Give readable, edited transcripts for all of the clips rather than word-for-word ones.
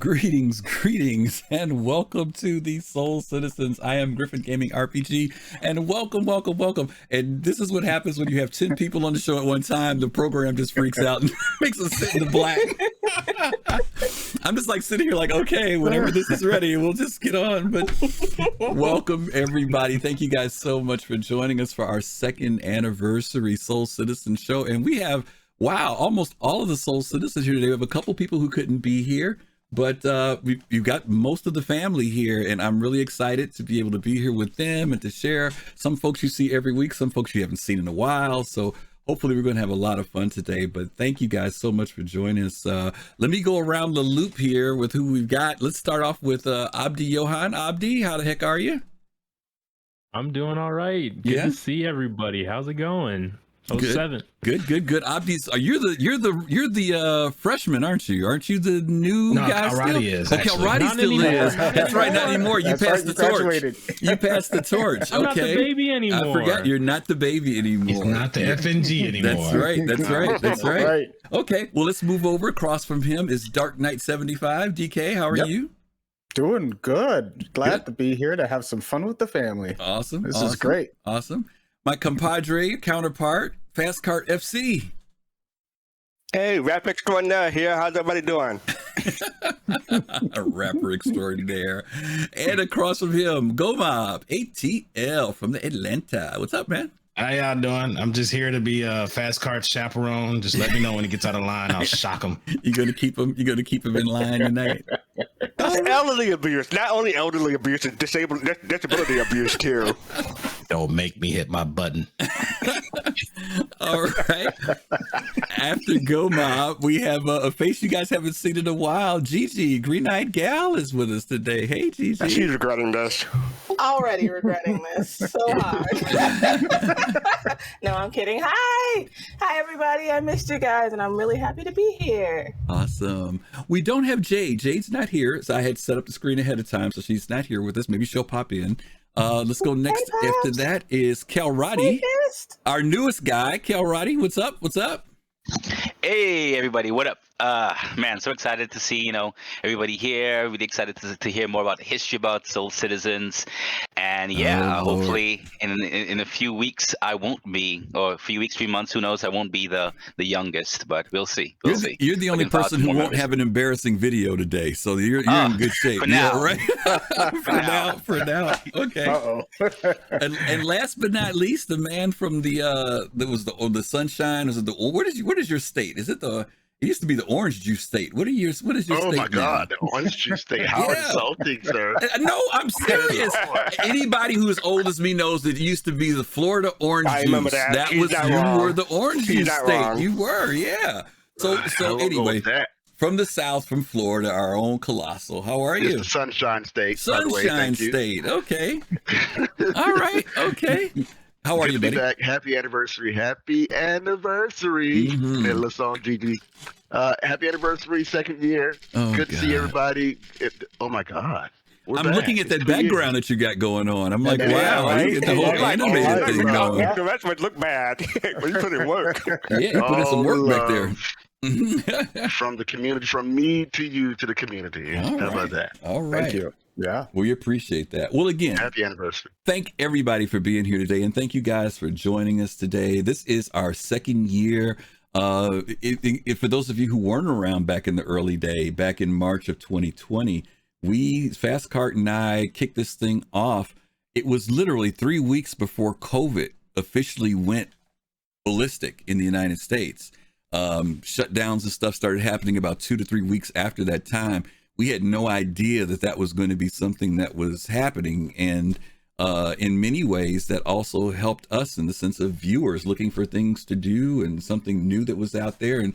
Greetings, and welcome to the Soul Citizens. I am Griffin Gaming RPG, and welcome. And this is what happens when you have 10 people on the show at one time. The program just freaks out and makes us sit in the black. I'm just like sitting here like, okay, whenever this is ready, we'll just get on. But welcome, everybody. Thank you guys so much for joining us for our second anniversary Soul Citizen show. And we have, wow, almost all of the Soul Citizens here today. We have a couple people who couldn't be here. But you've got most of the family here, and I'm really excited to be able to be here with them and to share. Some folks you see every week, some folks you haven't seen in a while. So hopefully we're going to have a lot of fun today. But thank you guys so much for joining us. Let me go around the loop here with who we've got. Let's start off with Abdi Johan. Abdi, how the heck are you? I'm doing all right. Good to see everybody. How's it going? 07. Good. Abdi, you're the freshman, aren't you? Aren't you the new guy? Kalrati is. Okay, Kalrati still is. That's right, not anymore. You passed the torch. You passed the torch. I'm not the baby anymore. I forgot you're not the baby anymore. He's not the FNG anymore. That's right. Okay, well, let's move over. Across from him is Dark Knight 75. DK, how are you? Doing good. Glad to be here to have some fun with the family. Awesome. This is great. Awesome. My compadre, counterpart, Fast Cart FC. Hey, rap extraordinaire here. How's everybody doing? A rapper extraordinaire. And across from him, Go Mob, ATL from the Atlanta. What's up, man? How y'all doing? I'm just here to be a Fast Cart chaperone. Just let me know when he gets out of line. I'll shock him. You're gonna keep him in line tonight. That's elderly abuse. Not only elderly abuse, it's disability abuse too. Don't make me hit my button. All right. After Go Mob, we have a face you guys haven't seen in a while. Gigi, Green Eyed Gal, is with us today. Hey, Gigi. She's regretting this. Already regretting this so hard. No, I'm kidding. Hi, everybody. I missed you guys, and I'm really happy to be here. Awesome. We don't have Jade. Jade's not here, so I had set up the screen ahead of time, so she's not here with us. Maybe she'll pop in. Let's go next. After that is Kalrati, our newest guy. Kalrati, what's up? Hey everybody, what up? Man, so excited to see everybody here. Really excited to hear more about the history about Soul Citizens, and hopefully in a few weeks I won't be, or a few weeks, 3 months, who knows? I won't be the youngest, but we'll see. You're the only person who won't have an embarrassing video today, so you're in good shape. For now, right? for now. Okay. and last but not least, the man from the Sunshine. Is it what is your state? Is it It used to be the orange juice state. What is your state? Oh my God, the orange juice state. How insulting, sir. No, I'm serious. Anybody who is old as me knows that it used to be the Florida orange juice. I remember that. You were the orange juice state. Wrong. You were, yeah. So anyway, from the South, from Florida, our own Colossal. How are you? It's the Sunshine State. Sunshine State. Okay. All right. Okay. How are you, buddy? Back. Happy anniversary. Happy anniversary. Middle of song, Gigi. Happy anniversary, second year. Good to see everybody. Oh, my God. I'm looking at that background that you got going on. I'm like, wow, right? You get the whole animated thing going. The rest would look bad, but you put in work. Yeah, you put in some work back there. From the community, from me to you to the community. How about that? All right. Thank you. Yeah, we appreciate that. Well, again, happy anniversary. Thank everybody for being here today, and thank you guys for joining us today. This is our second year. For those of you who weren't around back in the early day, back in March of 2020, Fast Cart and I kicked this thing off. It was literally 3 weeks before COVID officially went ballistic in the United States. Shutdowns and stuff started happening about 2 to 3 weeks after that time. We had no idea that was going to be something that was happening. And in many ways, that also helped us in the sense of viewers looking for things to do and something new that was out there. And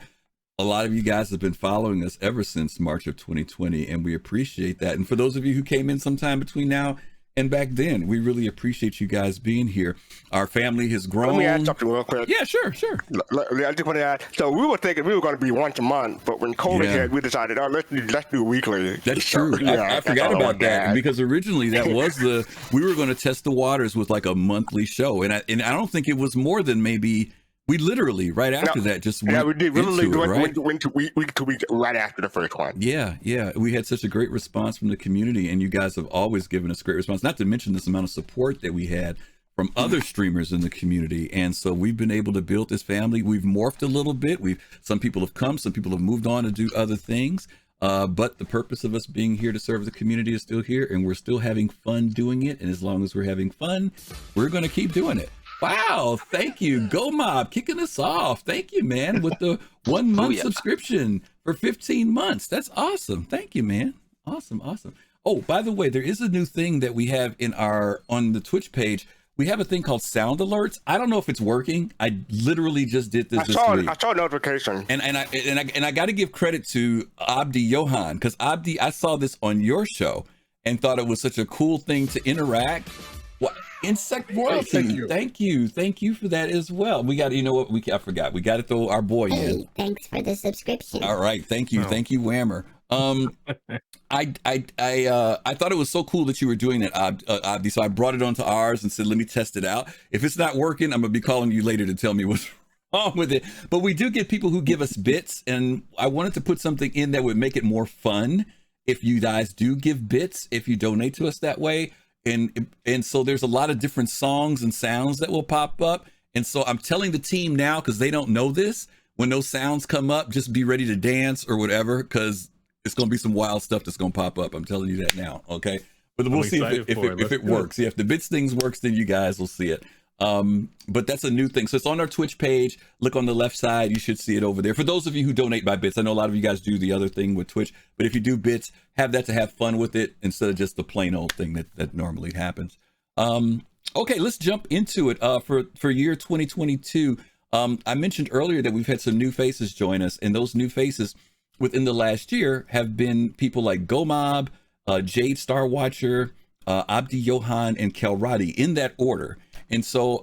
a lot of you guys have been following us ever since March of 2020, and we appreciate that. And for those of you who came in sometime between now and back then, we really appreciate you guys being here. Our family has grown. Let me add something real quick. Yeah, sure. I just want to add. So we were thinking we were going to be once a month, but when COVID hit, we decided, let's do weekly. That's true. I forgot about that because originally that was we were going to test the waters with like a monthly show, and I don't think it was more than maybe We literally right after that just went we did. We literally into it, right? went to week to week right after the first one. Yeah. We had such a great response from the community, and you guys have always given us great response. Not to mention this amount of support that we had from other streamers in the community, and so we've been able to build this family. We've morphed a little bit. Some people have come, some people have moved on to do other things. But the purpose of us being here to serve the community is still here, and we're still having fun doing it. And as long as we're having fun, we're going to keep doing it. Wow, thank you. Go Mob kicking us off. Thank you, man, with the 1 month subscription for 15 months. That's awesome. Thank you, man. Awesome. Oh, by the way, there is a new thing that we have on the Twitch page. We have a thing called sound alerts. I don't know if it's working. I literally just did this week. I saw a notification. And I got to give credit to Abdi Johan, because Abdi, I saw this on your show and thought it was such a cool thing to interact. What? Insect royalty. Thank you for that as well. We got, you know what? I forgot. We got to throw our boy in. Thanks for the subscription. All right. Thank you. Thank you, Whammer. I thought it was so cool that you were doing that, Abdi. So I brought it onto ours and said, let me test it out. If it's not working, I'm gonna be calling you later to tell me what's wrong with it. But we do get people who give us bits, and I wanted to put something in that would make it more fun if you guys do give bits, if you donate to us that way. And so there's a lot of different songs and sounds that will pop up. And so I'm telling the team now, because they don't know this, when those sounds come up, just be ready to dance or whatever, because it's going to be some wild stuff that's going to pop up. I'm telling you that now. Okay. But we'll see if it works. Yeah, if the bits things works, then you guys will see it. But that's a new thing. So it's on our Twitch page. Look on the left side. You should see it over there. For those of you who donate by bits, I know a lot of you guys do the other thing with Twitch, but if you do bits, have that to have fun with it instead of just the plain old thing that normally happens. Okay, let's jump into it. For year 2022, I mentioned earlier that we've had some new faces join us, and those new faces within the last year have been people like Gomob, Jade Star Watcher, Abdi Johan, and Kelradi, in that order. And so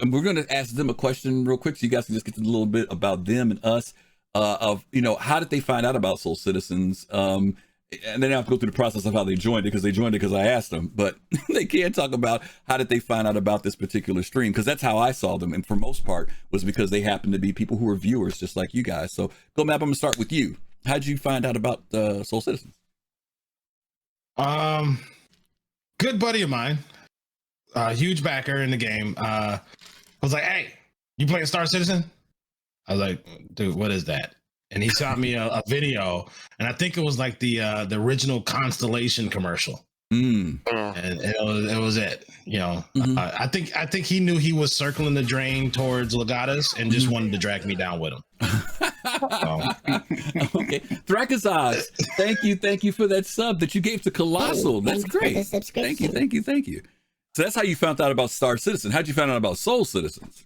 we're going to ask them a question real quick so you guys can just get a little bit about them and us, of, how did they find out about Soul Citizens? And then I have to go through the process of how they joined it, because they joined it because I asked them. But they can't talk about how did they find out about this particular stream, because that's how I saw them. And for most part was because they happened to be people who were viewers just like you guys. So Gomab, I'm going to start with you. How'd you find out about Soul Citizens? Good buddy of mine, huge backer in the game, was like, "Hey, you playing Star Citizen?" I was like, "Dude, what is that?" And he shot me a video, and I think it was like the original Constellation commercial. And it was it. I think he knew he was circling the drain towards Legatus and just wanted to drag me down with him. Okay, Thrakazaz, thank you for that sub that you gave to Colossal. That's great. Thank you. So that's how you found out about Star Citizen. How'd you find out about Soul Citizens?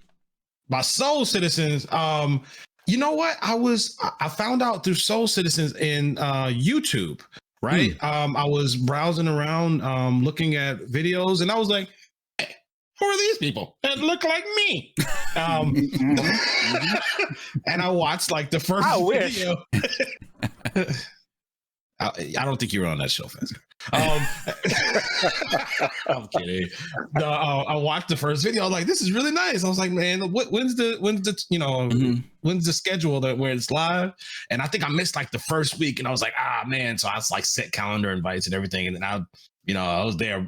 By Soul Citizens, you know what? I found out through Soul Citizens in YouTube, right? I was browsing around, looking at videos, and I was like, hey, who are these people that look like me? And I watched like the first video. I don't think you were on that show, Fast. I'm kidding. I watched the first video. I was like, this is really nice. I was like, man, when's the schedule where it's live? And I think I missed like the first week, and I was like, man. So I was like set calendar invites and everything, and then I was there,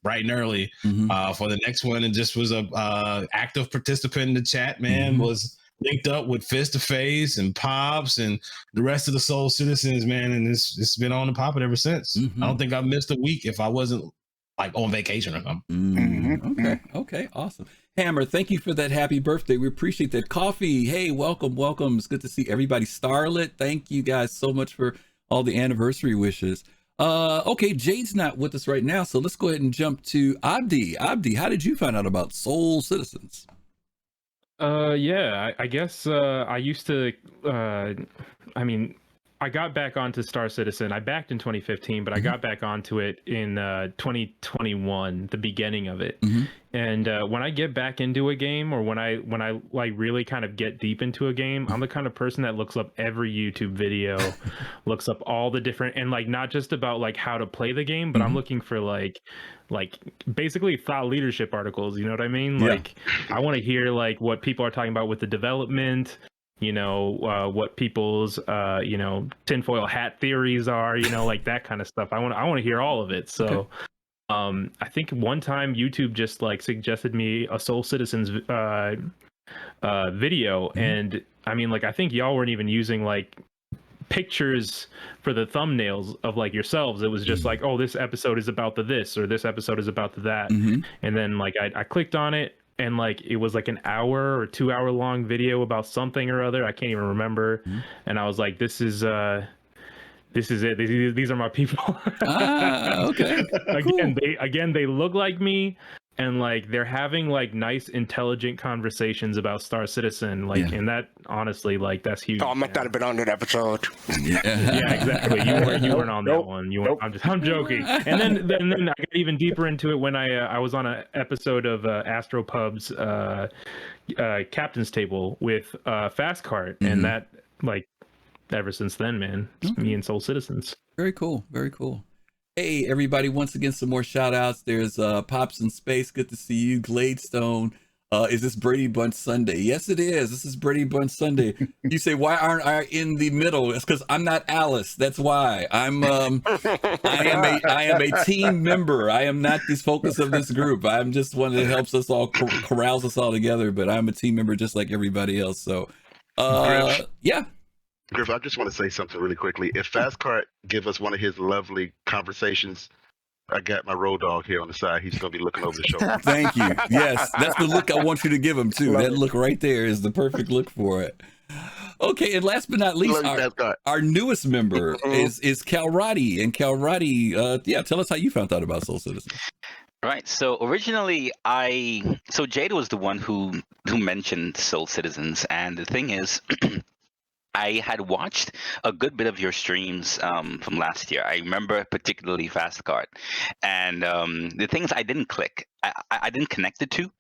bright and early for the next one, and just was a active participant in the chat. Man, was linked up with Fist to Face and Pops and the rest of the Soul Citizens, man, and it's been on and popping ever since. I don't think I've missed a week if I wasn't like on vacation or something. Okay, awesome. Hammer, thank you for that happy birthday. We appreciate that. Coffee, hey, welcome. It's good to see everybody. Starlet, thank you guys so much for all the anniversary wishes. Okay, Jade's not with us right now, so let's go ahead and jump to Abdi. Abdi, how did you find out about Soul Citizens? I guess I used to I got back onto Star Citizen. I backed in 2015, but I got back onto it in 2021, the beginning of it. And when I get back into a game, or when I like really kind of get deep into a game, I'm the kind of person that looks up every YouTube video, looks up all the different, and like not just about like how to play the game, but I'm looking for like like basically thought leadership articles. You know what I mean? Yeah. Like, I want to hear like what people are talking about with the development. You know, what people's you know, tinfoil hat theories are. You know, like that kind of stuff. I want to hear all of it. So. Okay. I think one time YouTube just like suggested me a Soul Citizens video, and I mean, like, I think y'all weren't even using like pictures for the thumbnails of like yourselves. It was just like, oh, this episode is about the this, or this episode is about the that. And then like I clicked on it, and like it was like an hour or 2 hour long video about something or other. I can't even remember. And I was like, this is it. These are my people. Okay. Again, they look like me, and like they're having like nice, intelligent conversations about Star Citizen. Like, and that honestly, like that's huge. Oh, I might not have been on that episode. Yeah, exactly. You weren't on that one. You weren't. I'm joking. And then I got even deeper into it when I was on an episode of Astropub's Captain's Table with Fast Cart, and that like. Ever since then, man, it's me and Soul Citizens. Very cool. Very cool. Hey, everybody. Once again, some more shout outs. There's Pops in Space. Good to see you. Gladestone. Is this Brady Bunch Sunday? Yes, it is. This is Brady Bunch Sunday. You say, why aren't I in the middle? It's because I'm not Alice. That's why. I am a team member. I am not the focus of this group. I'm just one that helps us all, corrals us all together, but I'm a team member just like everybody else. So, yeah. Griff, I just want to say something really quickly. If Fastcart give us one of his lovely conversations, I got my road dog here on the side. He's going to be looking over the shoulder. Thank you. Yes, that's the look I want you to give him, too. That look right there is the perfect look for it. Okay, and last but not least, our newest member is Cal Roddy. And Cal Roddy, tell us how you found out about Soul Citizen. Right. So originally, Jade was the one who mentioned Soul Citizens, and the thing is, I had watched a good bit of your streams from last year. I remember particularly Fast Cart, and the things I didn't click, I didn't connect the two.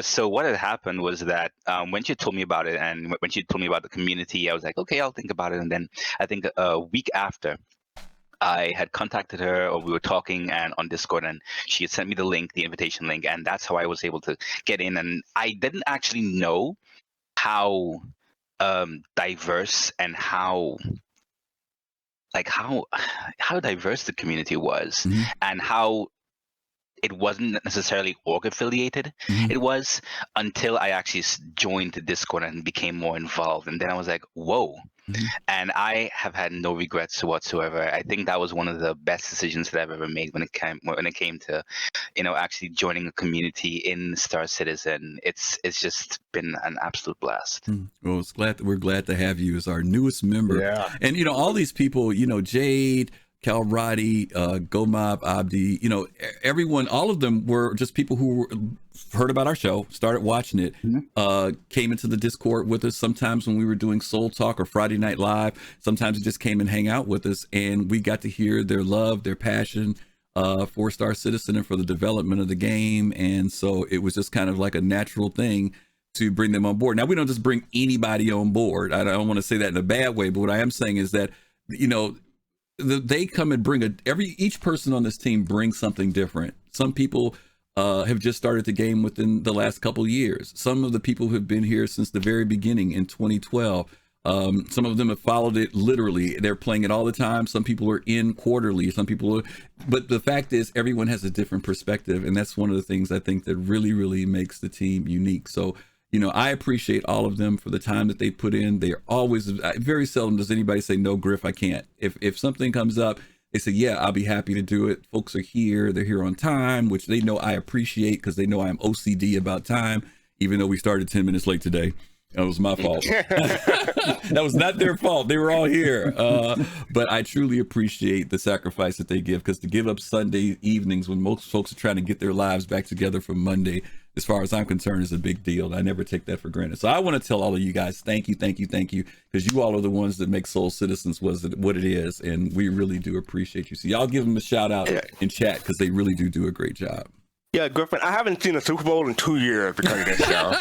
So what had happened was that when she told me about it, and when she told me about the community, I was like, okay, I'll think about it. And then I think a week after, I had contacted her, or we were talking and on Discord, and she had sent me the link, the invitation link, and that's how I was able to get in. And I didn't actually know how diverse and how diverse the community was, and how it wasn't necessarily org affiliated. It was until I actually joined the Discord and became more involved, and then I was like, whoa. And I have had no regrets whatsoever. I think that was one of the best decisions that I've ever made when it came to, actually joining a community in Star Citizen. It's just been an absolute blast. Well, we're glad to have you as our newest member. Yeah. And all these people, Jade, Cal Roddy, Gomob, Abdi, everyone, all of them were just people who heard about our show, started watching it, came into the Discord with us. Sometimes when we were doing Soul Talk or Friday Night Live, sometimes it just came and hang out with us, and we got to hear their love, their passion for Star Citizen and for the development of the game. And so it was just kind of like a natural thing to bring them on board. Now, we don't just bring anybody on board. I don't want to say that in a bad way, but what I am saying is that, they come and bring each person on this team brings something different. Some people have just started the game within the last couple of years. Some of the people who have been here since the very beginning in 2012. Some of them have followed it literally. They're playing it all the time. Some people are in quarterly. But the fact is, everyone has a different perspective, and that's one of the things I think that really, really makes the team unique. So, I appreciate all of them for the time that they put in. They are always, very seldom does anybody say, no, Griff, I can't. If something comes up, they say, yeah, I'll be happy to do it. Folks are here. They're here on time, which they know I appreciate because they know I'm OCD about time, even though we started 10 minutes late today. That was my fault. That was not their fault. They were all here. But I truly appreciate the sacrifice that they give, because to give up Sunday evenings when most folks are trying to get their lives back together from Monday, as far as I'm concerned, is a big deal. I never take that for granted. So I want to tell all of you guys, thank you, because you all are the ones that make Soul Citizens what it is, and we really do appreciate you. So y'all give them a shout out in chat, because they really do a great job. Yeah, Griffin, I haven't seen a Super Bowl in 2 years because of this show.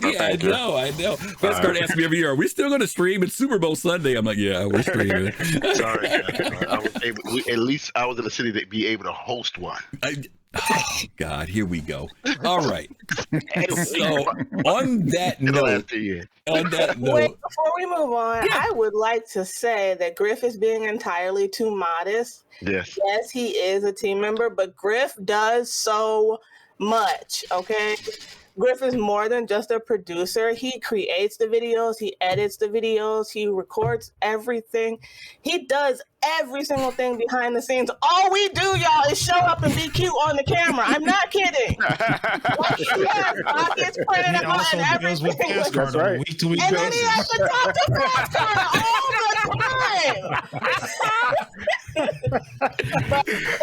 Yeah, I know. Flashcard asks me every year, are we still going to stream? It's Super Bowl Sunday. I'm like, yeah, we're streaming. Sorry, at least I was in a city to be able to host one. Oh, God, here we go. All right. So, on that note, wait, before we move on, I would like to say that Griff is being entirely too modest. Yes, he is a team member, but Griff does so much, okay? Griff is more than just a producer. He creates the videos, he edits the videos, he records everything. He does every single thing behind the scenes. All we do, y'all, is show up and be cute on the camera. I'm not kidding. He has pockets printed out and everything. That's right. Week to week and then he has to talk to Flashcard all the time.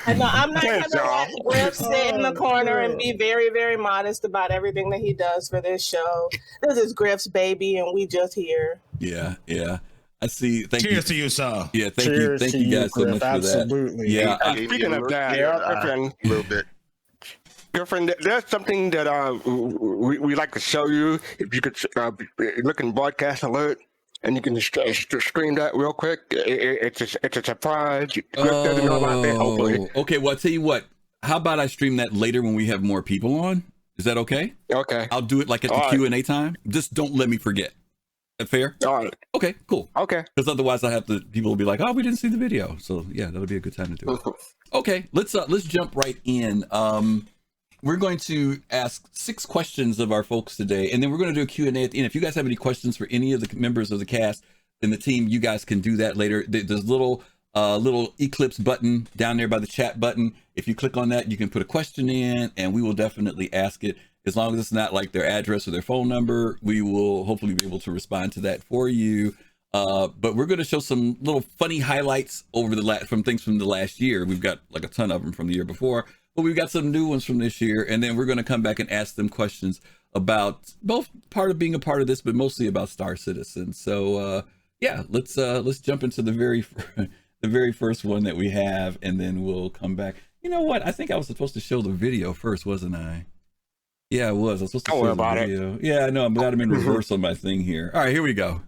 But no, I'm not going to let Griff sit in the corner and be very, very modest about everything that he does for this show. This is Griff's baby, and we just here. Yeah. I see. Cheers to you, sir. Yeah, thank you guys so much for that. Absolutely. Yeah. Speaking of that, Griffin, a little bit. Griffin, there's something that we like to show you. If you could look in broadcast alert, and you can screen that real quick. It's a surprise. Griff doesn't know about that, hopefully. Okay, well, I'll tell you what. How about I stream that later when we have more people on? Is that okay? Okay. I'll do it like at the Q&A time. Just don't let me forget. That fair? All right. Okay, cool. Okay. Because otherwise people will be like, oh, we didn't see the video. So yeah, that'll be a good time to do it. Okay, let's jump right in. We're going to ask 6 questions of our folks today, and then we're going to do a Q&A at the end. If you guys have any questions for any of the members of the cast and the team, you guys can do that later. There's a little Eclipse button down there by the chat button. If you click on that, you can put a question in, and we will definitely ask it. As long as it's not like their address or their phone number, we will hopefully be able to respond to that for you. But we're going to show some little funny highlights over from things from the last year. We've got like a ton of them from the year before, but we've got some new ones from this year. And then we're going to come back and ask them questions about both part of being a part of this, but mostly about Star Citizen. So yeah, let's jump into the very first one that we have, and then we'll come back. You know what? I think I was supposed to show the video first, wasn't I? Yeah, I was. I was supposed to show the video. Yeah, I know. I'm glad I'm in reverse on my thing here. All right, here we go.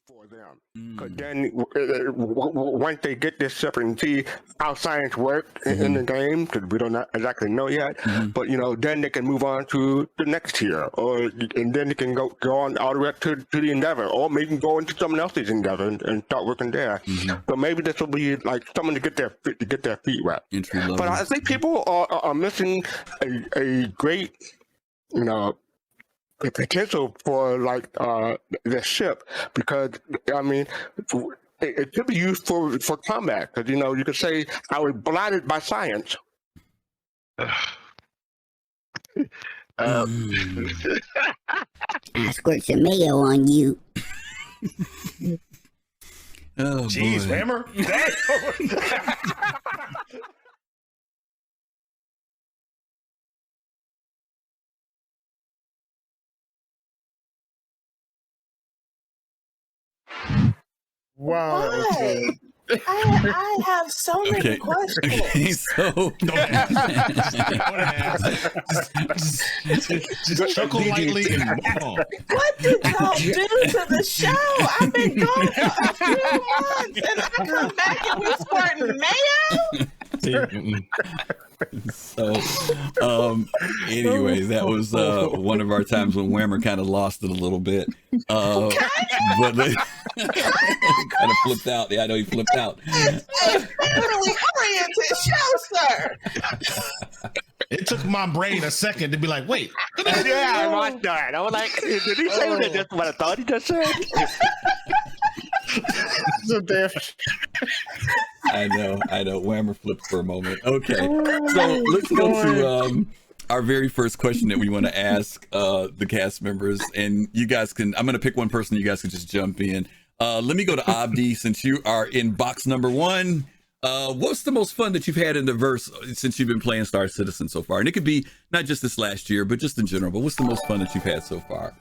For them. Because then once they get this stuff and see how science works in the game, because we don't exactly know yet, but then they can move on to the next tier, and then they can go on all the way up to the Endeavor, or maybe go into someone else's Endeavor and start working there. So maybe this will be like someone to get their feet wet. But I think people are missing a great the potential for like the ship, because I mean it could be used for combat, because you could say I was blinded by science. I squirt some mayo on you. Oh, jeez, Whammer. Wow. That was good. I have so many questions. Okay, so just chuckle lightly and move on. What did y'all do to the show? I've been gone for a few months, and I come back and we squirting mayo. So, anyways, that was one of our times when Whammer kind of lost it a little bit. But kind of flipped out. Yeah, I know he flipped out. It's a family-oriented show, sir. It took my brain a second to be like, wait. Yeah, I watched that. I was like, did he say that? That's what I thought he just said. So damn. I know. Whammer flipped for a moment. Okay, so let's go to our very first question that we want to ask the cast members, and you guys can. I'm going to pick one person. You guys can just jump in. Let me go to Abdi, since you are in box number 1. What's the most fun that you've had in the verse since you've been playing Star Citizen so far? And it could be not just this last year, but just in general. But what's the most fun that you've had so far?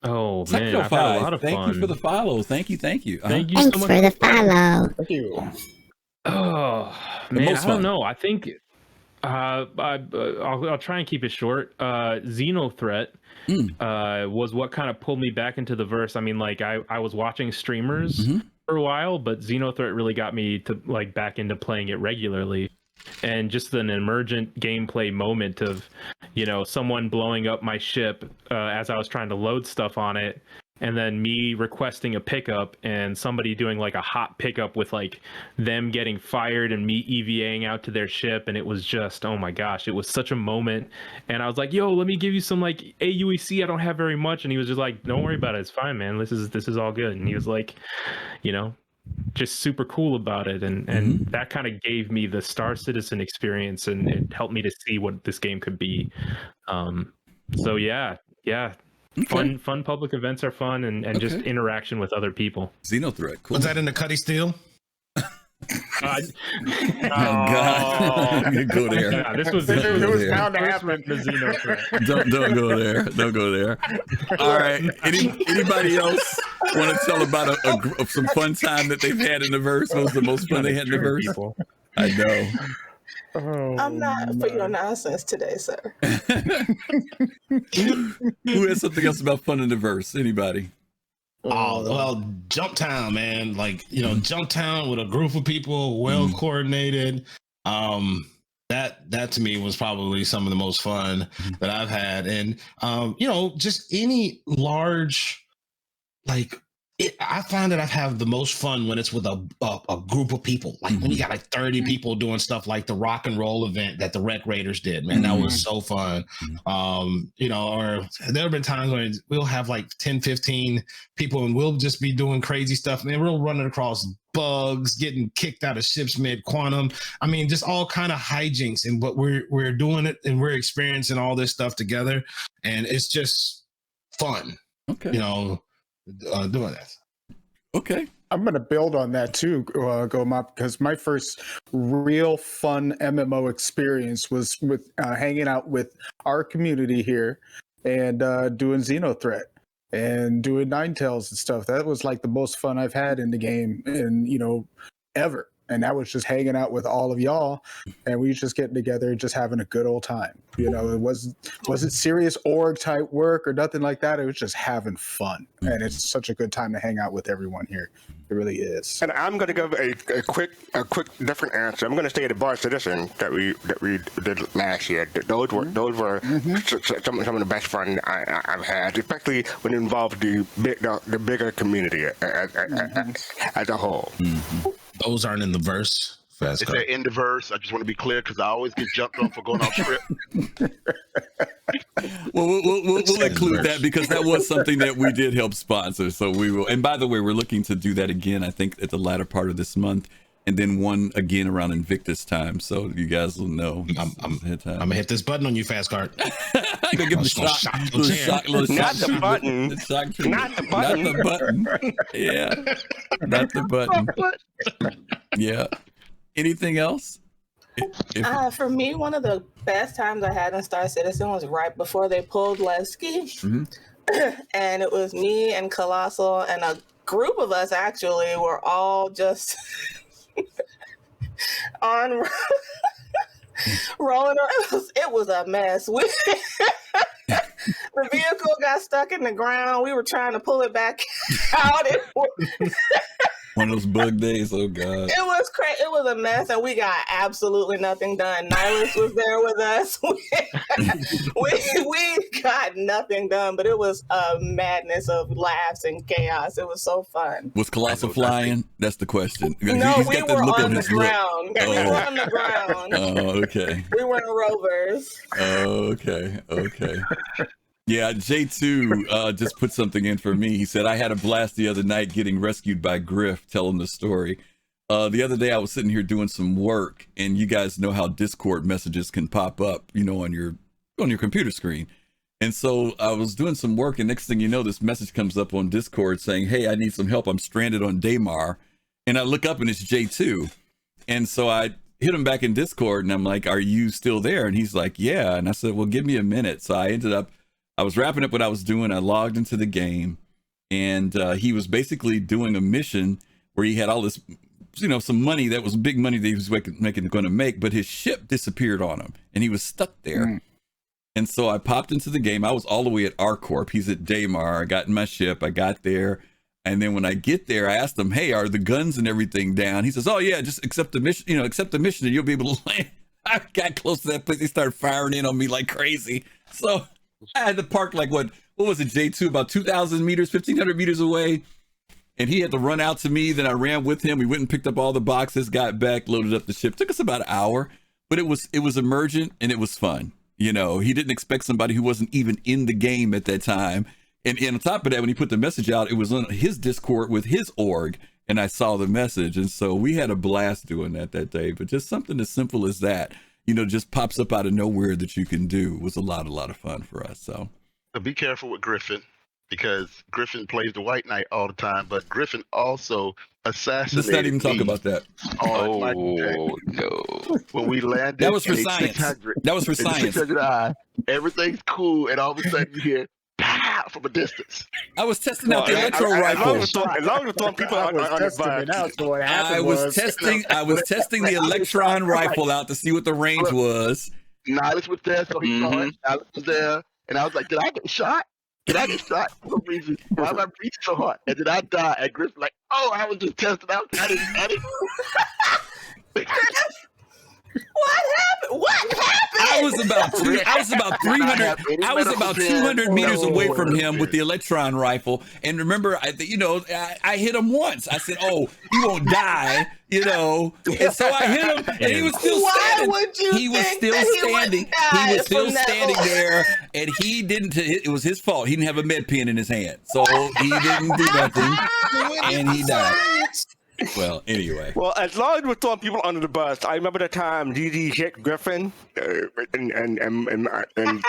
Oh man, I've had a lot of fun. Thank you for the follow. Thank you. Thank you Thanks so much for the follow. Thank you. Oh man, I don't know. I think I'll try and keep it short. Xenothreat was what kind of pulled me back into the verse. I mean, like I was watching streamers for a while, but Xenothreat really got me to like back into playing it regularly. And just an emergent gameplay moment of, you know, someone blowing up my ship as I was trying to load stuff on it, and then me requesting a pickup and somebody doing like a hot pickup with like them getting fired and me EVAing out to their ship. And it was just, oh my gosh, it was such a moment. And I was like, yo, let me give you some like AUEC. I don't have very much. And he was just like, don't worry about it. It's fine, man. This is all good. And he was like, you know, just super cool about it. And that kind of gave me the Star Citizen experience, and it helped me to see what this game could be. So yeah. Okay. Fun public events are fun, and just interaction with other people. Xenothreat, cool. Was that in the Cuddy Steel? Oh God! Go there. Yeah, this was bound to happen. Don't go there. Don't go there. All right. Anybody else want to tell about some fun time that they've had in the verse? What was the most fun they had in the verse? I know. I'm not for your nonsense today, sir. Who has something else about fun in the verse? Anybody? Oh, well, Jump Town, man. Like, you know, Jump Town with a group of people, well coordinated. That to me was probably some of the most fun that I've had. And you know, just any large, like, I find that I have the most fun when it's with a group of people. Like when you got like 30 people doing stuff like the rock and roll event that the Rec Raiders did, man, that was so fun. You know, or there have been times when we'll have like 10, 15 people and we'll just be doing crazy stuff. Man, we're running across bugs, getting kicked out of ships mid-quantum. I mean, just all kind of hijinks, and but we're doing it and we're experiencing all this stuff together, and it's just fun. Okay. You know, doing that. Okay. I'm going to build on that too, Goma, because my first real fun MMO experience was with hanging out with our community here and doing Xenothreat and doing Ninetales and stuff. That was like the most fun I've had in the game, and you know, ever. And that was just hanging out with all of y'all, and we was just getting together and just having a good old time. You know, it wasn't serious org type work or nothing like that. It was just having fun, and it's such a good time to hang out with everyone here. It really is. And I'm going to give a quick different answer. I'm going to say the Bar Citizen that we did last year. Those were some of the best fun I've had, especially when it involved the bigger community as a whole. Those aren't in the verse. It's in the verse. I just want to be clear because I always get jumped on for going off script. Well, we'll include that because that was something that we did help sponsor. So we will. And by the way, we're looking to do that again, I think, at the latter part of this month. And then one again around Invictus time. So you guys will know. I'm going to hit this button on you, Fast Card. I'm going to give the shock. Not the button. Not the button. Yeah. Not the button. Yeah. Anything else? For me, one of the best times I had in Star Citizen was right before they pulled Lesky. And it was me and Colossal and a group of us actually were all just on rolling around. It was a mess. The vehicle got stuck in the ground. We were trying to pull it back out. One of those bug days. Oh God! It was crazy. It was a mess, and we got absolutely nothing done. Nihilus was there with us. We got nothing done, but it was a madness of laughs and chaos. It was so fun. Was Colossal flying? That's the question. No, we were on the ground. We were on the ground. Oh, okay. We were in rovers. Oh, okay. Yeah, J2 just put something in for me. He said, I had a blast the other night getting rescued by Griff, telling the story. The other day I was sitting here doing some work, and you guys know how Discord messages can pop up, you know, on your computer screen. And so I was doing some work, and next thing you know, this message comes up on Discord saying, hey, I need some help. I'm stranded on Daymar. And I look up and it's J2. And so I hit him back in Discord, and I'm like, are you still there? And he's like, yeah. And I said, well, give me a minute. So I was wrapping up what I was doing. I logged into the game, and he was basically doing a mission where he had all this some money that was big money that he was going to make, but his ship disappeared on him and he was stuck there. And so I popped into the game. I was all the way at ArcCorp. He's at Daymar. I got in my ship. I got there. And then when I get there, I asked him, hey, are the guns and everything down? He says, oh yeah, just accept the mission, accept the mission and you'll be able to land. I got close to that place. They started firing in on me like crazy. So I had to park like what was it, J2, about 2,000 meters, 1,500 meters away. And he had to run out to me. Then I ran with him. We went and picked up all the boxes, got back, loaded up the ship. Took us about an hour, but it was emergent and it was fun. He didn't expect somebody who wasn't even in the game at that time. And on top of that, when he put the message out, it was on his Discord with his org, and I saw the message. And so we had a blast doing that day. But just something as simple as that, just pops up out of nowhere that you can do was a lot of fun for us. So be careful with Griffin, because Griffin plays the White Knight all the time, but Griffin also assassinated. Let's not even talk about that. No. When we landed, that was for science. That was for science. Everything's cool, and all of a sudden you hear pow from a distance. I was testing out the electro rifle. As long as throwing people on the bus. So what happened I was testing the electron rifle out to see what the range was. Nihilus was there, so he saw it. Nihilus was there, and I was like, did I get shot? Did I get shot for some reason? Why am I breathing so hard? And did I die? And Griff like, oh, I was just testing out. I didn't. What happened? I was about 200 meters away from him with the electron rifle. And remember, I hit him once. I said, oh, he won't die, And so I hit him, and he was still standing. Why would you He was still standing. He was still standing there, and he didn't. It was his fault. He didn't have a med pen in his hand, so he didn't do nothing, and he died. Well, anyway. Well, as long as we're throwing people under the bus, I remember the time DD hit Griffin and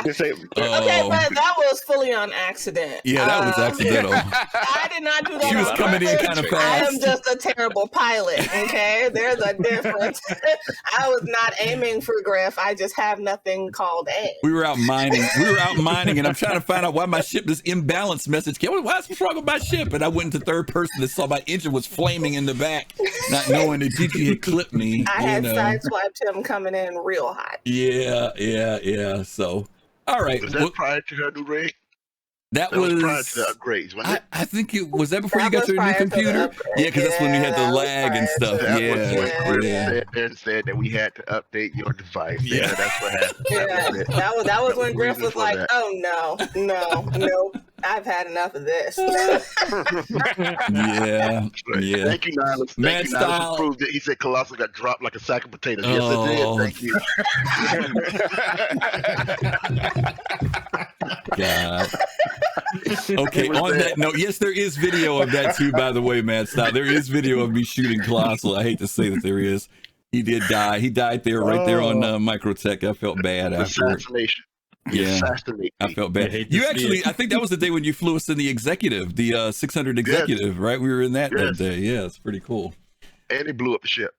just say, okay, but that was fully on accident. Yeah, that was accidental. I did not do that. She was coming in kind of fast. I am just a terrible pilot. Okay, there's a difference. I was not aiming for Griff. I just have nothing called aim. We were out mining, and I'm trying to find out why my ship this imbalanced message came. What's wrong with my ship? And I went into third person and saw my engine was flaming in the back, not knowing that Gigi had clipped me. I had sideswiped him coming in real hot. Yeah. So, all right. Was that prior to her new rig? That was prior to the upgrades, wasn't it? I think it was that before you got your new computer. Yeah, because that's when you had the lag and stuff. That was when Griff said that we had to update your device. Yeah, that's what happened. Yeah, that was when Griff was like, "Oh no, I've had enough of this." Yeah. Thank you, Nihilus. Mad Style proved it. He said Colossal got dropped like a sack of potatoes. Yes, it did. Thank you. God. Okay, on that note, yes, there is video of that too, by the way, Mad Style. There is video of me shooting Colossal. I hate to say that there is. He did die. He died there, right there on Microtech. I felt bad after. Assassination. Yeah, I felt bad. You actually, I think that was the day when you flew us in the executive, the 600 executive, right? We were in that day. Yeah, it's pretty cool. And he blew up the ship.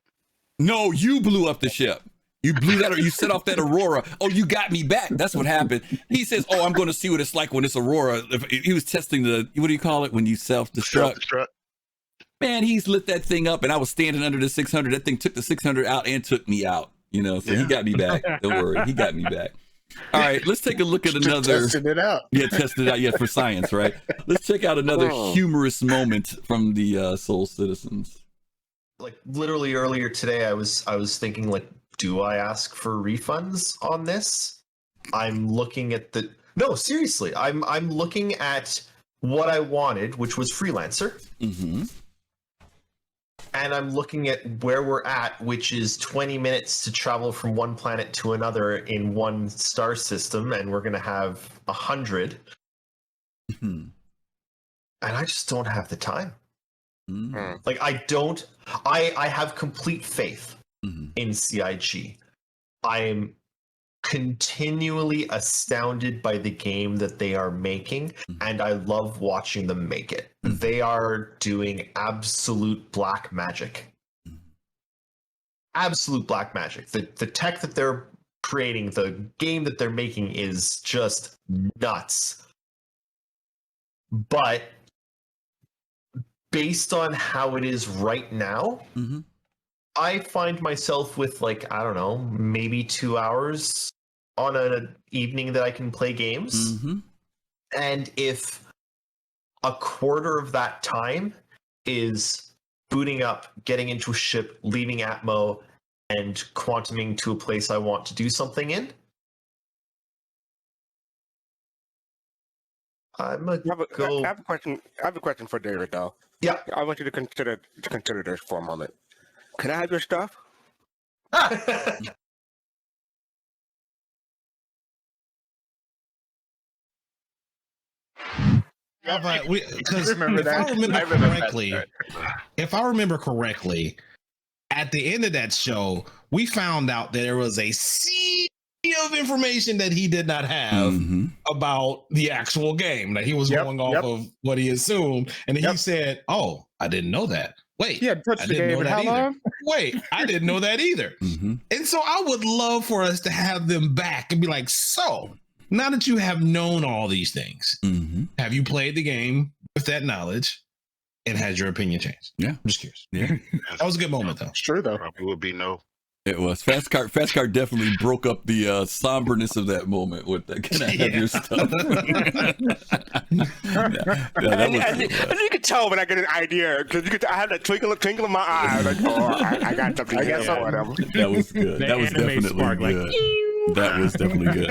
No, you blew up the ship. You blew that, or you set off that Aurora. Oh, you got me back. That's what happened. He says, "Oh, I'm going to see what it's like when it's Aurora." He was testing what do you call it when you self-destruct? Man, he's lit that thing up, and I was standing under the 600. That thing took the 600 out and took me out. So he got me back. Don't worry, he got me back. All right, let's take a look at another. Testing it out. Yeah, tested it out. Yeah, for science, right? Let's check out another humorous moment from the Soul Citizens. Like literally earlier today, I was thinking like, do I ask for refunds on this? I'm looking at no, seriously, I'm looking at what I wanted, which was Freelancer. Mm-hmm. And I'm looking at where we're at, which is 20 minutes to travel from one planet to another in one star system, and we're going to have 100. Mm-hmm. And I just don't have the time. Mm-hmm. Like, I have complete faith in CIG. I am continually astounded by the game that they are making, and I love watching them make it. They are doing absolute black magic. Absolute black magic. The tech that they're creating, the game that they're making is just nuts. But based on how it is right now, I find myself with like, I don't know, maybe 2 hours on an evening that I can play games. Mm-hmm. And if a quarter of that time is booting up, getting into a ship, leaving Atmo, and quantuming to a place I want to do something in, I'm a go. I have a question. I have a question for David, though. Yeah. I want you to consider this for a moment. Can I have your stuff? Yeah, but because Remember that? if I remember correctly, at the end of that show, we found out that there was a sea of information that he did not have about the actual game, that he was going off of what he assumed, and he said, "Oh, I didn't know that. Wait, Yeah, touch I the didn't game know in that how either. long? Wait, I didn't know that either." And so I would love for us to have them back and be like, "So now that you have known all these things, have you played the game with that knowledge? And has your opinion changed?" Yeah. I'm just curious. Yeah. That was a good moment, though. It's true, though. Probably would be no. It was. Fast car definitely broke up the somberness of that moment with that. Can I have your stuff? And you could tell when I get an idea, because I have that twinkle in my eye, like, oh, I got something. Or whatever. That was good. That was definitely good. That was definitely good.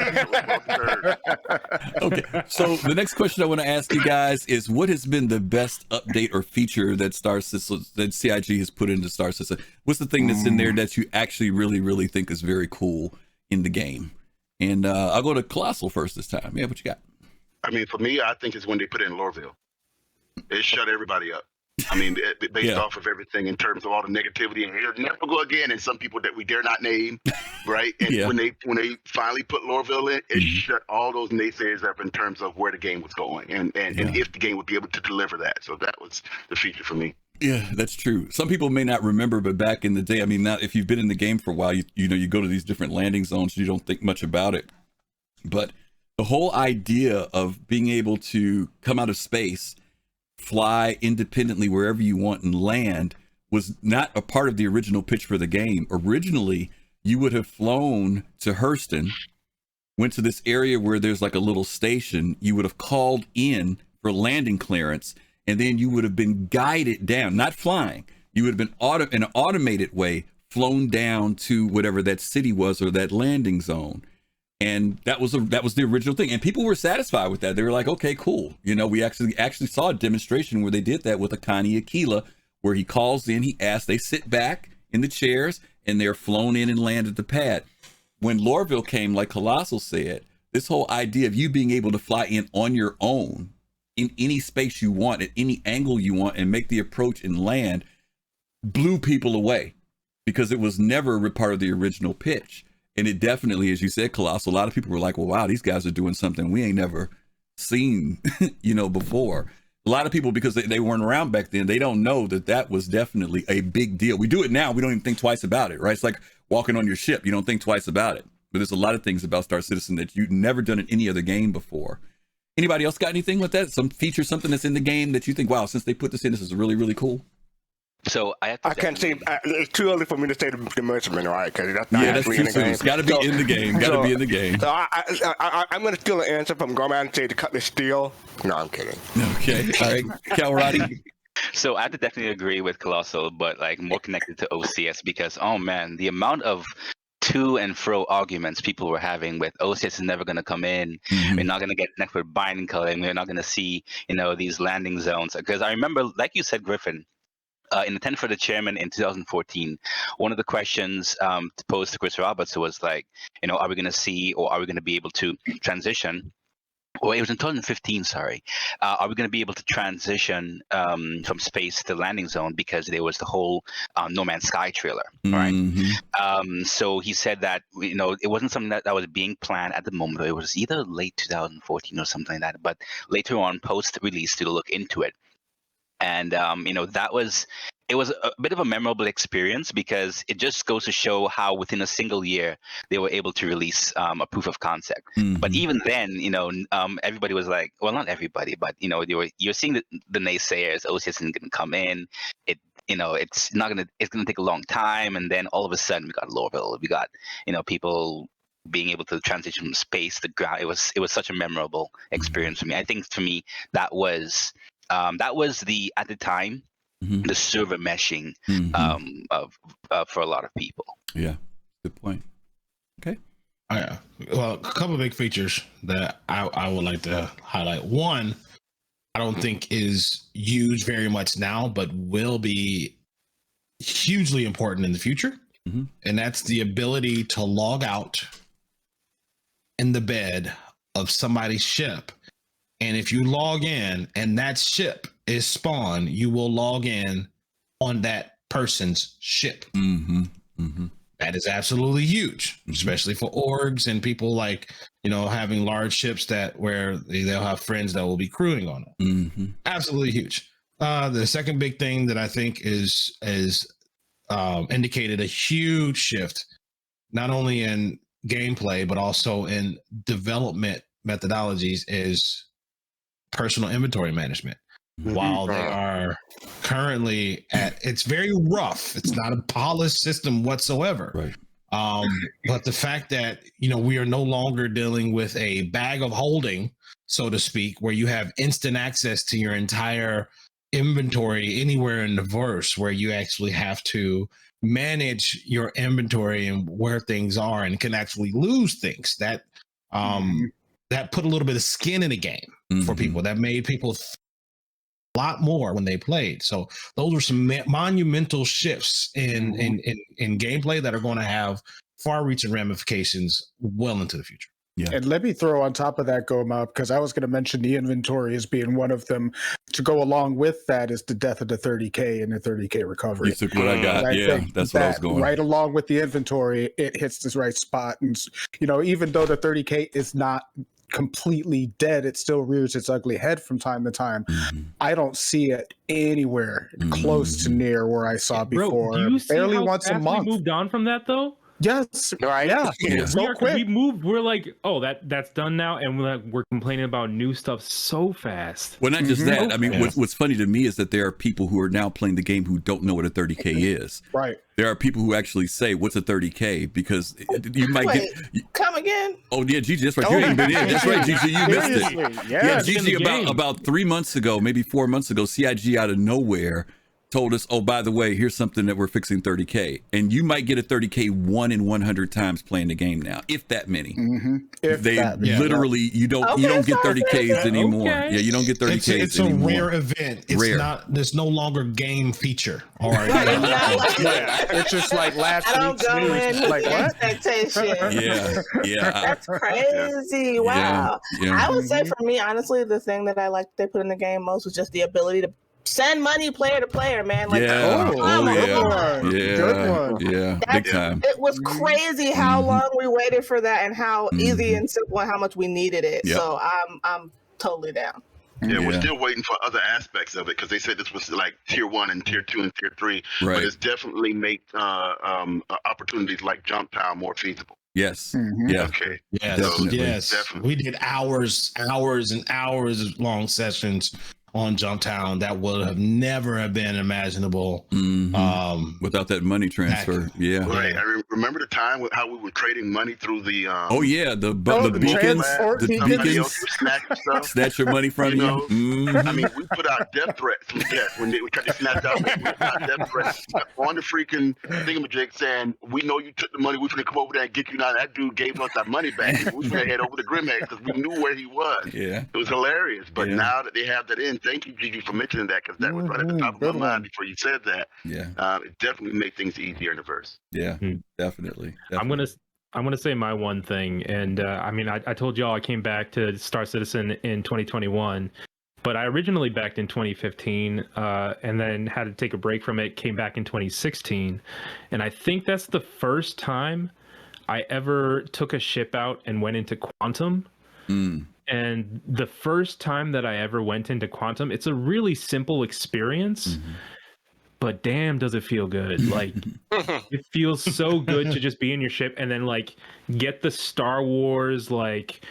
Okay, so the next question I want to ask you guys is, what has been the best update or feature that CIG has put into Star Citizen? What's the thing that's in there that you actually really think is very cool in the game? And I'll go to Colossal first this time. Yeah, what you got? I mean, for me, I think it's when they put in Lorville. It shut everybody up. I mean, based off of everything in terms of all the negativity, and it'll never go again. And some people that we dare not name, right? And when they finally put Lorville in, it shut all those naysayers up in terms of where the game was going, and if the game would be able to deliver that. So that was the feature for me. Yeah, that's true. Some people may not remember, but back in the day, I mean, now if you've been in the game for a while, you know, you go to these different landing zones, you don't think much about it. But the whole idea of being able to come out of space, fly independently wherever you want and land was not a part of the original pitch for the game. Originally, you would have flown to Hurston, went to this area where there's like a little station. You would have called in for landing clearance, and then you would have been guided down, not flying. You would have been in an automated way flown down to whatever that city was or that landing zone. And that was the original thing, and people were satisfied with that. They were like, "Okay, cool." You know, we actually saw a demonstration where they did that with Akani Aquila, where he calls in, he asks, they sit back in the chairs, and they're flown in and land at the pad. When Lorville came, like Colossal said, this whole idea of you being able to fly in on your own in any space you want, at any angle you want, and make the approach and land, blew people away because it was never a part of the original pitch. And it definitely, as you said, Colossal, a lot of people were like, well, wow, these guys are doing something we ain't never seen, you know, before. A lot of people, because they weren't around back then, they don't know that was definitely a big deal. We do it now. We don't even think twice about it, right? It's like walking on your ship. You don't think twice about it. But there's a lot of things about Star Citizen that you've never done in any other game before. Anybody else got anything with that? Some feature, something that's in the game that you think, wow, since they put this in, this is really, really cool? So I can't say. It's too early for me to say the measurement, right? Because that's not that's actually in the game. It's got to be in the game. Got to be in the game. So I'm going to steal an answer from Gorman and say to cut the steel. No, I'm kidding. Okay, all right, Calrati. So I have to definitely agree with Colossal, but like more connected to OCS, because oh man, the amount of to and fro arguments people were having with OCS is never going to come in. We're not going to get next with binding color, and we're not going to see, you know, these landing zones. Because I remember, like you said, Griffin, in the 10 for the Chairman in 2014, one of the questions posed to Chris Roberts was like, you know, are we going to see, or are we going to be able to transition? Well, it was in 2015, sorry. Are we going to be able to transition from space to landing zone, because there was the whole No Man's Sky trailer, right? So he said that, you know, it wasn't something that was being planned at the moment. It was either late 2014 or something like that, but later on, post-release, to look into it. And, you know, it was a bit of a memorable experience, because it just goes to show how within a single year they were able to release a proof of concept. But even then, you know, everybody was like, well, not everybody, but, you know, you're seeing the naysayers, OCS isn't going to come in. it's gonna take a long time, and then all of a sudden we got Lorville, we got people being able to transition from space to ground. It was such a memorable experience for me. I think for me that was the, at the time, the server meshing for a lot of people. Yeah, good point. Okay. Yeah. Well, a couple of big features that I would like to highlight. One, I don't think is used very much now, but will be hugely important in the future. And that's the ability to log out in the bed of somebody's ship. And if you log in and that ship is spawned, you will log in on that person's ship. That is absolutely huge, especially for orgs and people like, having large ships where they'll have friends that will be crewing on them. Absolutely huge. The second big thing that I think is indicated a huge shift, not only in gameplay, but also in development methodologies, is personal inventory management. While they are currently it's very rough. It's not a polished system whatsoever. Right. But the fact that, we are no longer dealing with a bag of holding, so to speak, where you have instant access to your entire inventory anywhere in the verse, where you actually have to manage your inventory and where things are, and can actually lose things. That put a little bit of skin in the game for people. That made people a lot more when they played. So those were some monumental shifts in gameplay that are going to have far-reaching ramifications well into the future. Yeah. And let me throw on top of that, Goma, because I was going to mention the inventory as being one of them. To go along with that is the death of the 30K and the 30K recovery. You took what I got. Yeah, that's what I was going. Right along with the inventory, it hits this right spot. And, even though the 30K is not completely dead, it still rears its ugly head from time to time. I don't see it anywhere close to near where I saw before. Bro, do you see barely how once a fast month. we moved on from that though? Yes, Right. Yeah. So quick. We moved. We're like, oh, that's done now, and we're complaining about new stuff so fast. Well, not just that. I mean, what's funny to me is that there are people who are now playing the game who don't know what a 30K is. Right. There are people who actually say, "What's a 30K?" Because you might get. Come again? Oh yeah, Gigi, that's right. You ain't been in. That's right, Gigi. You missed it. Yeah, Gigi. About 3 months ago, maybe 4 months ago, CIG out of nowhere told us, oh, by the way, here's something that we're fixing 30K. And you might get a 30K 1 in 100 times playing the game now, if that many. If they that many. literally, you don't get 30Ks anymore. Okay. Yeah, you don't get 30Ks It's anymore. a rare event. It's Rare. not. There's no longer game feature. All right. It's just like last I don't week's go in news. with Like what? expectation. Yeah. That's crazy. Wow. Yeah. I would say for me, honestly, the thing that I liked they put in the game most was just the ability to send money player to player, man. Like, Yeah. come on. Good one. Yeah. Big time. It was crazy how long we waited for that and how easy and simple and how much we needed it. Yep. So I'm totally down. Yeah, we're still waiting for other aspects of it because they said this was like tier 1 and tier 2 and tier 3. Right. But it's definitely make opportunities like Jump Town more feasible. Yes. Yeah. Okay. Yes. Definitely. Yes. Definitely. We did hours and hours long sessions on Jumptown that would have never have been imaginable Without that money transfer. Yeah. Right. I remember the time with how we were trading money through the Oh yeah, the beacons, transport the beacons. somebody else beacons. would snatch your stuff. Snatch your money from You you. know, Mhm. I mean, we put out death threats from death when they tried to snatch out. We put out death threats on the freaking thingamajig saying, "We know you took the money. We're going to come over there and get you." Now that dude gave us our money back. And we were going to head over to Grimhead because we knew where he was. Yeah. It was hilarious. But Yeah. now that they have that in, thank you, Gigi, for mentioning that because that was right at the top of my Good mind one. before you said that. Yeah. It definitely made things easier in the verse. Yeah. Definitely. I'm gonna say my one thing, and I mean, I told y'all I came back to Star Citizen in 2021, but I originally backed in 2015, and then had to take a break from it. Came back in 2016, and I think that's the first time I ever took a ship out and went into Quantum. And the first time that I ever went into Quantum, it's a really simple experience. But damn, does it feel good. Like, it feels so good to just be in your ship and then, like, get the Star Wars, like,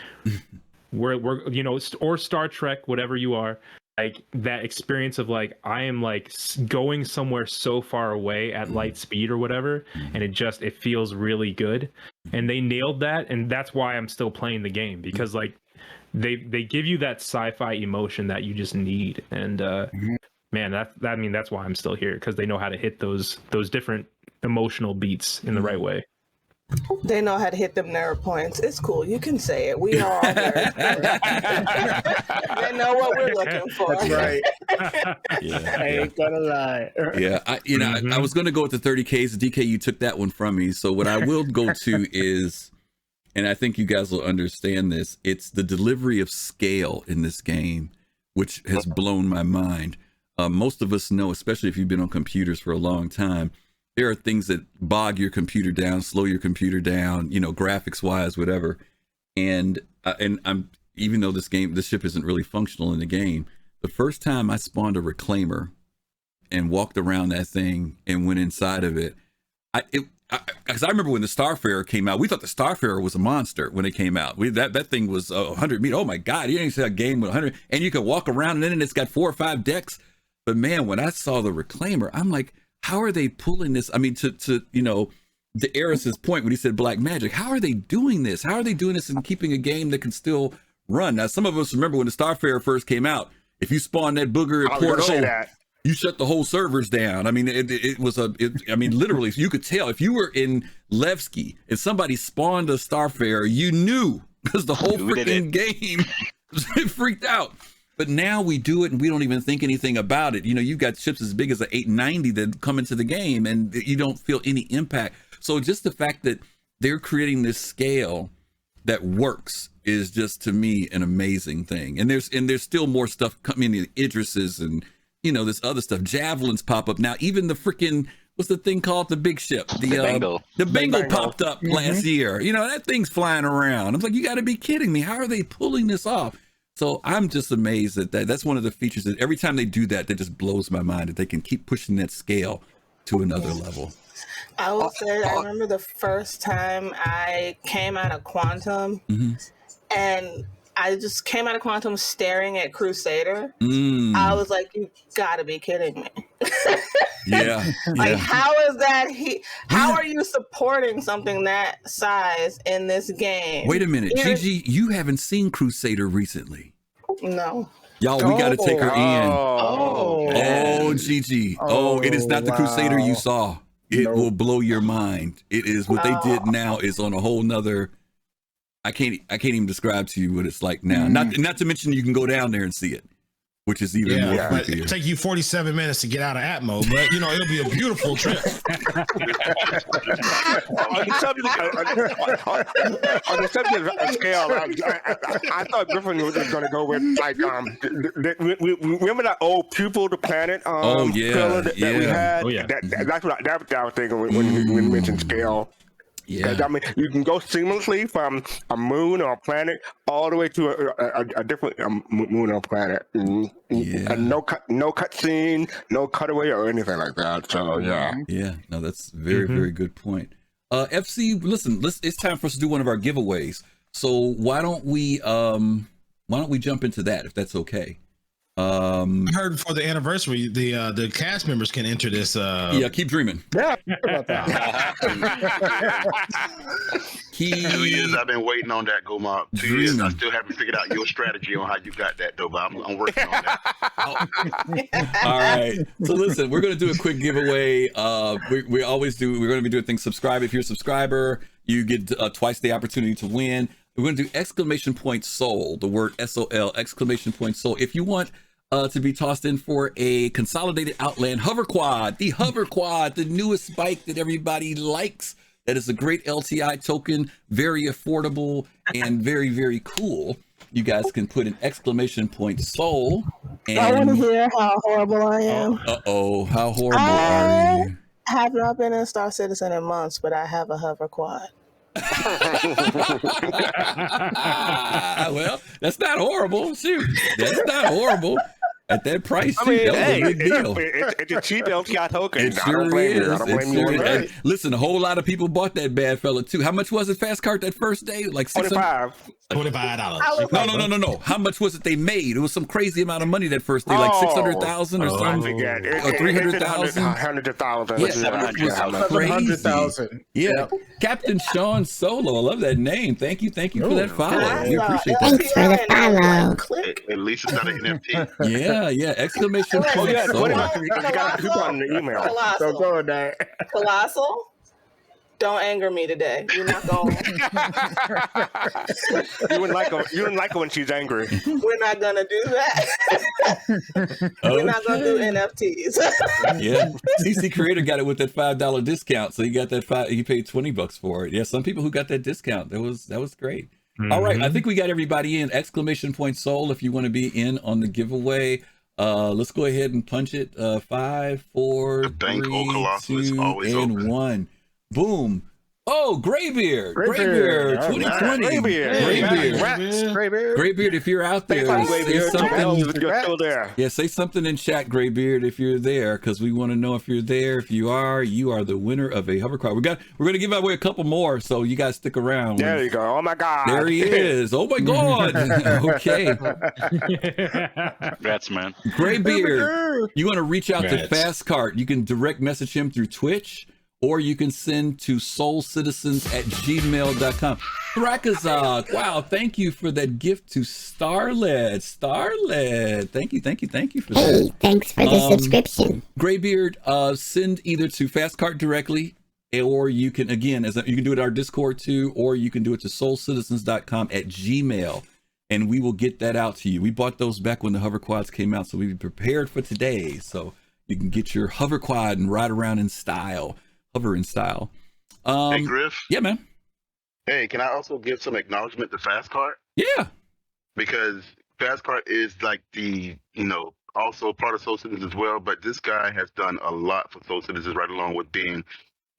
we're you know, or Star Trek, whatever you are, like that experience of like I am like going somewhere so far away at light speed or whatever, and it feels really good, and they nailed that, and that's why I'm still playing the game, because like they give you that sci-fi emotion that you just need, and man, that's why I'm still here, because they know how to hit those different emotional beats in the right way. They know how to hit them nerve points. It's cool. You can say it. We are all nerds. They know what we're looking for. That's right. Yeah, I ain't gonna lie. yeah. I was going to go with the 30Ks. DK, you took that one from me. So what I will go to is, and I think you guys will understand this, it's the delivery of scale in this game, which has blown my mind. Most of us know, especially if you've been on computers for a long time, there are things that bog your computer down, slow your computer down, graphics wise, whatever. And I'm, even though this ship isn't really functional in the game, the first time I spawned a reclaimer and walked around that thing and went inside of it, because I remember when the Starfarer came out, we thought the Starfarer was a monster when it came out. That thing was 100 meters. Oh my God, you didn't see a game with 100, and you can walk around, and then it's got 4 or 5 decks. But man, when I saw the reclaimer, I'm like, how are they pulling this? I mean, to Eris's point when he said black magic, how are they doing this? How are they doing this and keeping a game that can still run? Now, some of us remember when the Starfarer first came out, if you spawned that booger at Port O, you shut the whole servers down. I mean, it was literally, you could tell if you were in Levski and somebody spawned a Starfarer, you knew, because the whole freaking game freaked out. But now we do it and we don't even think anything about it. You've got ships as big as an 890 that come into the game and you don't feel any impact. So just the fact that they're creating this scale that works is just, to me, an amazing thing. And there's still more stuff coming in, Idrises and this other stuff. Javelins pop up now. Even the freaking, what's the thing called? The big ship. The Bengal. The Bengal popped up last year. That thing's flying around. I'm like, you got to be kidding me. How are they pulling this off? So I'm just amazed at that. That's one of the features that every time they do that just blows my mind, that they can keep pushing that scale to another level. I will say, I remember the first time I came out of Quantum, and I just came out of Quantum staring at Crusader. I was like, you gotta be kidding me. Yeah. Like, how is that? How are you supporting something that size in this game? Wait a minute, Gigi, you haven't seen Crusader recently. No. Y'all, we got to take her in. Oh, Gigi. It is not the Crusader you saw. It will blow your mind. It is what they did now is on a whole nother. I can't even describe to you what it's like now. Not to mention you can go down there and see it, which is even more creepier. It'll take you 47 minutes to get out of Atmo, but it'll be a beautiful trip. On the subject of scale, I thought Griffin was going to go with remember that old Pupil the Planet trailer that we had? Oh, yeah. That's what I was thinking when we mentioned scale. Yeah, I mean, you can go seamlessly from a moon or a planet all the way to a different moon or planet, and no cut scene, no cutaway or anything like that. So no, that's very very good point. FC, listen, it's time for us to do one of our giveaways. So why don't we jump into that, if that's okay? I heard for the anniversary, the cast members can enter this. Keep dreaming. Yeah, about that. 2 years I've been waiting on that, Go Mob. 2 years. I still haven't figured out your strategy on how you got that, though. But I'm working on that. All right. So listen, we're going to do a quick giveaway. We always do. We're going to be doing things. Subscribe. If you're a subscriber, you get twice the opportunity to win. We're going to do exclamation point soul, the word SOL, exclamation point soul. If you want to be tossed in for a consolidated Outland hover quad, the newest bike that everybody likes. That is a great LTI token, very affordable and very, very cool. You guys can put an exclamation point soul. And I want to hear how horrible I am. How horrible are you? I have not been in Star Citizen in months, but I have a hover quad. Well, that's not horrible. Shoot, that's not horrible. At that price, I mean, that was hey, a big deal. it's a cheap LTI token. It I don't sure blame you. I is. don't It blame you sure on is. that. And listen, a whole lot of people bought that bad fella too. How much was it, Fast Cart, that first day? Like $600? $25. No. How much was it they made? It was some crazy amount of money that first day, like 600,000 or something, or 300,000. Hundreds of thousands. Yeah, 700,000. Yeah, Yep. Captain Sean Solo. I love that name. Thank you for that follow. We appreciate that. Thanks for the follow. At least it's not an NFT. Yeah. Exclamation point. Yeah, Solo. what about you got people on the email? So go on there. Colossal. Don't anger me today. You're not going. You wouldn't like her when she's angry. We're not gonna do that. We're not gonna do NFTs. Yeah, CC Creator got it with that $5 discount, so you got that he paid $20 for it. Yeah, some people who got that discount, that was great. All right, I think we got everybody in. Exclamation point Soul if you want to be in on the giveaway. Let's go ahead and punch it. 5, 4, 3, 2, and 1. Boom. Oh, Graybeard. Graybeard 2020. Graybeard, if you're out there, say something. You're still there. Yeah, say something in chat, Graybeard, if you're there, because we want to know if you're there. If you are the winner of a hover quad. We're gonna give away a couple more, so you guys stick around. There you go. Oh my God. There he is. Oh my God. Okay. Congrats, man. Graybeard, you want to reach out to Fast Cart? You can direct message him through Twitch, or you can send to soulcitizens@gmail.com. Thrakazak, wow, thank you for that gift to Starlet. Thank you for that. Hey, thanks for the subscription. Graybeard, send either to Fastcart directly, or you can, again, you can do it at our Discord too, or you can do it to soulcitizens.com@gmail, and we will get that out to you. We bought those back when the hover quads came out, so we prepared for today. So you can get your hover quad and ride around in style. Hover in style. Hey, Griff. Yeah, man. Hey, can I also give some acknowledgement to Fast Cart? Yeah. Because Fast Cart is like also part of Soul Citizens as well. But this guy has done a lot for Soul Citizens, right along with being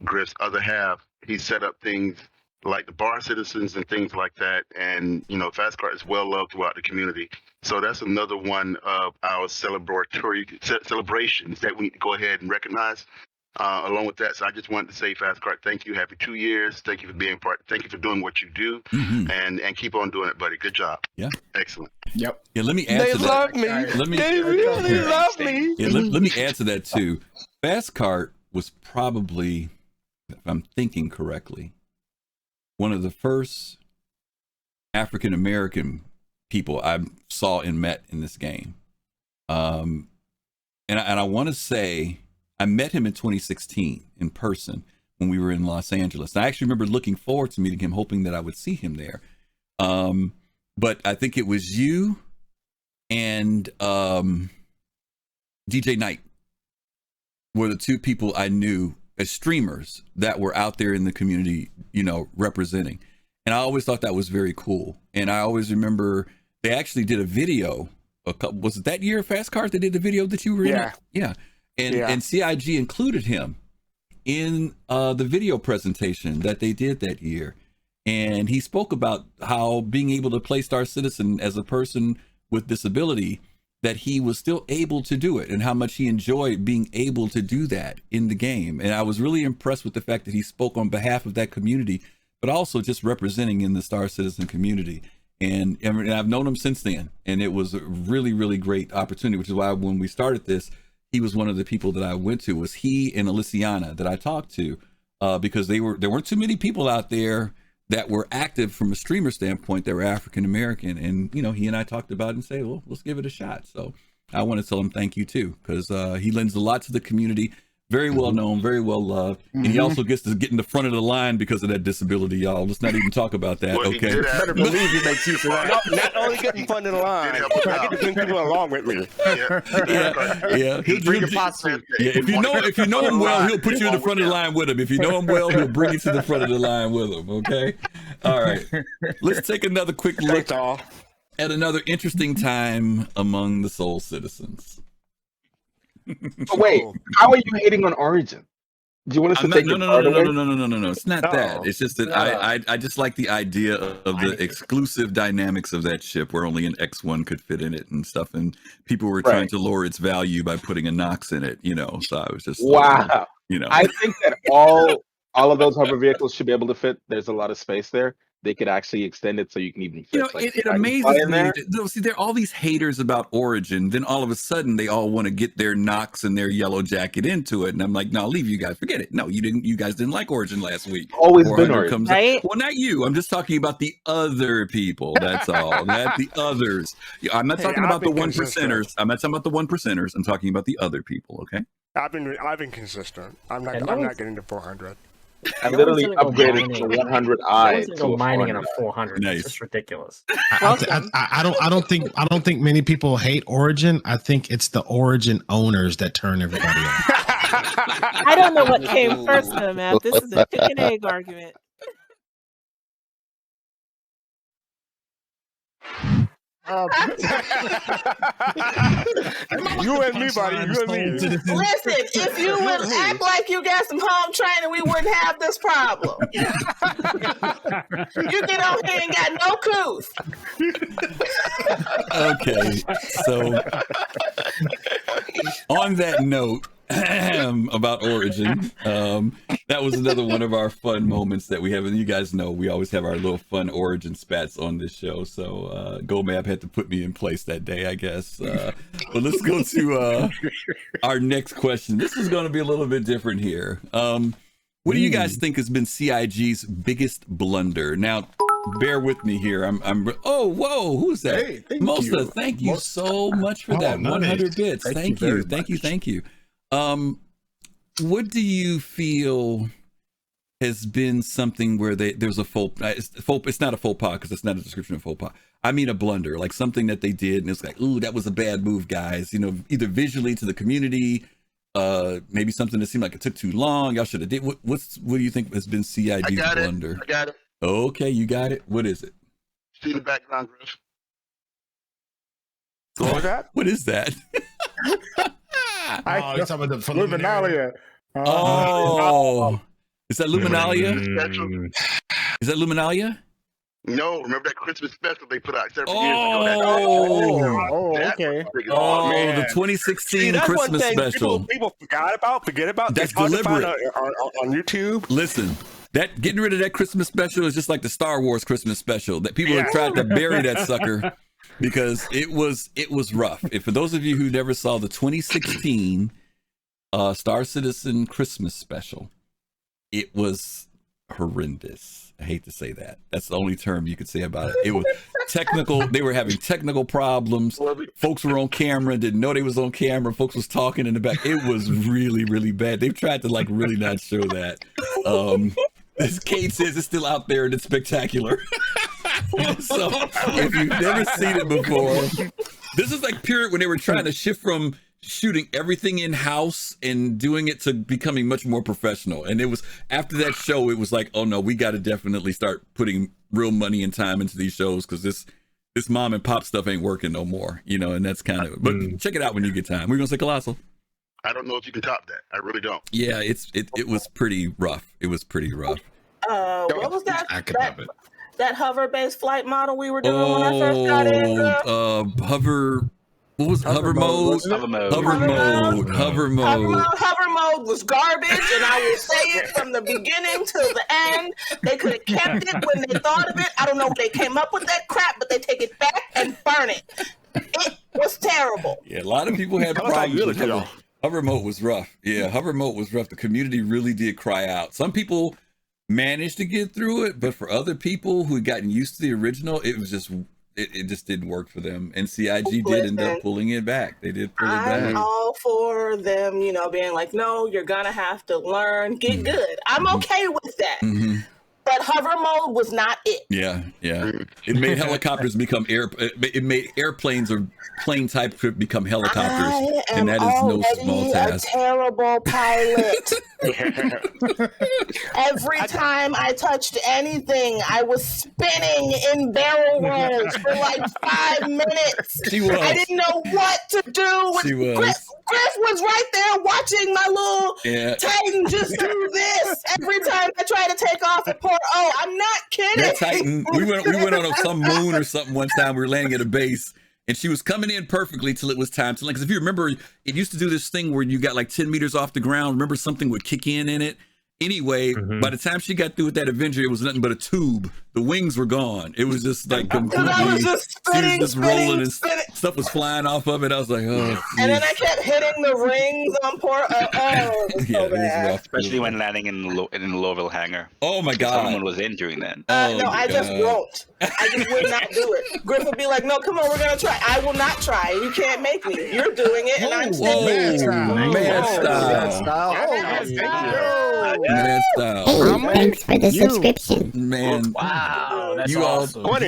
Griff's other half. He set up things like the bar citizens and things like that. And, Fast Cart is well loved throughout the community. So that's another one of our celebrations that we need to go ahead and recognize. Along with that, so I just wanted to say, Fast Cart, thank you. Happy 2 years. Thank you for being part. Thank you for doing what you do, and keep on doing it, buddy. Good job. Yeah. Excellent. Yep. Yeah. Let me add to that. They really love me. Yeah. Let me add to that too. Fast Cart was probably, if I'm thinking correctly, one of the first African American people I saw and met in this game. And I want to say, I met him in 2016 in person when we were in Los Angeles. I actually remember looking forward to meeting him, hoping that I would see him there. But I think it was you and DJ Knight were the two people I knew as streamers that were out there in the community, representing. And I always thought that was very cool. And I always remember they actually did a video. Was it that year, Fast Cart? They did the video that you were in? Yeah. And CIG included him in the video presentation that they did that year. And he spoke about how being able to play Star Citizen as a person with disability, that he was still able to do it and how much he enjoyed being able to do that in the game. And I was really impressed with the fact that he spoke on behalf of that community, but also just representing in the Star Citizen community. And I've known him since then. And it was a really, really great opportunity, which is why when we started this, he was one of the people that I went to. Was he and Aliciana that I talked to, because there weren't too many people out there that were active from a streamer standpoint that were African American. And he and I talked about it and say, well, let's give it a shot. So I want to tell him thank you too, because he lends a lot to the community. Very well known, very well loved, and he also gets to get in the front of the line because of that disability, y'all. Let's not even talk about that, okay? You better believe he makes use of that. Not only getting front of the line, I get to bring people along with me. Yeah. He'll bring a posse. Yeah, if you know him well, he'll put you in the front of the line with him. If you know him well, he'll bring you to the front of the line with him, okay? All right. Let's take another quick look at another interesting time among the Soul Citizens. But wait, how are you hating on Origin? Do you want us to I'm take not, your no, card no, no, away? no, no, no, no, no, no. It's not that. It's just that I just like the idea of the exclusive dynamics of that ship, where only an X1 could fit in it and stuff, and people were trying to lower its value by putting a Nox in it. You know, so I was just Wow. you know, I think that all of those hover vehicles should be able to fit. There's a lot of space there. They could actually extend it so you can even fit. you know, like, it amazes me. See, there are all these haters about Origin. Then all of a sudden, they all want to get their Nox and their Yellow Jacket into it, and I'm like, no, I'll leave you guys. Forget it. No, you didn't. You guys didn't like Origin last week. Always been Origin, right? Well, not you. I'm just talking about the other people. That's all. The others. I'm not talking about the 1%ers. I'm not talking about the 1%ers. I'm talking about the other people. Okay. I've been consistent. I'm not getting to 400. I literally upgraded to 100i to go a mining in 400. a 400. Nice. It's just ridiculous. I don't think many people hate Origin. I think it's the Origin owners that turn everybody off. I don't know what came first, though, man. This is a chicken egg argument. You and me, buddy. You and me. Listen, if you would act like you got some home training, we wouldn't have this problem. You get on here and got no couth. Okay, so on that note about Origin, that was another one of our fun moments that we have, and you guys know we always have our little fun Origin spats on this show, so GoMap had to put me in place that day, I guess. But let's go to our next question. This is going to be a little bit different here. What do you guys think has been CIG's biggest blunder? Now, bear with me here. Oh, whoa, who's that? Hey, thank Mosa, you. thank you so much for that. nice. 100 bits. Thank you. Thank you. What do you feel has been something where there's a it's not a faux pas because it's not a description of faux pas. I mean a blunder, like something that they did and it's like, ooh, that was a bad move, guys. You know, either visually to the community, maybe something that seemed like it took too long. Y'all should have did. What do you think has been CIG's blunder? I got it. Okay, you got it. What is it? See the background, Griff? What was that? What is that? Oh, you're talking about the Luminalia. Oh, is that Luminalia? Is that Luminalia? No, remember that Christmas special they put out several years ago? Okay. Oh, man. the 2016 See, that's Christmas one thing special. People forget about. That's it's hard to find deliberate. on YouTube. Listen, that getting rid of that Christmas special is just like the Star Wars Christmas special that people have tried to bury that sucker because it was rough. If for those of you who never saw the 2016 Star Citizen Christmas special, it was horrendous. I hate to say that. That's the only term you could say about it. It was technical. They were having technical problems. Folks were on camera, didn't know they was on camera. Folks was talking in the back. It was really, really bad. They've tried to like really not show that. As Kate says, it's still out there and it's spectacular. So if you've never seen it before, this is like period when they were trying to shift from shooting everything in house and doing it to becoming much more professional. And it was after that show, it was like, oh no, we got to definitely start putting real money and time into these shows because this mom and pop stuff ain't working no more, you know. And that's kind of. But check it out when you get time. We're gonna say Colossal. I don't know if you can top that. I really don't. Yeah, it was pretty rough. It was pretty rough. What was that? I could top it. That hover-based flight model we were doing when I first got in. Hover. What was hover mode? Hover mode. Hover mode was garbage, and I will say it from the beginning till the end. They could have kept it when they thought of it. I don't know when they came up with that crap, but they take it back and burn it. It was terrible. Yeah, a lot of people had problems with hover. Hover mode was rough. Yeah, hover mode was rough. The community really did cry out. Some people managed to get through it, but for other people who had gotten used to the original, it was just it just didn't work for them. And CIG did end up pulling it back. They did pull it back. I'm all for them, you know, being like, no, you're gonna have to learn, get good. I'm okay with that. But hover mode was not it. Yeah. It made helicopters become it made airplanes or plane type become helicopters, and that is no small task. A terrible pilot. Every time I touched anything, I was spinning in barrel rolls for like 5 minutes. She was. I didn't know what to do. She was. Griff was right there watching my little Titan just do this every time I try to take off a port. Oh, I'm not kidding. That Titan, we went on some moon or something one time. We were landing at a base, and she was coming in perfectly till it was time to land. Because if you remember, it used to do this thing where you got like 10 meters off the ground. Remember, something would kick in it. Anyway, by the time she got through with that Avenger, it was nothing but a tube. The wings were gone. It was just like completely. She was just rolling and stuff was flying off of it. I was like, oh. Geez. And then I kept hitting the rings on port. Oh, it was so bad. Especially when landing in the Louisville hangar. Oh my God! Someone was in during that. No, I just won't. I just would not do it. Griff would be like, "No, come on, we're gonna try." I will not try. You can't make me. You're doing it, and I'm mad style. Hey, thanks for the subscription. Man, wow, that's you awesome. all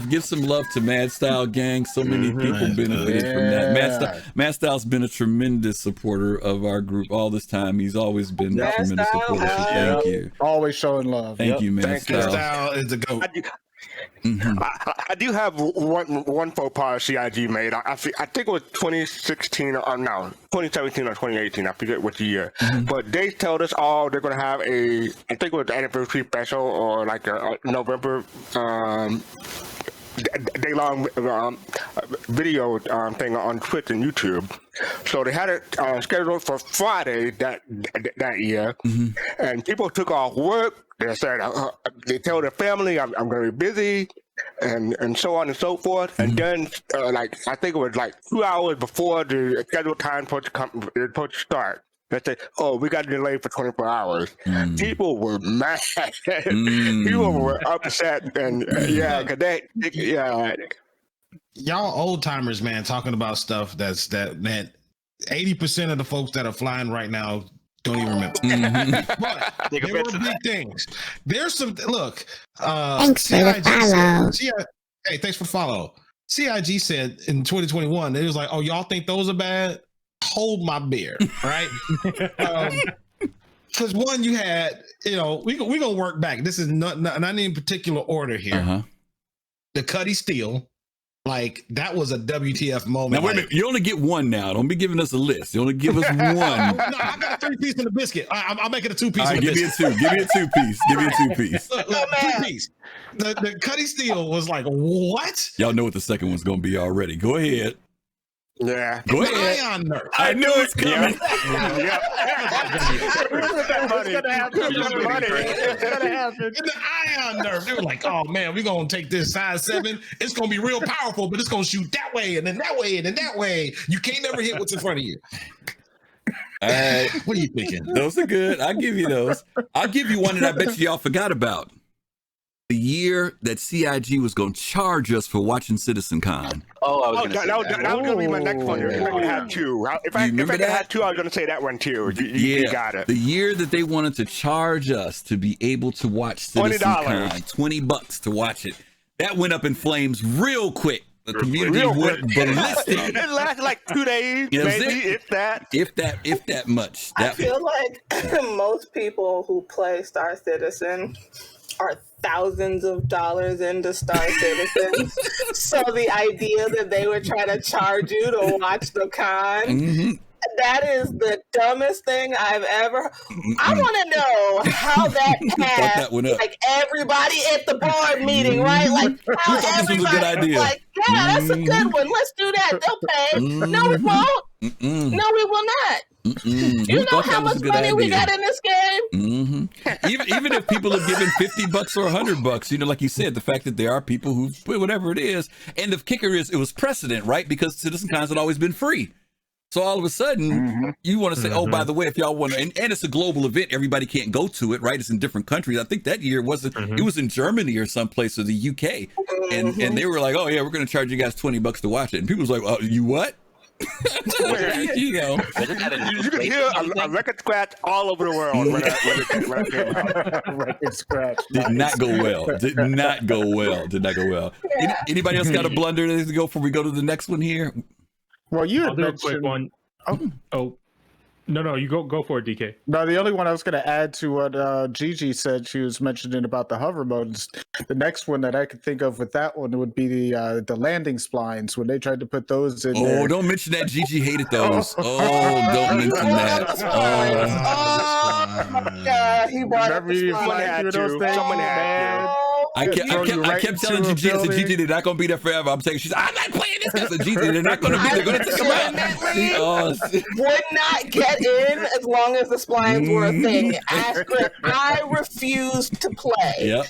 give some love to Mad Style Gang. So many people benefited from that. Mad Style's been a tremendous supporter of our group all this time. He's always been a tremendous supporter. So thank you. Always showing love. Thank you, Mad Style. Style is the GOAT. I do have one faux pas CIG made. I think it was 2016 or no, 2017 or 2018. I forget which year. But they told us all they're going to have I think it was the anniversary special or like a November day-long video thing on Twitch and YouTube. So they had it scheduled for Friday that year, and people took off work. They said they tell their family, "I'm going to be busy," and so on and so forth. And then, like I think it was like 2 hours before the scheduled time supposed to start, they said, "Oh, we got delayed for 24 hours." People were mad. People were upset, and Y'all old timers, man, talking about stuff that man. 80% of the folks that are flying right now don't even remember. But there were big things. There's some look. Thanks for the follow. Hey, thanks for the follow. CIG said in 2021, it was like, "Oh, y'all think those are bad? Hold my beer," right? Because one, you had, we gonna work back. This is not in particular order here. The Cuddy Steele. Like, that was a WTF moment. Now, wait a minute. You only get one now. Don't be giving us a list. You only give us one. No, I got a 3-piece in the biscuit. I'll make it a 2-piece. All right, give me a 2. Give me a 2-piece. Give me a 2-piece. Look, 2-piece. The Cuddy Steele was like, what? Y'all know what the second one's going to be already. Go ahead. Yeah. Go ahead. Ion Nerf. I knew it's coming. It's going to happen. The Ion Nerf. They were like, "Oh, man, we're going to take this size 7. It's going to be real powerful, but it's going to shoot that way and then that way and then that way. You can't never hit what's in front of you." All right. What are you thinking? Those are good. I'll give you those. I'll give you one that I bet y'all forgot about. The year that CIG was going to charge us for watching CitizenCon. That was going to be my next one. If I could have 2. If I could have 2, I was going to say that one too. You got it. The year that they wanted to charge us to be able to watch CitizenCon, $20 to watch it. That went up in flames real quick. The community went ballistic. It lasted like 2 days, maybe, if that. If that much. I feel like most people who play Star Citizen are thousands of dollars into Star Citizen. So the idea that they would try to charge you to watch the con, that is the dumbest thing I've ever. I want to know how that passed. Like everybody at the board meeting, right? Like how everybody was a good idea. Like, yeah, that's a good one. Let's do that. They'll pay. No, we won't. No, we will not. You know how much money we got in this game? Even if people have given $50 or $100, like you said, the fact that there are people who put whatever it is, and the kicker is it was precedent, right? Because CitizenCons had always been free. So all of a sudden, you want to say, "Oh, by the way, if y'all want to," and it's a global event, everybody can't go to it, right? It's in different countries. I think that year it was in Germany or someplace, or the UK, and they were like, "Oh yeah, we're going to charge you guys $20 to watch it," and people was like, "Oh, you what?" You can hear a record scratch all over the world when it came out. Record scratch. Did not go well. Did not go well. Anybody else got a blunder to go before we go to the next one here? Well, I'll do a quick one. No, you go for it, DK. No, the only one I was going to add to what Gigi said, she was mentioning about the hover mode. Is the next one that I could think of with that one would be the landing splines when they tried to put those in. Oh, don't mention that. Gigi hated those. Oh, don't mention that. Oh my God, he brought up the Someone had splines. to. Someone had to. I kept telling Gigi, I said, Gigi, they're not going to be there forever. I'm saying, I'm not playing this. I said, Gigi, they're not going to be there. They're going to take them out. Would not get in as long as the splines were a thing. Ask Griff, I refuse to play. Yep.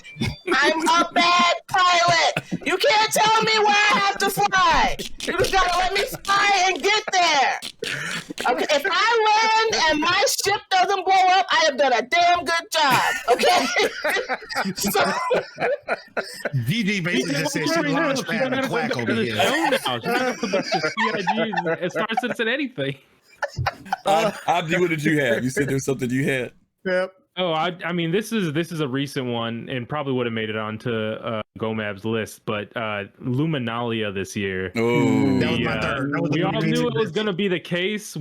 I'm a bad pilot. You can't tell me where I have to fly. You just gotta let me fly and get there. Okay, if I land and my ship doesn't blow up, I have done a damn good job. Okay. So Gigi basically just said she launched pad and quack over here. Star Citizen anything. Abdi, what did you have? You said there was something you had. Yep. Oh, I mean, this is a recent one, and probably would have made it onto Gomab's list. But Luminalia this year. Oh, that was my third. We all knew it was going to be the case.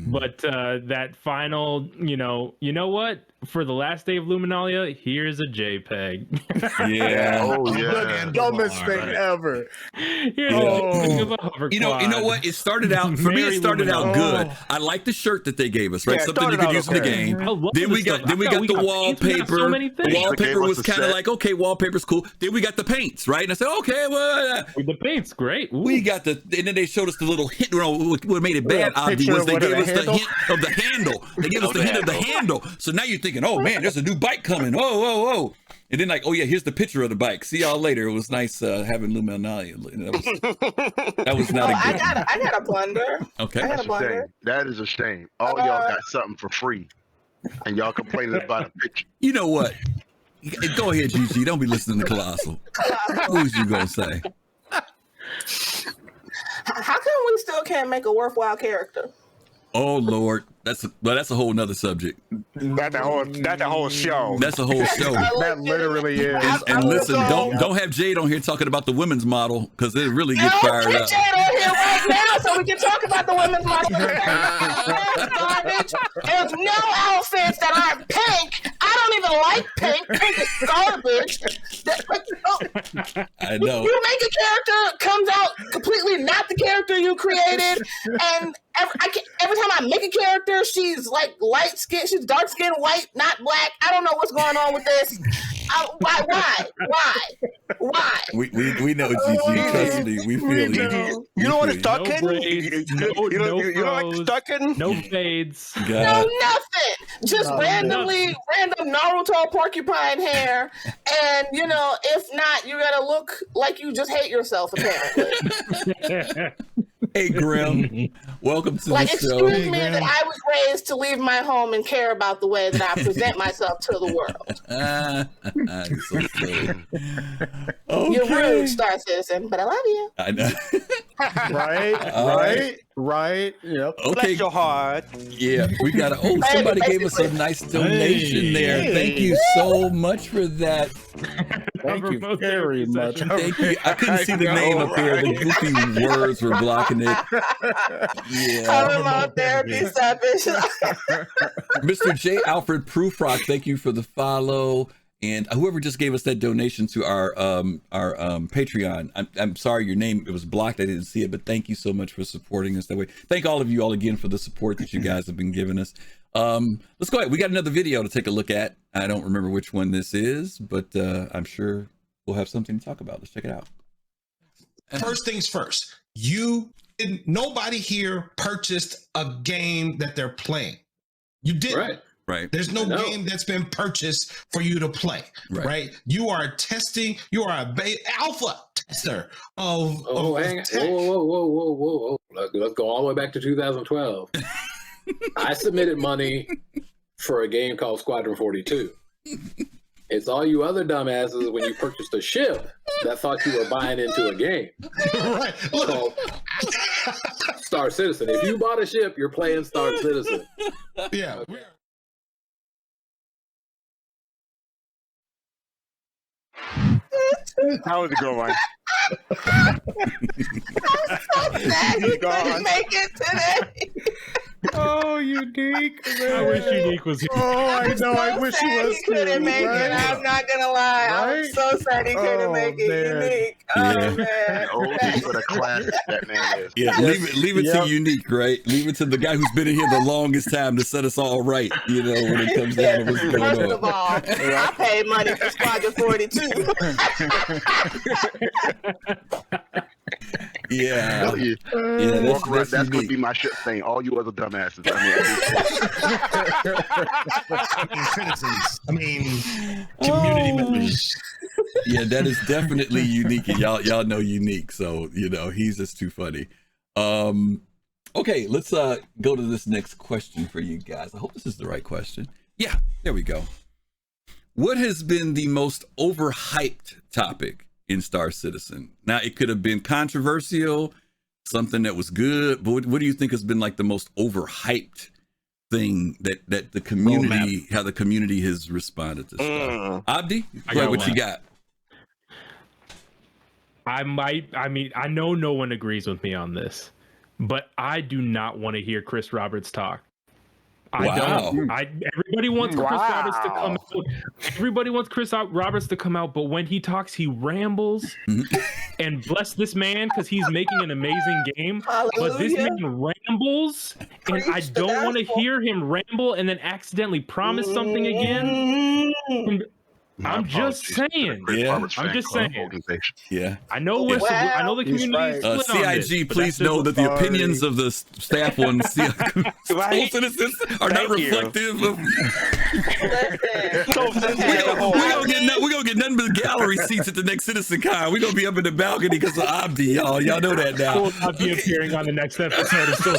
But that final, you know what? For the last day of Luminalia, here's a JPEG. Yeah. Oh yeah. Dumbest thing ever. Here's a JPEG of a hover You know what? It started out for me. It started out good. I like the shirt that they gave us, right? Yeah, Something you could use in the game. Then we got the wallpaper. The wallpaper was kind of like, okay, wallpaper's cool. Then we got the paints, right? And I said, okay, well, the paints, great. Ooh. We got and then they showed us the little hint. What made it bad, Abdi, was they gave us the hint of the handle. They gave us the hint of the handle. So now you're thinking, oh man, there's a new bike coming. Oh. And then like, oh yeah, here's the picture of the bike. See y'all later. It was nice having Luminalia. That was not a good I got a blunder. Okay. I got a blunder. Shame. That is a shame. All y'all got something for free, and y'all complaining about a picture. You know what? Go ahead, Gigi. Don't be listening to Colossal. Who's you gonna say? How come we still can't make a worthwhile character? Oh Lord, that's a whole nother subject. That's a whole show. That's a whole show. That literally is. And listen, don't have Jade on here talking about the women's model because it really gets fired up. Jade on here right now so we can talk about the women's model. Garbage. There's no outfits that aren't pink. I don't even like pink. Pink is garbage. I know. You make a character, comes out completely not the character you created, and every time I make a character, she's like light skin, she's dark skin, white, not black. I don't know what's going on with this. Why? We know, Gigi. Trust me, we feel you. You know what it's stuck in? You know what it's stuck in? No fades. No nothing. Just random Naruto porcupine hair, and if not, you gotta look like you just hate yourself. Apparently. Hey, Grim. Welcome to the show. Excuse me that I was raised to leave my home and care about the way that I present myself to the world. So silly. Okay. You're rude, Star Citizen, but I love you. I know. Right. Yep. Okay. Bless your heart. Yeah, we got somebody gave us a nice donation there. Thank you so much for that. Thank you very much. Thank you. I couldn't see the name up there. The goofy words were blocking it. Yeah. Therapy savage. Mr. J. Alfred Proofrock, thank you for the follow. And whoever just gave us that donation to our Patreon, I'm sorry your name, it was blocked. I didn't see it, but thank you so much for supporting us that way. Thank all of you all again for the support that you guys have been giving us. Let's go ahead. We got another video to take a look at. I don't remember which one this is, but I'm sure we'll have something to talk about. Let's check it out. First things first, nobody here purchased a game that they're playing. You didn't. Right. There's no game that's been purchased for you to play. Right. You are testing. You are a alpha tester of. Whoa. Let's go all the way back to 2012. I submitted money for a game called Squadron 42. It's all you other dumbasses when you purchased a ship that thought you were buying into a game. Right. So, Star Citizen. If you bought a ship, you're playing Star Citizen. Yeah. How was it going? I'm so sad he couldn't make it today. Oh, Unique. I wish Unique was here. Oh, I know. I wish he was. He couldn't make it. I'm not gonna lie. I'm so sad he couldn't make it. Man. Unique. Yeah. Oh man. OG for the class that man is. Yeah, leave it to Unique, right? Leave it to the guy who's been in here the longest time to set us all right, you know, when it comes down to what's going on. First of all, I paid money for Squadron 42. Yeah. That's gonna be my shit thing. All you other dumbasses. I mean, community members. Yeah, that is definitely Unique, and y'all know Unique, so you know he's just too funny. Okay, let's go to this next question for you guys. I hope this is the right question. Yeah, there we go. What has been the most overhyped topic in Star Citizen? Now, it could have been controversial, something that was good, but what do you think has been like the most overhyped thing that the community, how the community has responded to stuff? Abdi, what you got? I mean, I know no one agrees with me on this, but I do not want to hear Chris Roberts talk. Everybody wants Chris Roberts to come out. Everybody wants Chris Roberts to come out, but when he talks, he rambles. And bless this man, because he's making an amazing game. But this man rambles, and I don't want to hear him ramble and then accidentally promise something again. I'm just saying. Yeah, I'm just saying. Yeah, I know the community is split on this, CIG, please know that the opinions of the staff on Soul Citizens are not reflective of. We're gonna get nothing but gallery seats at the next CitizenCon. We're gonna be up in the balcony because of Abdi, y'all. Y'all know that now. We'll not be appearing on the next episode of Soul.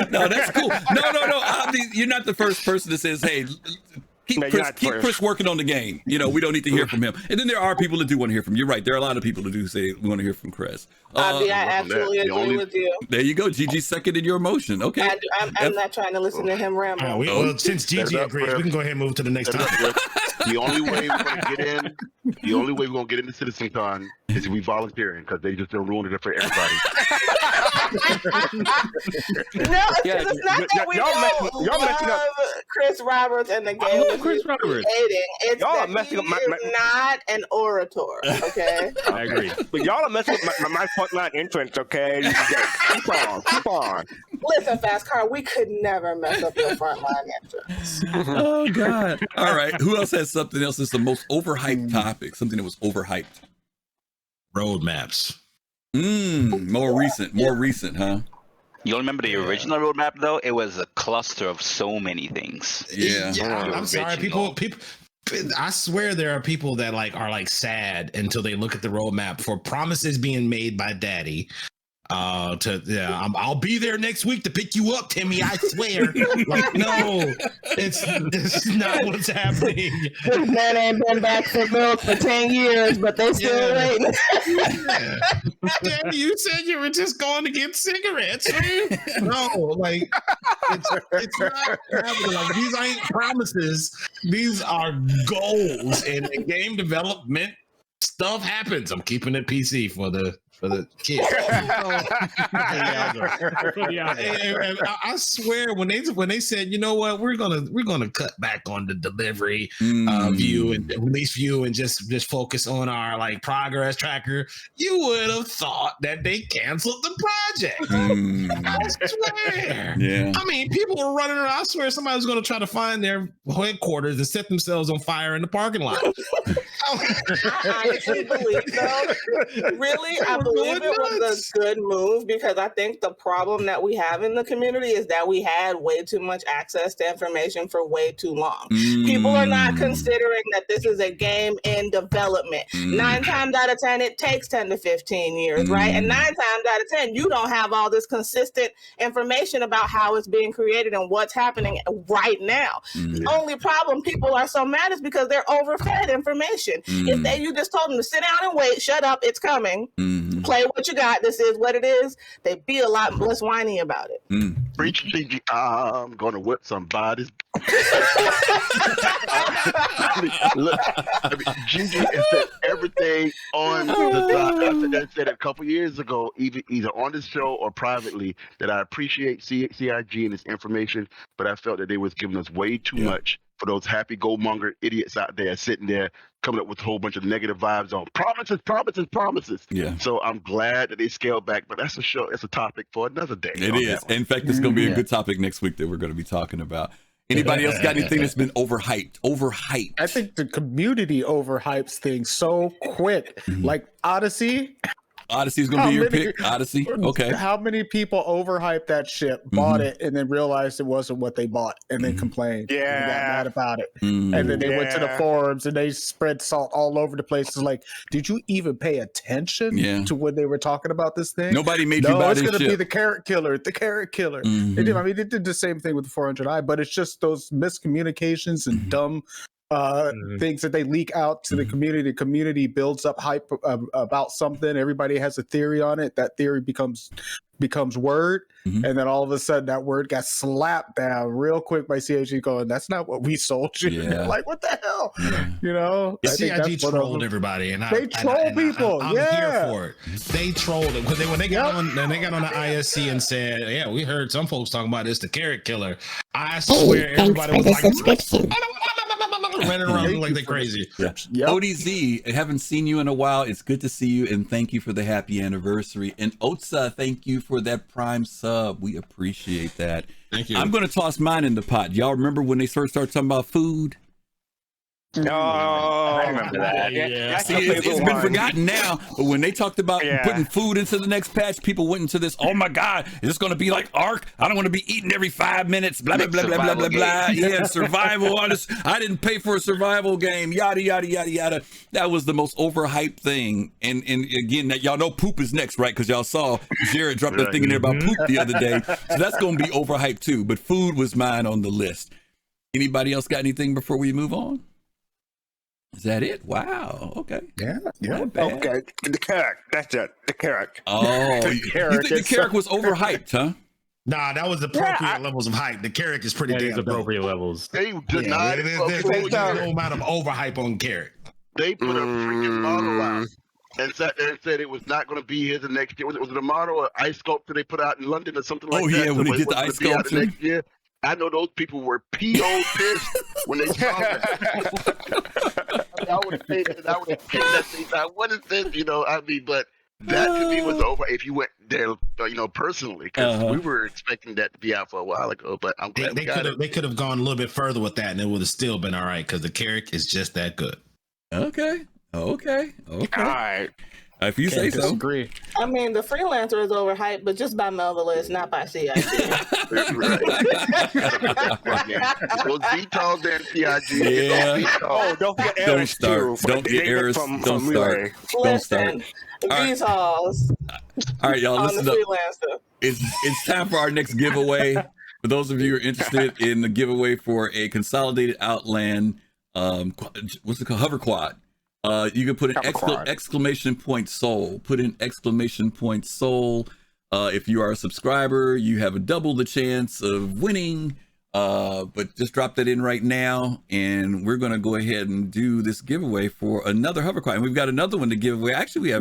No, that's cool. No, Abdi, you're not the first person that says, "Hey." Keep Chris working on the game. You know, we don't need to hear from him. And then there are people that do want to hear from you. You're right. There are a lot of people that do say we want to hear from Chris. I absolutely agree with you. There you go. Gigi seconded your motion. Okay. I'm not trying to listen to him ramble. Well, since Gigi agrees, we can go ahead and move to the next topic. The only way we're gonna get into CitizenCon is if we volunteering, because they just don't ruin it for everybody. No, it's not that we don't love Chris Roberts and the game. Chris Roberts. It's y'all that he is not an orator. Okay. I agree. But y'all are messing with my frontline entrance. Okay. Keep on. Listen, Fast Car, we could never mess up your frontline entrance. Oh God! All right, who else has something else that's the most overhyped topic? Something that was overhyped. Roadmaps. More recent, huh? You remember the original roadmap though? It was a cluster of so many things. Yeah. I'm sorry, people. I swear there are people that are sad until they look at the roadmap for promises being made by Daddy. I'll be there next week to pick you up, Timmy. I swear. No, it's not what's happening. This man ain't been back to milk for 10 years, but they still waiting. Daddy, you said you were just going to get cigarettes, man. No, it's not happening. These ain't promises. These are goals, and game development stuff happens. I'm keeping it PC for the kids. I swear when they said, you know what, we're gonna cut back on the delivery view and release view and just focus on our progress tracker, you would have thought that they canceled the project. I swear. Yeah. I mean, people were running around. I swear somebody was gonna try to find their headquarters and set themselves on fire in the parking lot. I honestly believe though. Really, I believe it was a good move because I think the problem that we have in the community is that we had way too much access to information for way too long. People are not considering that this is a game in development. 9 times out of 10, it takes 10 to 15 years, right? And 9 times out of 10, you don't have all this consistent information about how it's being created and what's happening right now. The only problem people are so mad is because they're overfed information. If you just told them to sit down and wait, shut up, it's coming, play what you got, this is what it is, they'd be a lot less whiny about it. Preach, Gigi, I'm gonna whip somebody's. Look, Gigi has said everything on the dot. I said a couple years ago, either on this show or privately, that I appreciate CIG and its information, but I felt that they was giving us way too much for those happy-go-monger idiots out there sitting there coming up with a whole bunch of negative vibes on promises. Yeah. So I'm glad that they scaled back, but that's a show. It's a topic for another day. It is. In fact, it's going to be a good topic next week that we're going to be talking about. Anybody else got anything that's been overhyped? I think the community overhypes things so quick. Like Odyssey. Odyssey's going to be your pick. Odyssey. Okay. How many people overhyped that shit, bought it, and then realized it wasn't what they bought, and then complained? And got mad about it. And then they went to the forums and they spread salt all over the place. It's like, did you even pay attention to when they were talking about this thing? Nobody made you buy this shit. No, it's going to be the carrot killer. The carrot killer. They did the same thing with the 400i, but it's just those miscommunications and dumb things that they leak out to the community. The community builds up hype about something. Everybody has a theory on it. That theory becomes word, and then all of a sudden that word got slapped down real quick by CIG going, that's not what we sold you. Like, what the hell? You know, CIG trolled everybody, and they troll people. I'm here for it. They trolled it because when they got on the ISC and said, "Yeah, we heard some folks talking about this, the carrot killer." I swear, everybody was like, subscription. running around like they're crazy. ODZ, I haven't seen you in a while. It's good to see you, and thank you for the happy anniversary. And Otsa, thank you for that Prime sub. We appreciate that. Thank you. I'm going to toss mine in the pot. Y'all remember when they first started talking about food? Oh, I remember that. See, it's been forgotten now, but when they talked about putting food into the next patch, people went into this, oh my God, is this going to be like Ark? I don't want to be eating every 5 minutes, blah, blah, blah, blah, blah, blah, blah. Yeah, survival on this. I didn't pay for a survival game, yada, yada, yada, yada. That was the most overhyped thing. And again, y'all know poop is next, right? Because y'all saw Jared drop that thing in there about poop the other day. So that's going to be overhyped too, but food was mine on the list. Anybody else got anything before we move on? Is that it? Wow. Okay. Yeah. Okay. The carrot. That's it. The carrot. Oh, you think the carrot was overhyped, huh? Nah, that was appropriate levels of hype. The carrot is pretty damn appropriate levels. They denied there's no amount of overhype on carrot. They put a freaking model out and said it was not going to be here the next year. Was it a model or ice sculpture they put out in London or something like that? Oh yeah, when they did the ice sculpture. Next year. I know those people were P.O. pissed when they saw that. I would have paid that. I would have picked that thing out. What is this? You know, I mean, but that to me was over if you went there, you know, personally, because we were expecting that to be out for a while ago. But I'm glad they could have gone a little bit further with that, and it would have still been all right because the carrot is just that good. Okay. All right. If you say so. Disagree. I mean, the freelancer is overhyped, but just by Melvillist, not by CIG. Well, Z-Tall then CIG. Yeah. Oh, don't get errors too. Don't get errors. Don't start. Listen, Z-Talls. All right, y'all. Listen up. Freelancer. It's time for our next giveaway. For those of you who are interested in the giveaway for a consolidated Outland, what's it called? Hover quad. You can put an exclamation point soul. Put in exclamation point soul. If you are a subscriber, you have a double the chance of winning. But just drop that in right now, and we're going to go ahead and do this giveaway for another hover quad. And we've got another one to give away. Actually,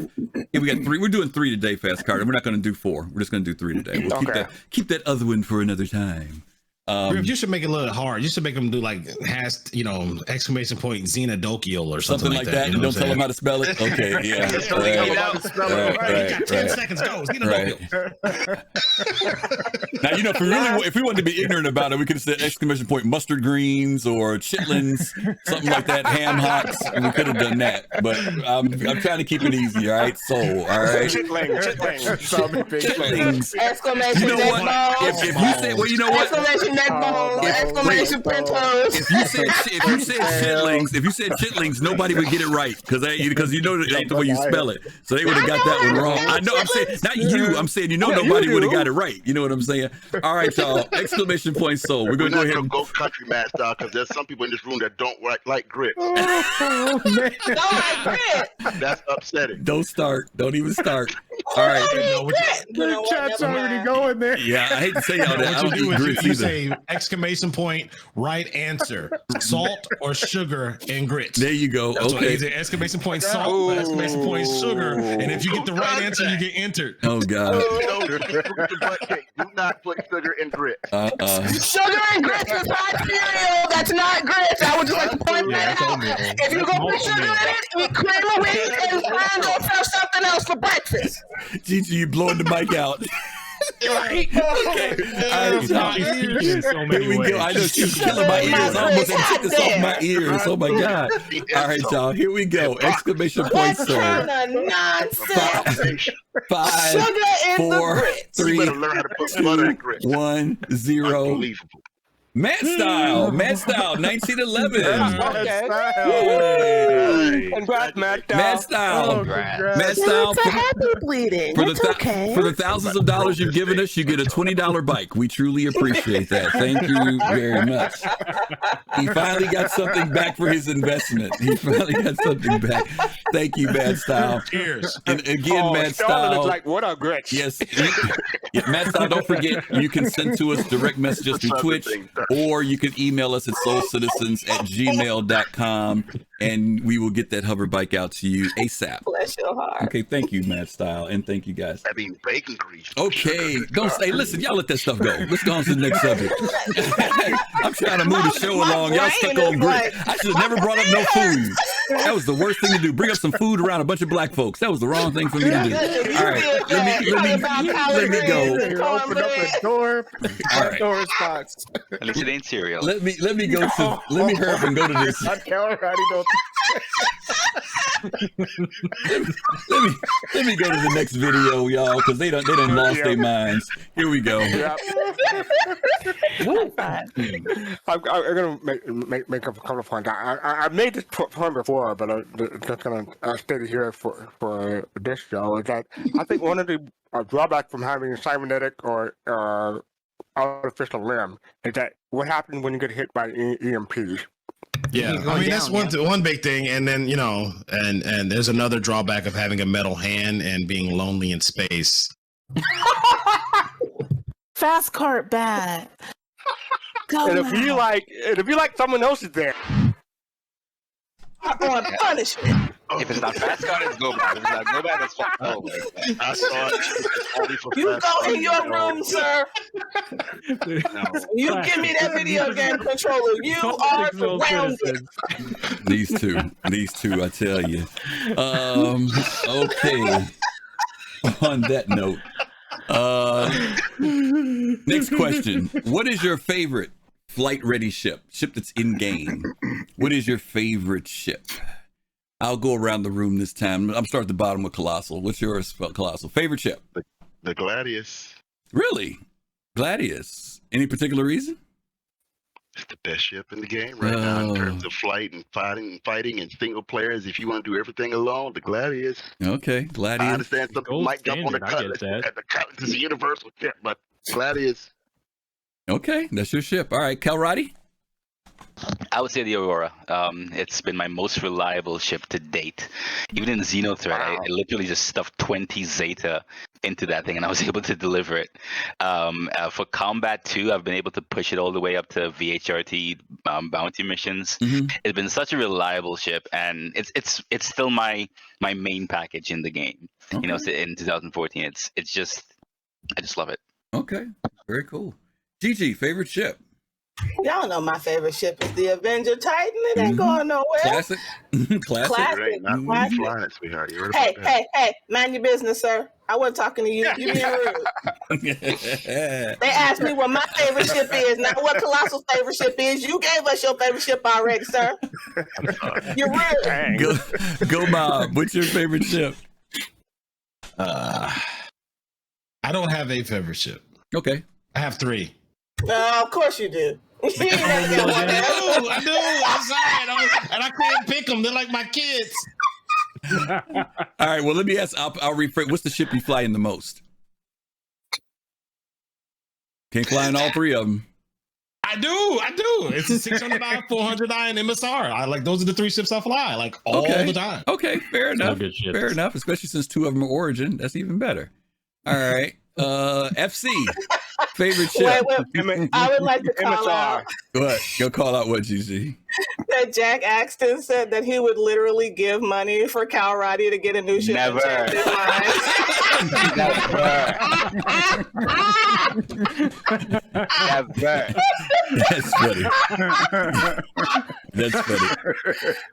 we got 3. We're doing 3 today, Fast Card, and we're not going to do 4. We're just going to do 3 today. We'll keep that other one for another time. You should make it a little hard. You should make them do like exclamation point Xenodokial or something like that. You know, don't tell them how to spell it. Okay, yeah. Right. You got 10 seconds. Go. Xenodokial. Now, you know, if we wanted to be ignorant about it, we could have said exclamation point mustard greens or chitlins, something like that, ham hocks, and we could have done that. But I'm trying to keep it easy. All right, soul. All right. Chitlings. Exclamation. You know what? If you say, well, you know what? neck bones, exclamation point toes. If you said chitlings, nobody would get it right because you know it ain't the way you spell it. So they would have got that one wrong. I know. I'm saying not you. I'm saying nobody would have got it right. You know what I'm saying? All right, y'all. Exclamation point soul. We're gonna go ahead and go country man style because there's some people in this room that don't like grits. Don't like grits. That's upsetting. Don't start. Don't even start. All right. The chat's already going there. Yeah, I hate to say all that. I don't eat grits you either. say exclamation point, right answer. Salt or sugar and grits. There you go. That's okay. Either exclamation point salt or exclamation point sugar. And if you get the right answer, you get entered. Oh God. Do not put sugar in grits. Sugar and grits is hot cereal. That's not grits. I would just like to point that out. If you go put sugar in it, eat cream of wheat and find yourself something else for breakfast. Gigi, you blowing the mic out. Right. Okay. All right, y'all. Here we go. I know she's killing my ears. I almost had to take this off my ears. Oh my God. All right, y'all. Here we go. Exclamation point soul. What kind of nonsense? 5, 4, 3, 2, 1, 0. Unbelievable. Matt Style, 1911. Congrats, Matt Style. Matt Style. Matt Style. It's a happy bleeding. For the thousands of dollars you've given us, you get a $20 bike. We truly appreciate that. Thank you very much. He finally got something back for his investment. Thank you, Matt Style. Cheers. And again, Matt Style. Looks like what a grits. Yes. Matt Style, don't forget, you can send to us direct messages through Twitch, or you can email us at soulcitizens@gmail.com, and we will get that hover bike out to you ASAP. Bless your heart. Okay, thank you, Matt Style, and thank you guys. I mean, bacon grease. Okay, listen, y'all let that stuff go. Let's go on to the next subject. I'm trying to move the show along. Y'all stuck on grits. I should have never brought up no food. That was the worst thing to do. Bring up some food around a bunch of black folks. That was the wrong thing for me to do. All right, let me go. Open up the door. All right. Door box. At least it ain't cereal. Let me hurry up and go to this. Let me go to the next video, y'all, because they done lost their minds. Here we go. Yep. I'm gonna make a couple of points. I made this point before, but I'm just gonna state it here for this show. Is that I think one of the drawbacks from having cybernetic or artificial limb is that what happens when you get hit by EMPs. Yeah, I mean that's one big thing, and then and there's another drawback of having a metal hand and being lonely in space. Fast cart bad. And if you like someone else is there. I'm on punishment. If it's not fast card, it's go back. If it's not go back, it's fast. Oh, I saw it. You go in your room, sir. You give me that video game controller. You are surrounded. These two, I tell you. Okay. On that note, next question. What is your favorite flight-ready ship that's in game? What is your favorite ship? I'll go around the room this time. I'm starting at the bottom with Colossal. What's yours, Colossal? Favorite ship? The Gladius. Really? Gladius? Any particular reason? It's the best ship in the game right now in terms of flight and fighting and single players. If you want to do everything alone, the Gladius. Okay, Gladius. I understand some people might jump on the Cutlass. The Cutlass is a universal ship, but Gladius. Okay, that's your ship. All right, Calrati? I would say the Aurora. It's been my most reliable ship to date. Even in Xenothreat, I literally just stuffed 20 Zeta into that thing, and I was able to deliver it. For combat too, I've been able to push it all the way up to VHRT bounty missions. Mm-hmm. It's been such a reliable ship, and it's still my main package in the game. Okay. You know, in 2014, it's just I just love it. Okay, very cool. Gigi, favorite ship? Y'all know my favorite ship is the Avenger Titan. It ain't going nowhere. Classic. Classic. Not flying it, sweetheart. Hey, mind your business, sir. I wasn't talking to you. You being rude. They asked me what my favorite ship is, not what Colossal's favorite ship is. You gave us your favorite ship already, sir. You're rude. Go, Mob. What's your favorite ship? I don't have a favorite ship. Okay. I have 3. No, of course you do. I do. I'm sorry, and I can't pick them. They're like my kids. All right. Well, let me ask. I'll rephrase. What's the ship you fly in the most? Can't fly in all three of them. I do. It's a 600i, 400i, and MSR. Those are the three ships I fly all the time. Okay, fair enough. Fair enough. Especially since two of them are Origin. That's even better. All right. FC. Favorite ship. Wait. I would like to call out. What? Go call out what, GG? That Jack Axton said that he would literally give money for Cal Roddy to get a new ship. Never. Never. That's funny. That's funny.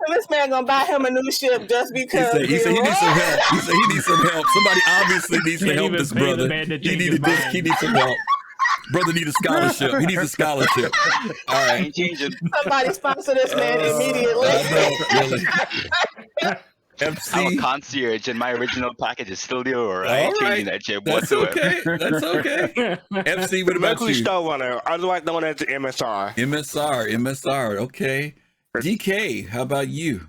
This man gonna buy him a new ship just because he said he needs some help. He said he needs some help. Somebody obviously needs to help this brother. He needs some help. Brother needs a scholarship. He needs a scholarship. All right. Somebody sponsor this man immediately. Really. FC. I'm a concierge, and my original package is still there. I ain't changing that shit That's whatsoever. okay. That's okay. FC, what about you? Stole one. I like the one that's the MSR. MSR. Okay. DK, how about you?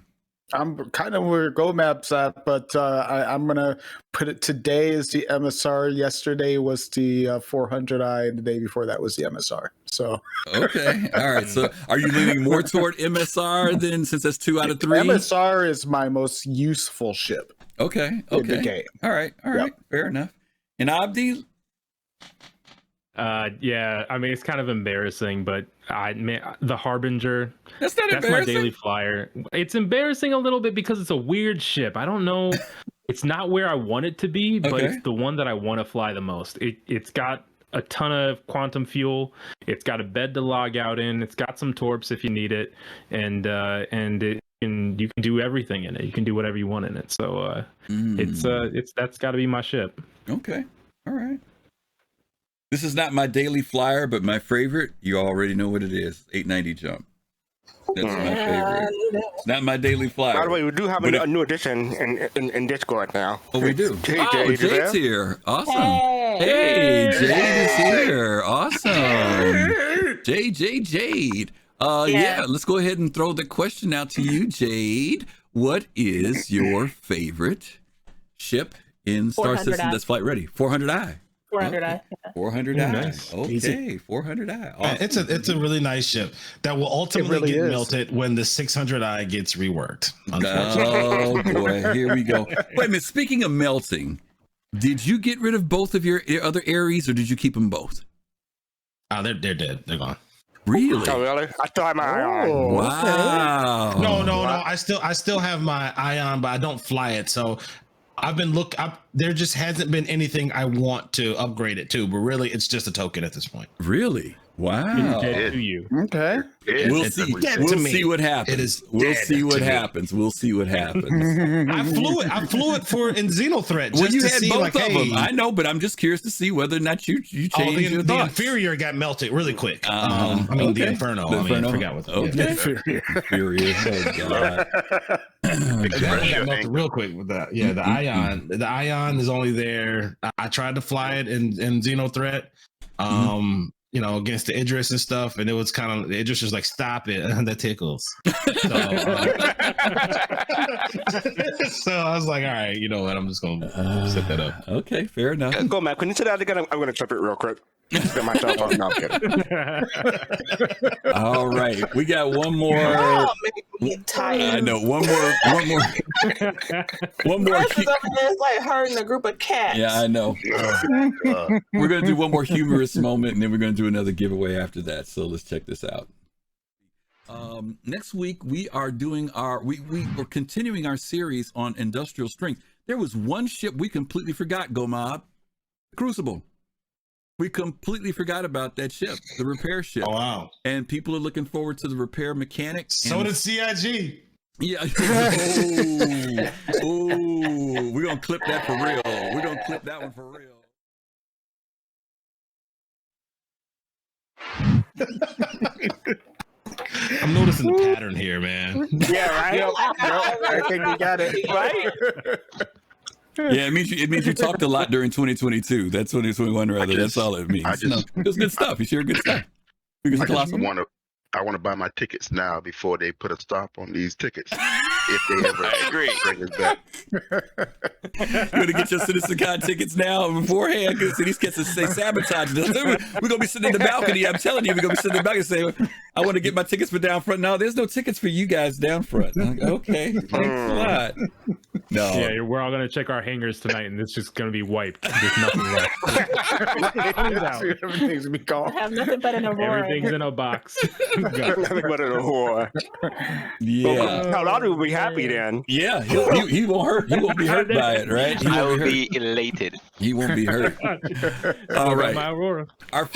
I'm kind of where GoMap's at, but I'm gonna put it. Today is the MSR. Yesterday was the 400i, and the day before that was the MSR. So okay, all right. So are you leaning more toward MSR then, since that's 2 out of 3? MSR is my most useful ship. Okay. In the game. All right. Yep. Fair enough. And Abdi? Yeah, I mean, it's kind of embarrassing, but the Harbinger, that's my daily flyer. It's embarrassing a little bit because it's a weird ship. I don't know. It's not where I want it to be, but it's the one that I want to fly the most. It's got a ton of quantum fuel. It's got a bed to log out in. It's got some torps if you need it. And you can do everything in it. You can do whatever you want in it. So that's got to be my ship. Okay. All right. This is not my daily flyer, but my favorite. You already know what it is. 890 jump. That's my favorite. It's not my daily flyer. By the way, we do have a new addition in Discord now. Oh, we do. Jade's here. Awesome. Hey, Jade is here. Awesome. Jade. Yeah, let's go ahead and throw the question out to you, Jade. What is your favorite ship in Star System that's flight ready? 400i. 400i. 400i. Nice. Okay, Easy. 400i. Awesome. It's a really nice ship that will ultimately get melted when the 600i gets reworked. Oh boy, here we go. Wait a minute. Speaking of melting, did you get rid of both of your other Aries, or did you keep them both? They're dead. They're gone. Really? Oh, really? I still have my Ion. Wow. No. I still have my Ion, but I don't fly it. So I've been there just hasn't been anything I want to upgrade it to, but really it's just a token at this point. Really? Wow. Dead to you. Okay. We'll see. We'll see what happens. It is. We'll see what happens. We'll see what happens. I flew it for in Xenothreat. Well, just you to had see, both of them. hey, I know, but I'm just curious to see whether or not you changed your the thoughts. inferior got melted really quick. The Inferno. I forgot what. Okay. Inferior. Oh God. Got melted real quick with that. Yeah, the Ion. The Ion is only there. I tried to fly it in Xenothreat. Against the Idris and stuff, and it was kind of, the Idris was like, "Stop it, that tickles." So I was like, "All right, you know what? I'm just gonna set that up." Okay, fair enough. Go, man. Can you say that again? I'm gonna chop it real quick. Get myself up. No, I'm kidding. All right, we got one more. I know one more. It's like herding a group of cats. Yeah, I know. We're gonna do one more humorous moment, and then we're gonna do another giveaway after that. So let's check this out. Next week we are doing we're continuing our series on industrial strength. There was one ship we completely forgot, Go Mob, Crucible. We completely forgot about that ship, the repair ship. Oh, wow. And people are looking forward to the repair mechanic. So did CIG. Yeah. Oh, we're going to clip that for real. We're going to clip that one for real. I'm noticing the pattern here, man. Yeah, right? I think you got it. Right? Yeah, it means you talked a lot during 2022. That's 2021 rather. That's all it means. It was good stuff. You shared good stuff. I want to buy my tickets now before they put a stop on these tickets. If they ever bring us back. You're gonna get your CitizenCon tickets now beforehand because these kids say sabotage this. We're gonna be sitting in the balcony. I'm telling you, we're gonna be sitting in the balcony saying, "I want to get my tickets for down front." No, there's no tickets for you guys down front. Like, okay, thanks a lot. No. Yeah, we're all gonna check our hangers tonight, and it's just gonna be wiped. There's nothing left. Everything's gonna be gone. I have nothing but an Aurora. Everything's in a box. Nothing but an Aurora. Yeah. Well, a lot of people will be happy then. Yeah, he won't hurt. He won't be hurt by it, right? I will be elated. He won't be hurt. All right. My Aurora. Our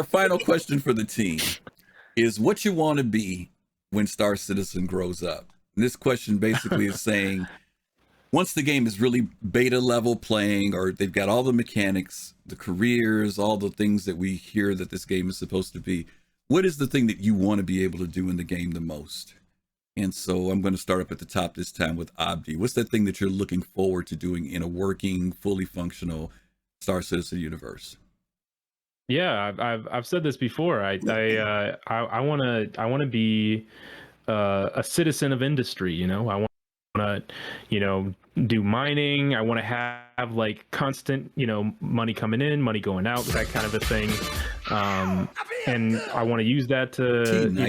final question for the team is what you want to be when Star Citizen grows up. And this question basically is saying, once the game is really beta level playing, or they've got all the mechanics, the careers, all the things that we hear that this game is supposed to be, what is the thing that you want to be able to do in the game the most? And so I'm going to start up at the top this time with Abdi. What's that thing that you're looking forward to doing in a working, fully functional Star Citizen universe? Yeah, I've said this before. I want to be a citizen of industry. You know, I want to do mining. I want to have like constant money coming in, money going out, that kind of a thing. And I want to use that to Thank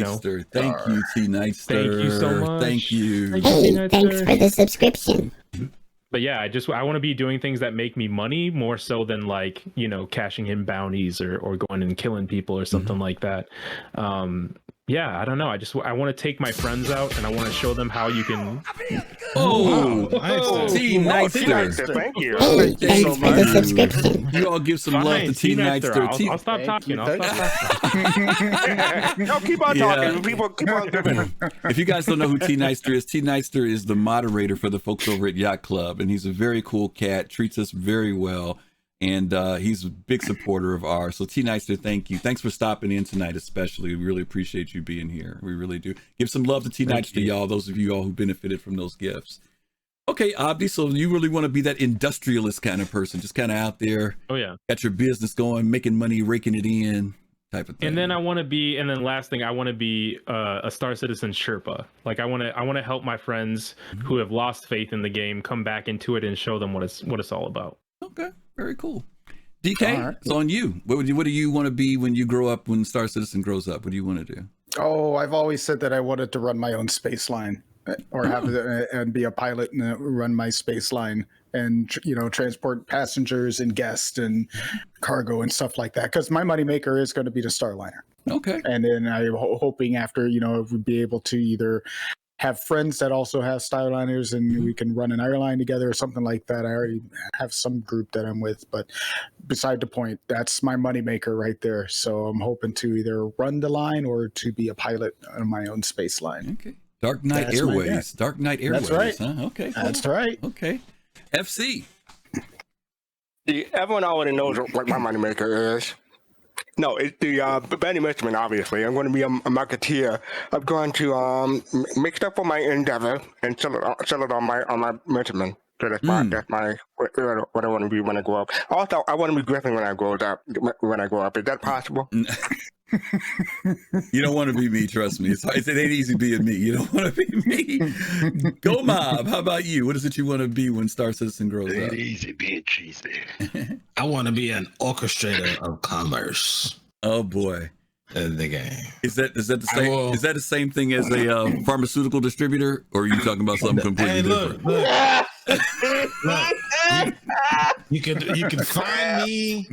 you, T Nightster. Thank you so much. Thank you. Hey, thanks for the subscription. But yeah, I want to be doing things that make me money more so than like, cashing in bounties or going and killing people or something like that. Yeah, I don't know. I want to take my friends out and I want to show them how you can. T Nightster. Thank you. Hey, thanks for the subscription. You all give some love to T Nightster. I'll stop talking. I'll stop talking. No, keep on talking. People keep on giving. If you guys don't know who T Nightster is the moderator for the folks over at Yacht Club, and he's a very cool cat, treats us very well. And he's a big supporter of ours. So T Nightster, thank you. Thanks for stopping in tonight, especially. We really appreciate you being here. We really do. Give some love to T Nightster, y'all, those of you all who benefited from those gifts. Okay, Abdi, so you really want to be that industrialist kind of person, just kind of out there. Oh, yeah. Got your business going, making money, raking it in, type of thing. And then last thing, I want to be a Star Citizen Sherpa. Like I want to help my friends who have lost faith in the game come back into it and show them what it's all about. Okay. Very cool. DK, it's on you. What do you want to be when you grow up, when Star Citizen grows up? What do you want to do? Oh, I've always said that I wanted to run my own space line or and be a pilot and run my space line and, transport passengers and guests and cargo and stuff like that. Because my moneymaker is going to be the Starliner. Okay. And then I'm hoping after, we'd be able to either have friends that also have Starliners and we can run an airline together or something like that. I already have some group that I'm with, but beside the point, that's my moneymaker right there. So I'm hoping to either run the line or to be a pilot on my own space line. Okay. Dark Knight Airways. Dark Knight Airways. That's right. Huh? Okay. Cool. That's right. Okay. FC. Everyone already knows what my moneymaker is. No, it's the Benny Mitchman, obviously. I'm going to be a marketeer. I'm going to make stuff for my endeavor and sell it on my Mitchman. So that's my what I want to be when I grow up. Also, I want to be Griffin when I grow up. Is that possible? You don't want to be me, trust me. It ain't easy being me. You don't want to be me. Go Mob. How about you? What is it you want to be when Star Citizen grows up? It ain't easy being cheesy. I want to be an orchestrator of commerce. Oh boy. In the game. Is that the same? Is that the same thing as a pharmaceutical distributor, or are you talking about something completely different? You can find me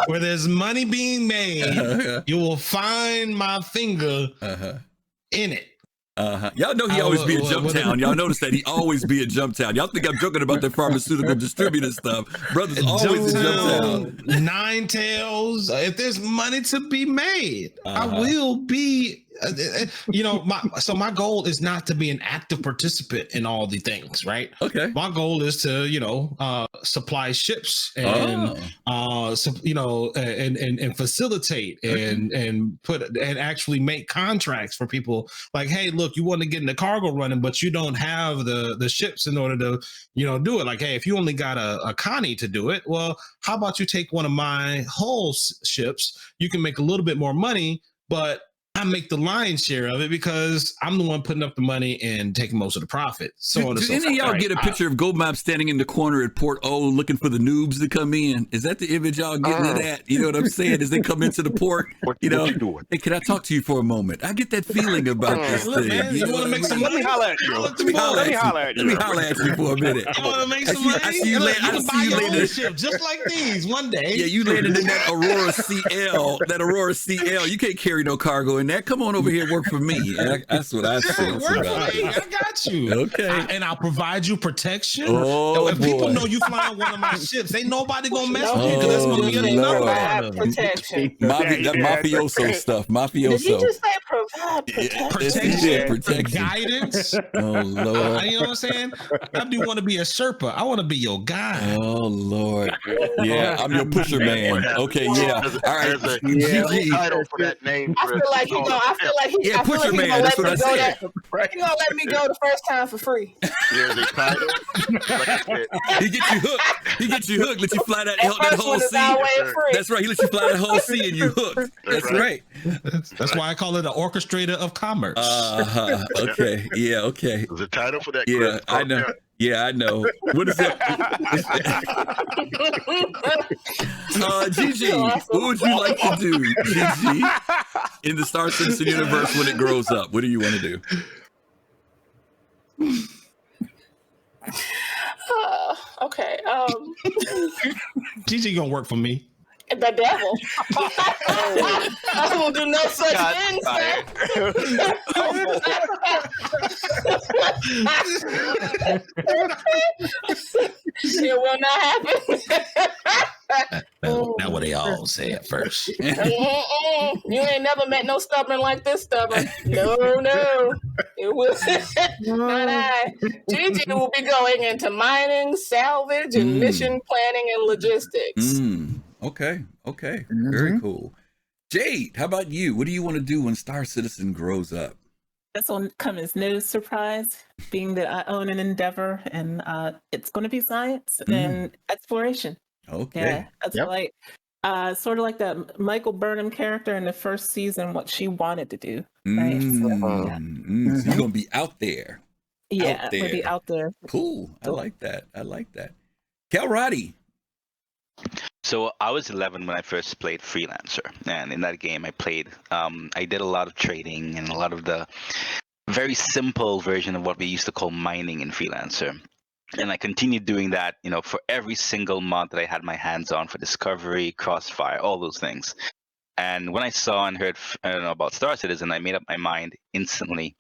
where there's money being made. You will find my finger in it. Y'all know he always be a jump town. Y'all notice that he always be a jump town. Y'all think I'm joking about that pharmaceutical distributor stuff. Brother's always a jump town. Nine Tails. If there's money to be made, I will be my goal is not to be an active participant in all the things, right? Okay. My goal is to, supply ships and and facilitate and put and actually make contracts for people. Like, hey, look, you want to get in the cargo running, but you don't have the ships in order to, do it. Like, hey, if you only got a Connie to do it, well, how about you take one of my hull ships? You can make a little bit more money, but I make the lion's share of it because I'm the one putting up the money and taking most of the profit. Do any of y'all get a picture of Gold Map standing in the corner at Port O looking for the noobs to come in? Is that the image y'all getting at that? You know what I'm saying? As they come into the port, what you doing? Hey, can I talk to you for a moment? I get that feeling about this Look, thing. man, you want to make some Let money? me holler at you. Let me holler at you for a minute. You want to make some money? I see you Look, later. you can buy your own ship just like these one day. Yeah, you landed in that Aurora CL. That Aurora CL. You can't carry no cargo in that. Come on over here and work for me. That's what I say. Work for me. I got you. Okay. And I'll provide you protection. Oh, if people boy. know you flying one of my ships, ain't nobody gonna mess with you because that's gonna be a number Provide of protection. That mafioso stuff. Mafioso. Did you just say provide protection? protection, guidance. Oh, Lord. You know what I'm saying? I do want to be a Sherpa. I want to be your guy. Oh, Lord. Yeah, I'm your pusher man. Okay, yeah. All right. There's a GG. title for that name. I feel like he gonna. I feel like he. Yeah, I feel pusher like he man. gonna That's let what me I go. said. He gonna let me go the first time for free. There's a title. Like I said, He gets you hooked. He gets you hooked. Let you fly that First whole one is sea. always free. That's right. He lets you fly that whole sea and you hooked. That's right. That's why I call it an orchestrator of commerce. Okay. Yeah. Okay. there's a title for that. Yeah, Griff. I know. Yeah, I know. What is it? Gigi, what would you like to do, Gigi, in the Star Citizen universe when it grows up? What do you want to do? Okay. Gigi gonna work for me. The devil. I will do no such thing. It will not happen. That's what they all say at first. You ain't never met no stubborn like this stubborn. No. It will not I. Gigi will be going into mining, salvage, and mission planning and logistics. Okay. Very cool. Jade, how about you? What do you want to do when Star Citizen grows up? This will come as no surprise, being that I own an Endeavor, and it's going to be science and exploration. Okay. Yeah, that's like sort of like that Michael Burnham character in the first season, what she wanted to do. Right? So you're going to be out there. Yeah, we'll be out there. Cool. I like that. Cal Roddy. So I was 11 when I first played Freelancer, and in that game I played, I did a lot of trading and a lot of the very simple version of what we used to call mining in Freelancer. And I continued doing that, for every single mod that I had my hands on for Discovery, Crossfire, all those things. And when I saw and heard about Star Citizen, I made up my mind instantly,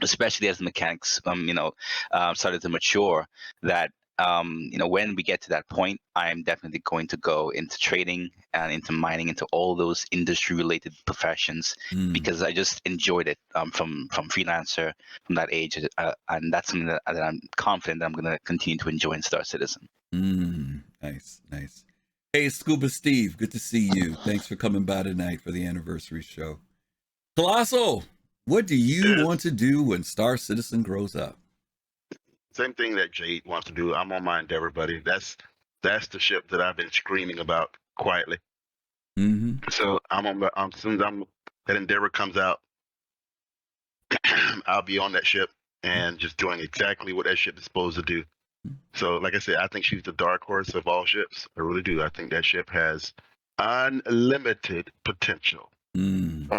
especially as the mechanics, started to mature, that when we get to that point, I'm definitely going to go into trading and into mining, into all those industry-related professions, because I just enjoyed it from Freelancer, from that age, and that's something that I'm confident that I'm going to continue to enjoy in Star Citizen. Nice. Hey, Scuba Steve, good to see you. Thanks for coming by tonight for the anniversary show. Colossal, what do you want to do when Star Citizen grows up? Same thing that Jade wants to do. I'm on my Endeavor, buddy. That's the ship that I've been screaming about quietly. So as soon as that Endeavor comes out, I'll be on that ship and just doing exactly what that ship is supposed to do. So, like I said, I think she's the dark horse of all ships. I really do. I think that ship has unlimited potential. Man,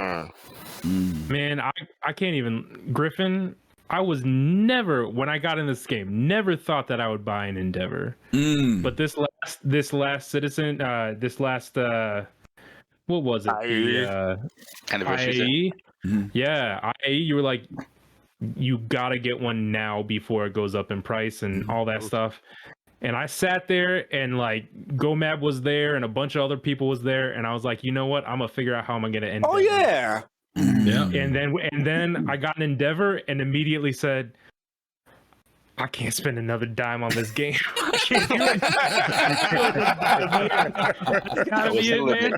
I can't even. Griffin, I was never, when I got in this game, never thought that I would buy an Endeavor. But this last Citizen, what was it? The Anniversary. Yeah, IAE, you were like, you gotta get one now before it goes up in price and all that stuff. And I sat there and like GoMab was there and a bunch of other people was there, and I was like, you know what? I'm gonna figure out how I'm gonna end. Oh yeah. Yeah. And then I got an Endeavor and immediately said, I can't spend another dime on this game. I can't do it. That's gotta be it, man.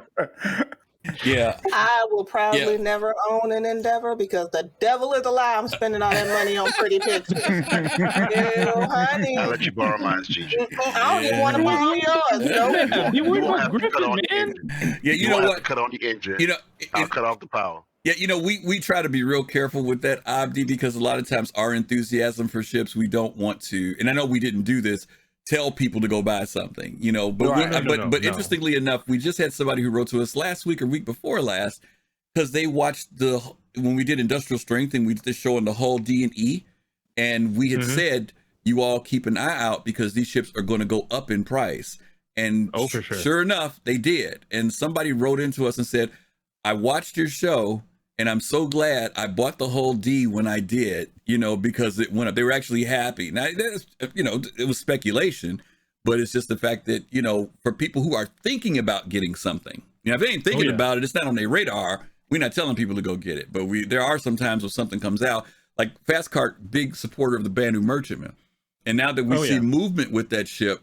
Yeah. I will probably never own an Endeavor because the devil is a lie. I'm spending all that money on pretty pictures. Ew, honey. I'll let you borrow mine, Gigi. I don't even want to borrow yours. No. You worried won't about have to cut Griffin, on the man? engine. Yeah, you won't know have what? to cut on the engine. You know, I'll cut off the power. Yeah, you know, we try to be real careful with that, Abdi, because a lot of times our enthusiasm for ships, we don't want to, and I know we didn't do this, tell people to go buy something, you know, but Right. Interestingly enough, we just had somebody who wrote to us last week or week before last, because they watched when we did Industrial Strength and we did the show on the hull D&E, and we had said, you all keep an eye out because these ships are going to go up in price. And for sure. Sure enough, they did. And somebody wrote into us and said, I watched your show and I'm so glad I bought the whole D when I did, you know, because it went up. They were actually happy. Now, you know, it was speculation, but it's just the fact that, you know, for people who are thinking about getting something, you know, if they ain't thinking about it, it's not on their radar. We're not telling people to go get it, but there are some times when something comes out, like Fast Cart, big supporter of the Banu Merchantman. And now that we see movement with that ship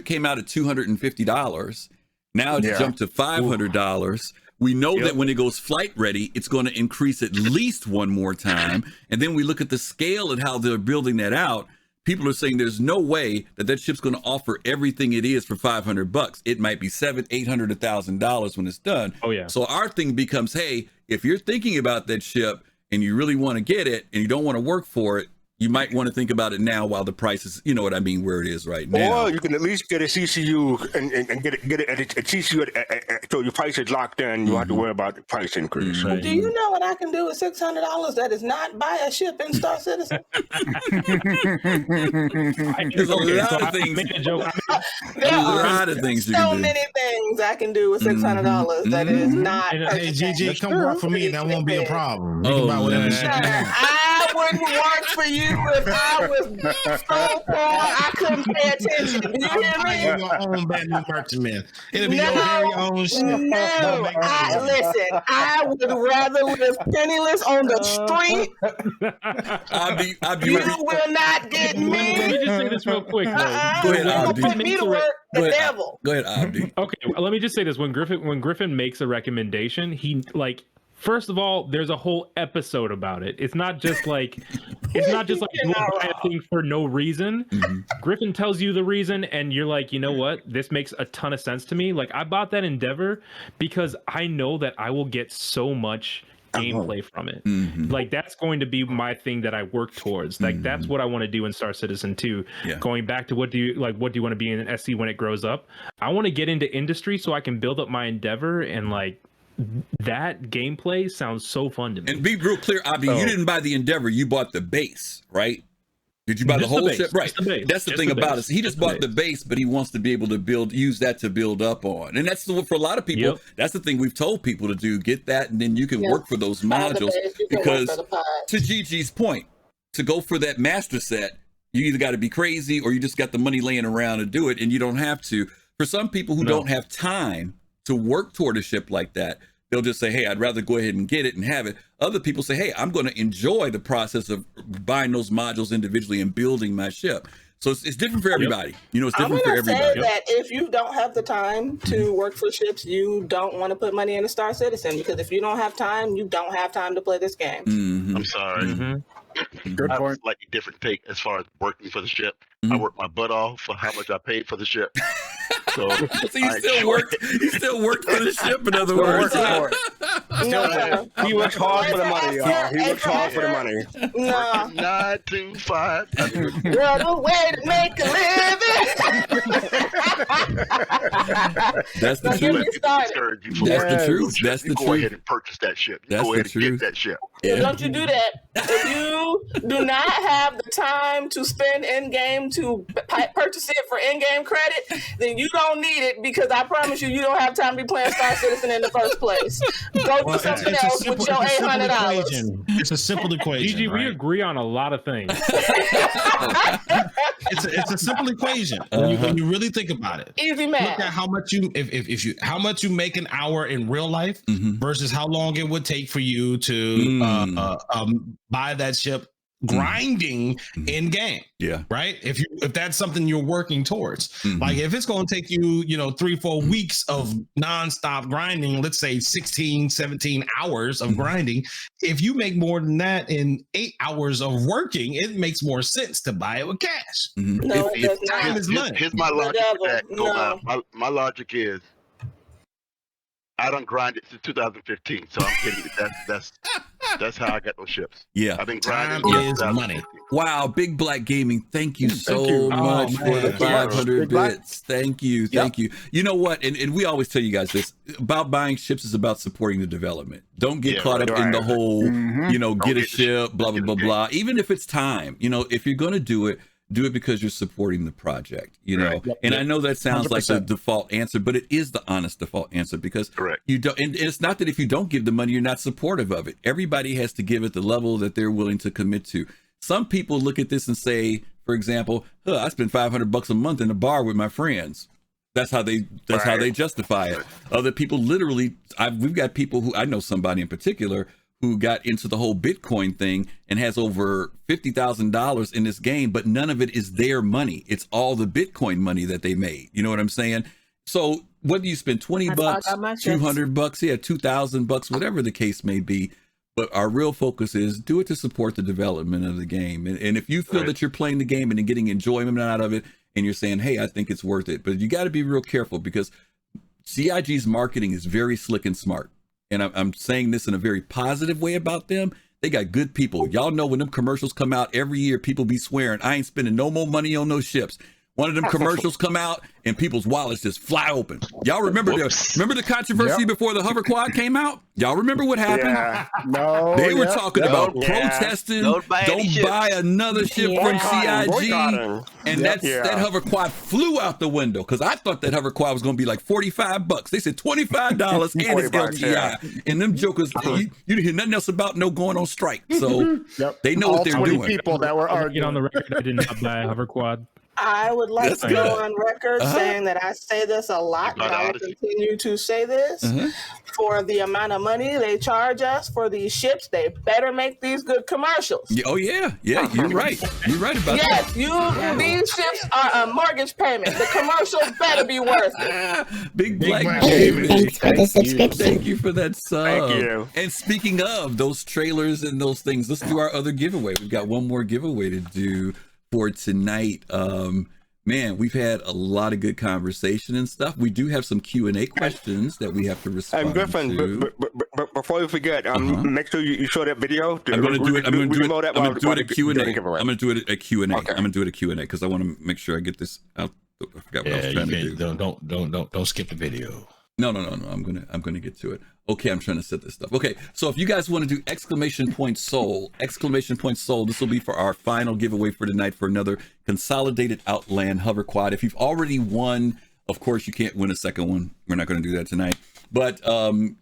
came out at $250. Now it's jumped to $500. We know that when it goes flight ready, it's going to increase at least one more time. And then we look at the scale and how they're building that out. People are saying there's no way that ship's going to offer everything it is for $500. It might be $700, $800, $1,000 when it's done. Oh yeah. So our thing becomes, hey, if you're thinking about that ship and you really want to get it and you don't want to work for it, you might want to think about it now while the price is, you know what I mean, where it is right now. Or you can at least get a CCU and get it at a CCU so your price is locked in. You don't have to worry about the price increase. Do you know what I can do with $600 that is not buy a ship in Star Citizen? There's a lot of things. There A are lot of things you so can do. many things I can do with $600 that is not. Hey, Gigi, come work for me. That won't be a problem. You can buy whatever shit you want. I wouldn't work for you if I was so poor I couldn't pay attention. Do you hear me? Your own Banu Merchantman. It'll be your very own shit. No, listen, I would rather live penniless on the street. You will not get me. Let me just say this real quick, though. Go ahead, Abdi. Put me to work, the devil. Go ahead, Abdi. Okay, well, let me just say this: when Griffin makes a recommendation, he first of all, there's a whole episode about it. It's not just like go buy a thing for no reason. Griffin tells you the reason, and you're like, you know what? This makes a ton of sense to me. Like, I bought that Endeavor because I know that I will get so much gameplay from it. Like, that's going to be my thing that I work towards. Like, that's what I want to do in Star Citizen 2. Going back to what do you want to be in an SC when it grows up? I want to get into industry so I can build up my Endeavor, and like, that gameplay sounds so fun to me. And be real clear, Abdi, you didn't buy the Endeavor, you bought the base, right? Did you buy the whole ship? Right. That's the thing about it. He just bought the base, but he wants to be able to use that to build up on. And that's for a lot of people. That's the thing we've told people to do. Get that, and then you can work for those modules. Because to Gigi's point, to go for that master set, you either got to be crazy or you just got the money laying around to do it, and you don't have to. For some people who don't have time to work toward a ship like that, they'll just say, hey, I'd rather go ahead and get it and have it. Other people say, hey, I'm going to enjoy the process of buying those modules individually and building my ship. So it's different for everybody. You know, it's different for everybody. I'm going to say that if you don't have the time to work for ships, you don't want to put money in a Star Citizen, because if you don't have time, you don't have time to play this game. I'm sorry. I have a slightly different take as far as working for the ship. I worked my butt off for how much I paid for the ship. So you still worked for the ship, in other words. He works hard for the money, y'all. He works hard for the money. No. 9 to 5. What a way to make a living. That's the truth. That's the truth. That's the Go truth. ahead and purchase that ship. That's Go ahead the and truth. get that ship. So don't you do that. If you do not have the time to spend in-game to purchase it for in-game credit, then you don't need it, because I promise you don't have time to be playing Star Citizen in the first place. Go do something else with your $800. It's a simple equation. Gigi, right? we agree on a lot of things. It's a simple equation when you really think about it. Easy math. Look at how much how much you make an hour in real life versus how long it would take for you to buy that ship grinding in game. Yeah. Right. If that's something you're working towards, like if it's going to take you, 3-4 weeks of nonstop grinding, let's say 16, 17 hours of grinding. If you make more than that in 8 hours of working, it makes more sense to buy it with cash. No, if time is money. Here's my logic with that. No. My logic is, I don't grind it since 2015, so I'm kidding you. That's how I got those ships. Yeah. I've been grinding. Time is money. Wow, Big Black Gaming, thank you so much for the 500 bits. Thank you. You know what? And we always tell you guys this about buying ships is about supporting the development. Don't get caught up in the whole, get a ship, blah, blah, blah, blah. Even if it's time, if you're going to do it because you're supporting the project, Right. And I know that sounds 100%. like the default answer, but it is the honest default answer, because you don't, and it's not that if you don't give the money, you're not supportive of it. Everybody has to give it the level that they're willing to commit to. Some people look at this and say, for example, I spend $500 a month in a bar with my friends. That's how they justify it. Other people literally, we've got people who, I know somebody in particular who got into the whole Bitcoin thing and has over $50,000 in this game, but none of it is their money. It's all the Bitcoin money that they made. You know what I'm saying? So whether you spend $20, $200, $2,000, whatever the case may be, but our real focus is do it to support the development of the game. And if you feel that you're playing the game and getting enjoyment out of it, and you're saying, hey, I think it's worth it, but you got to be real careful, because CIG's marketing is very slick and smart. And I'm saying this in a very positive way about them. They got good people. Y'all know when them commercials come out every year, people be swearing, I ain't spending no more money on those ships. One of them commercials come out and people's wallets just fly open. Y'all remember the controversy before the hover quad came out? Y'all remember what happened? Yeah. No, They were talking about protesting. Don't buy another ship from CIG. And that hover quad flew out the window, because I thought that hover quad was going to be like $45. They said $25 and it's LTI. And them jokers, you didn't hear nothing else about no going on strike. So they know what they're doing. People that were arguing. Get on the record, I did not buy a hover quad. I would like to go on record saying that I say this a lot, and I will continue to say this. For the amount of money they charge us for these ships, they better make these good commercials. Oh yeah, you're right. You're right about that. Yes, these ships are a mortgage payment. The commercial better be worth it. Big Black Gaming. Thanks for the subscription. Thank you for that sub. Thank you. And speaking of those trailers and those things, let's do our other giveaway. We've got one more giveaway to do for tonight. Man, we've had a lot of good conversation and stuff. We do have some Q&A questions that we have to respond And Griffin, to. but before you forget, make sure you show that video. I'm going to do it. I'm going to do it. I'm going to do it at Q&A. I'm going to do it at Q&A. I'm going to do it at Q&A because I want to make sure I get this out. I forgot what I was trying to do. Don't skip the video. No. I'm gonna get to it. Okay, I'm trying to set this stuff. Okay, so if you guys want to do !soul, this will be for our final giveaway for tonight for another consolidated Outland hover quad. If you've already won, of course you can't win a second one. We're not going to do that tonight. But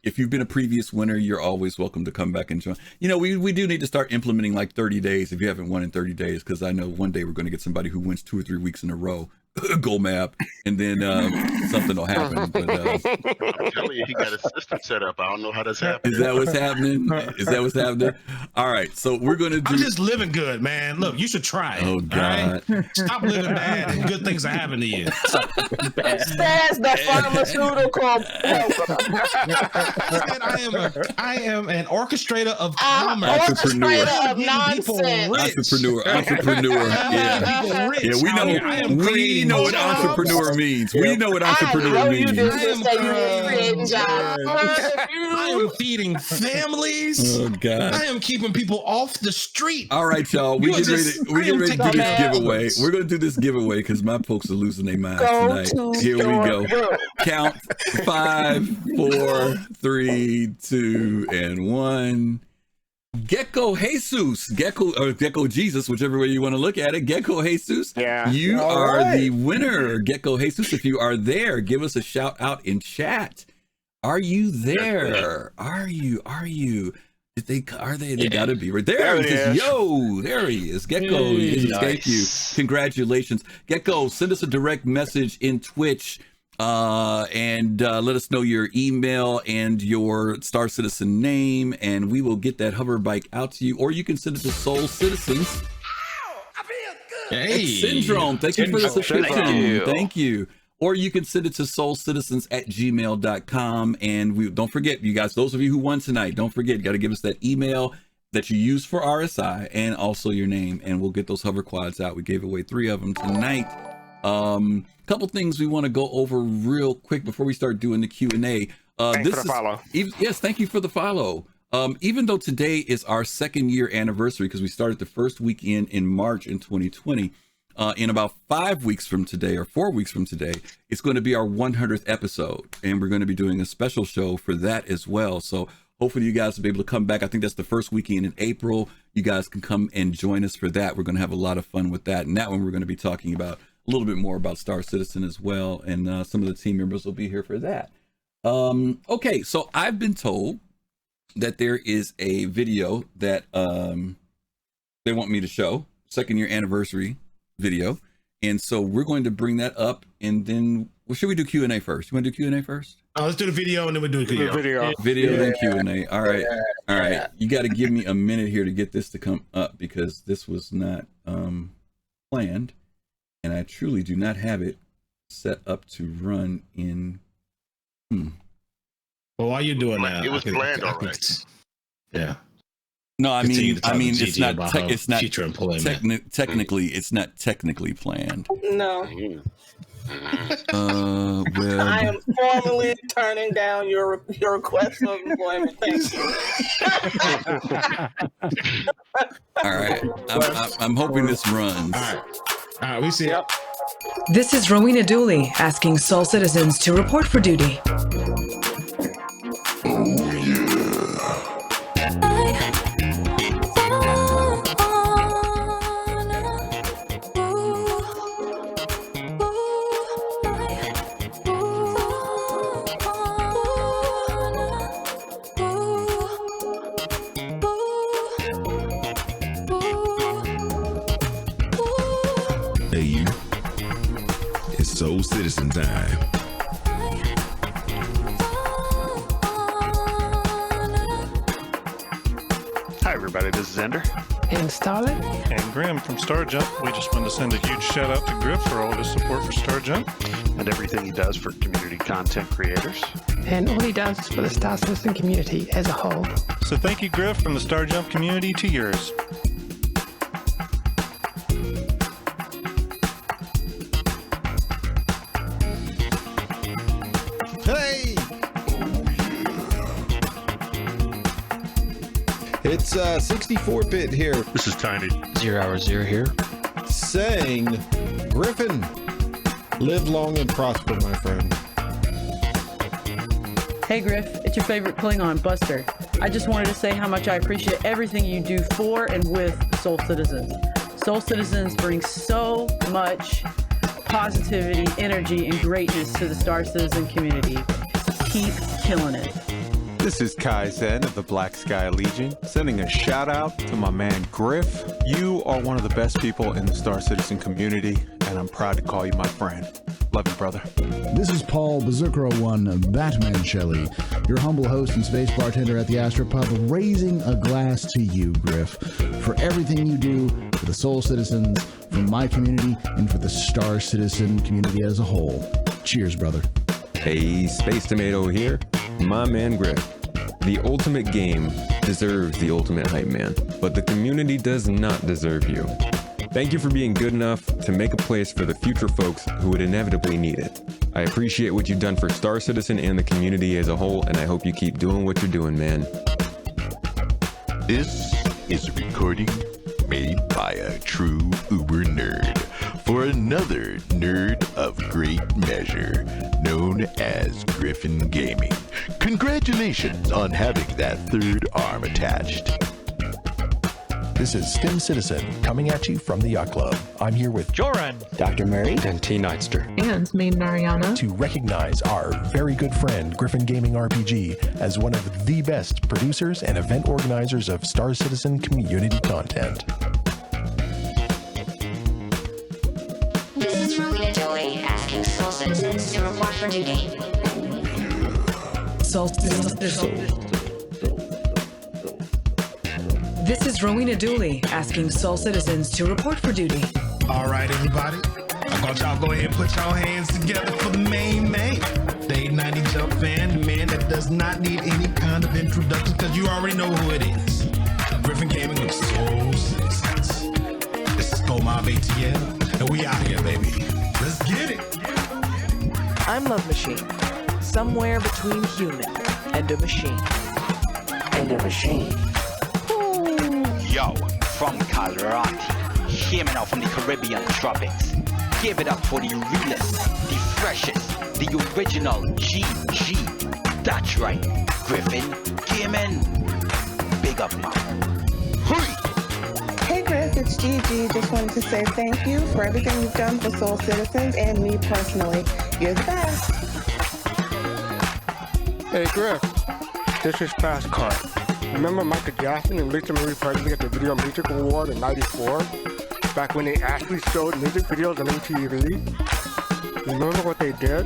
if you've been a previous winner, you're always welcome to come back and join. We do need to start implementing like 30 days if you haven't won in 30 days, because I know one day we're going to get somebody who wins 2 or 3 weeks in a row. Goal map, and then something will happen. But, I'm telling you, he got a system set up. I don't know how that's happening. Is that what's happening? All right, so we're gonna do. I'm just living good, man. Look, you should try it. Oh God! Right? Stop living bad, and good things are happening to you. Says the pharmaceutical. I am an orchestrator of commerce. Orchestrator of nonsense. Entrepreneur. Yeah, we know what entrepreneur means. We know what entrepreneur means. I am feeding families. Oh God! I am keeping people off the street. All right, y'all. We get ready to do this giveaway. We're gonna do this giveaway because my folks are losing their minds tonight. Here we go. Count 5, 4, 3, 2, and 1. Gecko Jesus, Gecko Jesus, whichever way you want to look at it. Gecko Jesus, Yeah. you All are right. the winner. Gecko Jesus, if you are there, give us a shout out in chat. Are you there? Are you? They gotta be right there. There He he says, is. yo, there he is. Gecko, Jesus, thank you. Congratulations. Gecko, send us a direct message in Twitch and let us know your email and your Star Citizen name, and we will get that hover bike out to you. Or you can send it to Soul Citizens. Hey, Syndrome, thank you for the subscription. Thank you. Or you can send it to soulcitizens@gmail.com. And don't forget, you guys, those of you who won tonight, don't forget, you got to give us that email that you use for RSI and also your name, and we'll get those hover quads out. We gave away 3 of them tonight. Couple things we want to go over real quick before we start doing the Q&A. Thanks for the follow. Yes, thank you for the follow. Even though today is our 2nd year anniversary, because we started the first weekend in March in 2020, in about 5 weeks from today, or 4 weeks from today, it's going to be our 100th episode, and we're going to be doing a special show for that as well. So hopefully you guys will be able to come back. I think that's the first weekend in April. You guys can come and join us for that. We're going to have a lot of fun with that. And that one, we're going to be talking about a little bit more about Star Citizen as well. And some of the team members will be here for that. Okay, so I've been told that there is a video that they want me to show, 2nd year anniversary video. And so we're going to bring that up, and then, well, should we do Q&A first? You want to do Q&A first? let's do the video and then we'll do the Video, then Q&A. All right. All right. You got to give me a minute here to get this to come up, because this was not planned, and I truly do not have it set up to run in. Well, while you're doing that, it was planned already. Yeah. No, I mean, it's not. It's not technically. It's not technically planned. No. Well, I am formally turning down your request of employment. Thank you. All right. I'm hoping this runs. All right, we see it. This is Rowena Dooley asking Soul Citizens to report for duty. Hey, you. It's Soul Citizen time. Hi, everybody. This is Ender. And Starlet. And Graham from Star Jump. We just wanted to send a huge shout out to Griff for all his support for Star Jump and everything he does for community content creators. And all he does for the Star Citizen community as a whole. So thank you, Griff, from the Star Jump community to yours. Hey! It's 64-bit here. This is Tiny. 0 Hour 0 here. Saying, Griffin, live long and prosper, my friend. Hey Griff, it's your favorite Klingon, Buster. I just wanted to say how much I appreciate everything you do for and with Soul Citizens. Soul Citizens brings so much positivity, energy, and greatness to the Star Citizen community. Keep killing it. This is Kai Zen of the Black Sky Legion, sending a shout out to my man Griff. You are one of the best people in the Star Citizen community, and I'm proud to call you my friend. Love you, brother. This is Paul Berserker01 Batman Shelley, your humble host and space bartender at the Astropub, raising a glass to you, Griff, for everything you do for the Soul Citizens, for my community, and for the Star Citizen community as a whole. Cheers, brother. Hey, Space Tomato here, my man Griff. The ultimate game deserves the ultimate hype man, but the community does not deserve you. Thank you for being good enough to make a place for the future folks who would inevitably need it. I appreciate what you've done for Star Citizen and the community as a whole, and I hope you keep doing what you're doing, man. This is a recording made by a true uber nerd for another nerd of great measure, known as Griffin Gaming. Congratulations on having that third arm attached. This is STEM Citizen coming at you from the Yacht Club. I'm here with Joran, Dr. Murray, and T. Nightster. And me, Mariana. To recognize our very good friend, Griffin Gaming RPG, as one of the best producers and event organizers of Star Citizen community content. This is Rowena Joey asking Soul Citizens to report for duty. Soul Citizens. This is Rowena Dooley asking Soul Citizens to report for duty. All right, everybody. I thought y'all go ahead and put y'all hands together for the main man. The 890 Jump fan, the man that does not need any kind of introduction because you already know who it is. Griffin Gaming with Soul Citizens. This is Go Mob ATL, and we out here, baby. Let's get it. I'm Love Machine. Somewhere between human and a machine. And a machine. Yo, from Colorado, hear me now from the Caribbean tropics. Give it up for the realest, the freshest, the original GG. That's right, Griffin Gaming. Big up, man. Hey Griff, it's Gigi. Just wanted to say thank you for everything you've done for Soul Citizens and me personally. You're the best. Hey Griff, this is Fast Car. Remember Michael Jackson and Lisa Marie Presley at the Video Music Award in '94? Back when they actually showed music videos on MTV? Remember what they did?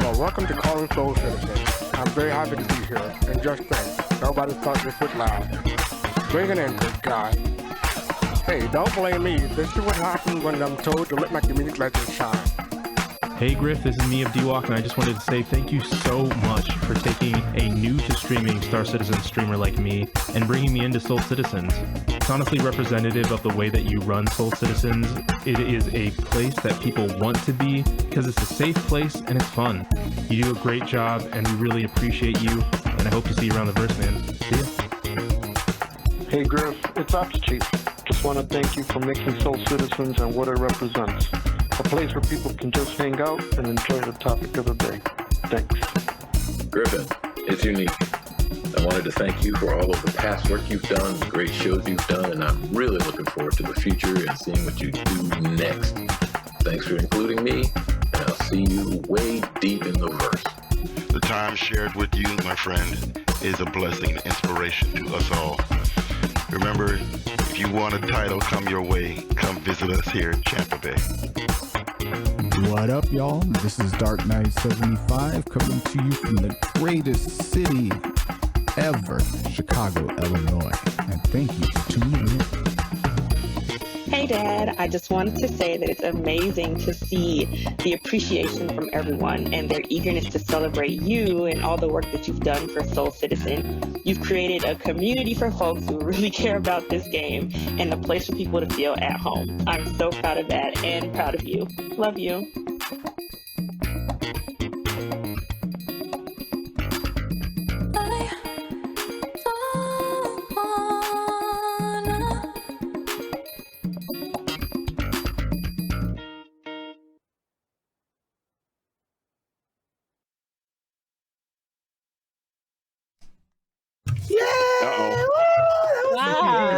Well, welcome to Calling Soul Citizens. I'm very happy to be here. And just think, nobody thought this was loud. Bring it in, big guy. Hey, don't blame me. This is what happens when I'm told to let my community legend shine. Hey Griff, this is me of D-Walk, and I just wanted to say thank you so much for taking a new to streaming Star Citizen streamer like me and bringing me into Soul Citizens. It's honestly representative of the way that you run Soul Citizens. It is a place that people want to be because it's a safe place and it's fun. You do a great job and we really appreciate you, and I hope to see you around the verse, man. See ya. Hey Griff, it's Ops Chief. Just want to thank you for making Soul Citizens and what it represents. A place where people can just hang out and enjoy the topic of the day. Thanks. Griffin, it's unique. I wanted to thank you for all of the past work you've done, the great shows you've done, and I'm really looking forward to the future and seeing what you do next. Thanks for including me, and I'll see you way deep in the verse. The time shared with you, my friend, is a blessing and inspiration to us all. Remember, if you want a title come your way, come visit us here in Tampa Bay. What up, y'all? This is Dark Knight 75 coming to you from the greatest city ever, Chicago, Illinois. And thank you for tuning in. Hey Dad, I just wanted to say that it's amazing to see the appreciation from everyone and their eagerness to celebrate you and all the work that you've done for Soul Citizen. You've created a community for folks who really care about this game and a place for people to feel at home. I'm so proud of that and proud of you. Love you.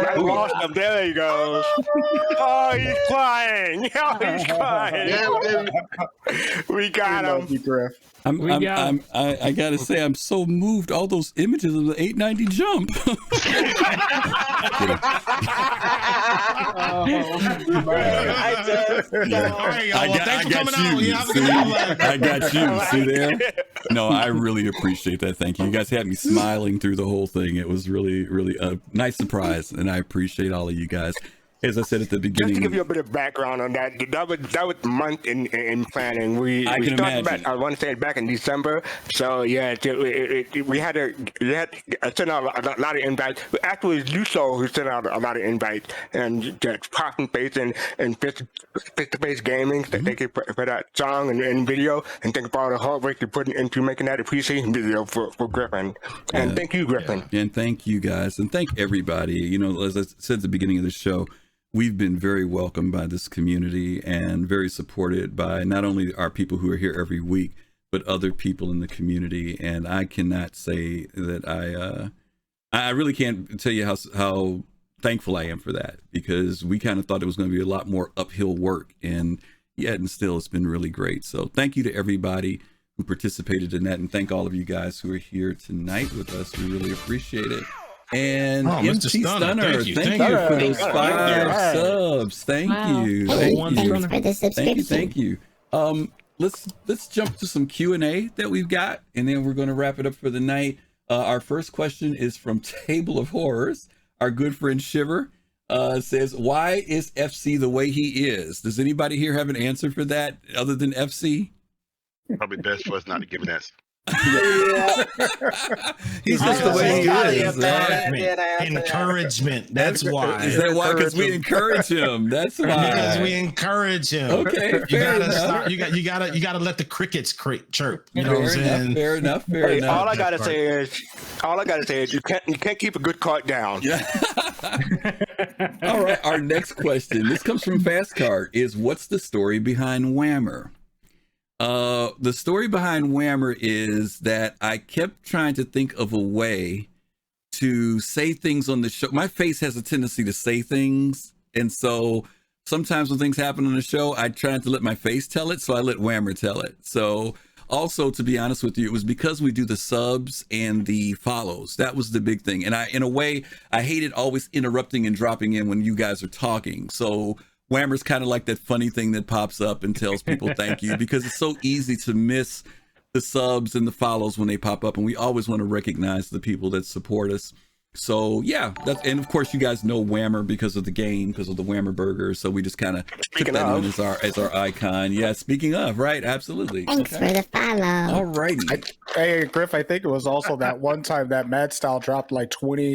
I lost him. There he goes. Oh, he's crying. Oh, he's crying. We got him. You, Griff. I gotta say, I'm so moved. All those images of the 890 jump. I got you. See there? No, I really appreciate that. Thank you. You guys had me smiling through the whole thing. It was really, really a nice surprise, and I appreciate all of you guys. As I said at the beginning, just to give you a bit of background on that, that was a month in planning. We started back, I want to say back in December. So yeah, we had to send out a lot of invites. Actually, it was Luso who sent out a lot of invites, and just crossing face and face-to-face gaming. Thank you for that song and video, and thank you for all the hard work you put into making that appreciation video for Griffin. And thank you, Griffin. Yeah. And thank you guys, and thank everybody. You know, as I said at the beginning of the show, we've been very welcomed by this community and very supported by not only our people who are here every week, but other people in the community. And I cannot say that I really can't tell you how thankful I am for that, because we kind of thought it was going to be a lot more uphill work, and yet and still it's been really great. So thank you to everybody who participated in that, and thank all of you guys who are here tonight with us. We really appreciate it. And Mr. MT Stunner, thank you for those 5 subs. Thank you. Thanks for the subscription. Thank you. Let's jump to some Q&A that we've got, and then we're going to wrap it up for the night. Our first question is from Table of Horrors. Our good friend Shiver says, why is FC the way he is? Does anybody here have an answer for that other than FC? Probably best for us not to give an answer. He's just the way he is. Encouragement. That's why. Is that why? Because we encourage him. That's why. Because we encourage him. Okay, you gotta stop. You gotta let the crickets chirp. You know what I'm saying? Fair enough. All I gotta say is you can't keep a good card down. Yeah. All right. Our next question. This comes from Fast Card. Is what's the story behind Whammer? The story behind Whammer is that I kept trying to think of a way to say things on the show. My face has a tendency to say things, and so sometimes when things happen on the show, I try to let my face tell it, so I let Whammer tell it. So also, to be honest with you, it was because we do the subs and the follows. That was the big thing. And in a way, I hated always interrupting and dropping in when you guys are talking. So Whammer's kind of like that funny thing that pops up and tells people thank you, because it's so easy to miss the subs and the follows when they pop up, and we always want to recognize the people that support us. So yeah, and of course you guys know Whammer because of the game, because of the Whammer burger. So we just kind of took that on as our icon. Yeah, speaking of, right, absolutely. Thanks for the follow. All righty. Hey Griff, I think it was also that one time that Mad Style dropped like 20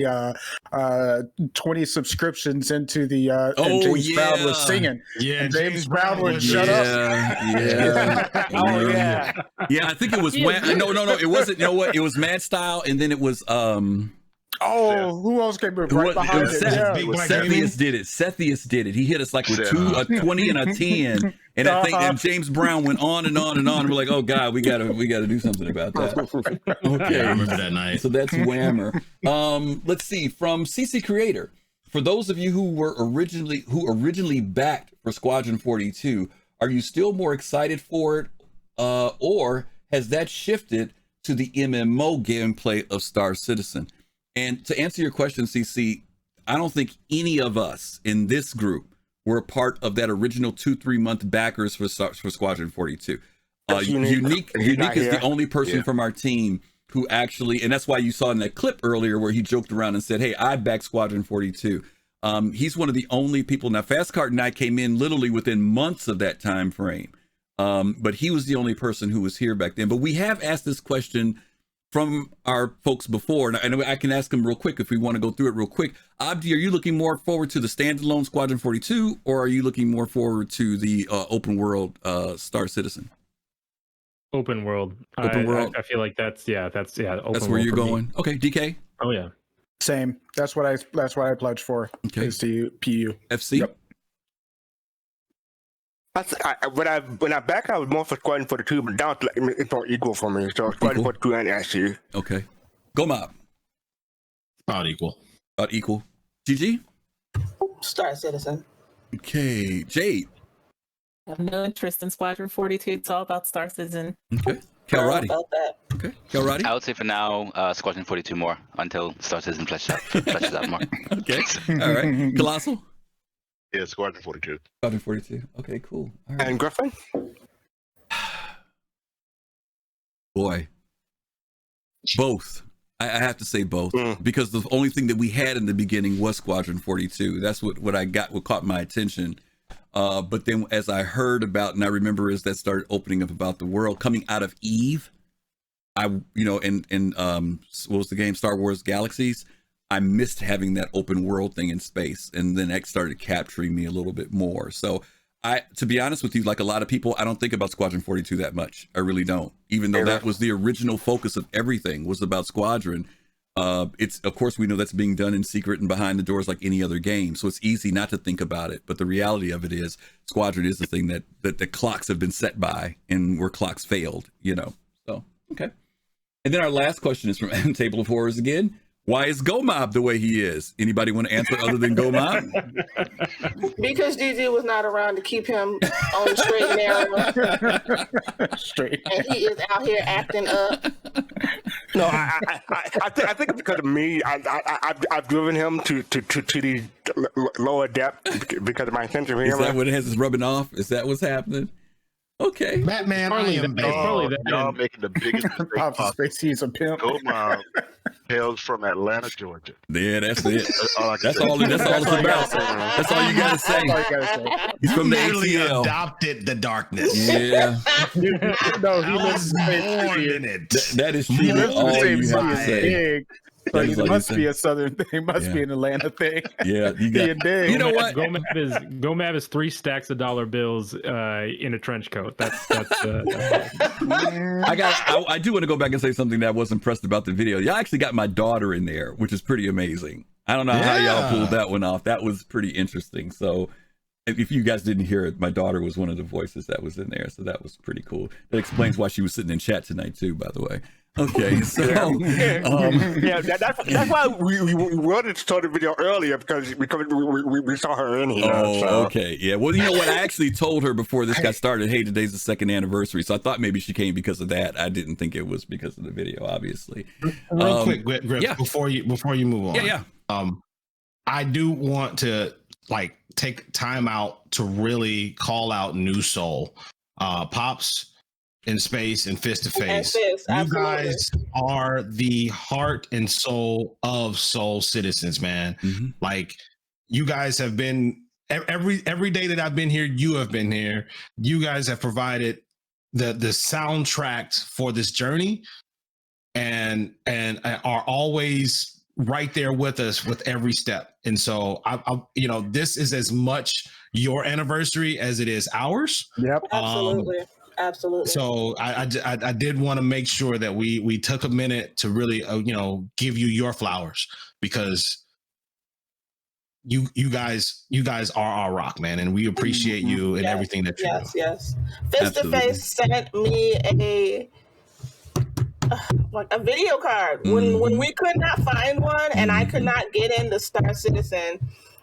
subscriptions into the and James Brown was singing. Yeah, and James Brown would shut up. Yeah, I think it was no, it wasn't. You know what? It was Mad Style, and then it was who else came right behind it? Sethius did it. Sethius did it. He hit us like with a 20 and a 10, and I think and James Brown went on and on and on. And we're like, oh God, we gotta do something about that. Okay, yeah, I remember that night. So that's Whammer. Let's see, from CC Creator. For those of you who originally backed for Squadron 42, are you still more excited for it, or has that shifted to the MMO gameplay of Star Citizen? And to answer your question, CC, I don't think any of us in this group were a part of that original 2-3 month backers for Squadron 42. Unique is the only person from our team who actually, and that's why you saw in that clip earlier where he joked around and said, hey, I backed Squadron 42. He's one of the only people. Now, Fastcart and I came in literally within months of that time frame. But he was the only person who was here back then. But we have asked this question from our folks before, and I can ask them real quick if we want to go through it real quick. Abdi, are you looking more forward to the standalone Squadron 42, or are you looking more forward to the open world Star Citizen? Open world. Open world. I feel like that's open that's world where you're for going. me. Okay, DK. Oh yeah. Same. That's what I pledged for. Okay. Is the PU. FC. Yep. When I backed, I was more for Squadron 42, but now it's all equal for me. So Squadron 42 and SC. Okay. Go Mob. About equal. About equal. GG? Star Citizen. Okay. Jade. I have no interest in Squadron 42. It's all about Star Citizen. Okay. Calrati. About that. Okay. Calrati. I would say for now, Squadron 42 more until Star Citizen fleshes out more. Okay. All right. Colossal. Yeah, Squadron 42. Squadron 42. Okay, cool. All right. And Griffin? Boy. Both. I have to say both, because the only thing that we had in the beginning was Squadron 42. That's what caught my attention. But then as I heard about, and I remember as that started opening up about the world coming out of Eve, what was the game? Star Wars Galaxies. I missed having that open world thing in space, and then X started capturing me a little bit more. So to be honest with you, like a lot of people, I don't think about Squadron 42 that much. I really don't, even though that was the original focus of everything was about Squadron. It's, of course, we know that's being done in secret and behind the doors like any other game. So it's easy not to think about it. But the reality of it is Squadron is the thing that the clocks have been set by, and where clocks failed, So, okay. And then our last question is from Table of Horrors again. Why is Go Mob the way he is? Anybody want to answer other than Go Mob? Because GG was not around to keep him on the straight and narrow. Straight. And he is out here acting up. No, I think it's because of me. I've driven him to the lower depth because of my sense of humor. Is that what it has? Is rubbing off? Is that what's happening? Okay. Batman, y'all making the biggest mistake possible. He's a pimp. Go Mob hails from Atlanta, Georgia. Yeah, that's it. That's all it's That's about. That's all you gotta say. He's from the Literally ATL. adopted the darkness. Yeah. No, he lives in it. That is truly all you have to say. So it must be a Southern thing. Must be an Atlanta thing. Yeah, you know what? Go Mab is 3 stacks of dollar bills in a trench coat. That's I do want to go back and say something that I was impressed about the video. Y'all actually got my daughter in there, which is pretty amazing. I don't know how y'all pulled that one off. That was pretty interesting. So if you guys didn't hear it, my daughter was one of the voices that was in there. So that was pretty cool. That explains why she was sitting in chat tonight too, by the way. Okay, so that's why we wanted to start the video earlier because we saw her in here. Oh, okay, yeah. Well, you know what? I actually told her before this got started, hey, today's the 2nd anniversary, so I thought maybe she came because of that. I didn't think it was because of the video, obviously. Real quick, Griff, before you move on. Yeah. I do want to take time out to really call out New Soul, Pops. In Space and Fist to Face. You guys are the heart and soul of Soul Citizens, man. Like, you guys have been every day that I've been here, you have been here. You guys have provided the soundtrack for this journey and are always right there with us with every step. And so I this is as much your anniversary as it is ours. Yep. Absolutely. Absolutely. So I did want to make sure that we took a minute to really give you your flowers because you guys are our rock, man, and we appreciate you and everything that you do. Yes. Fist to Face sent me a video card when we could not find one and I could not get into Star Citizen.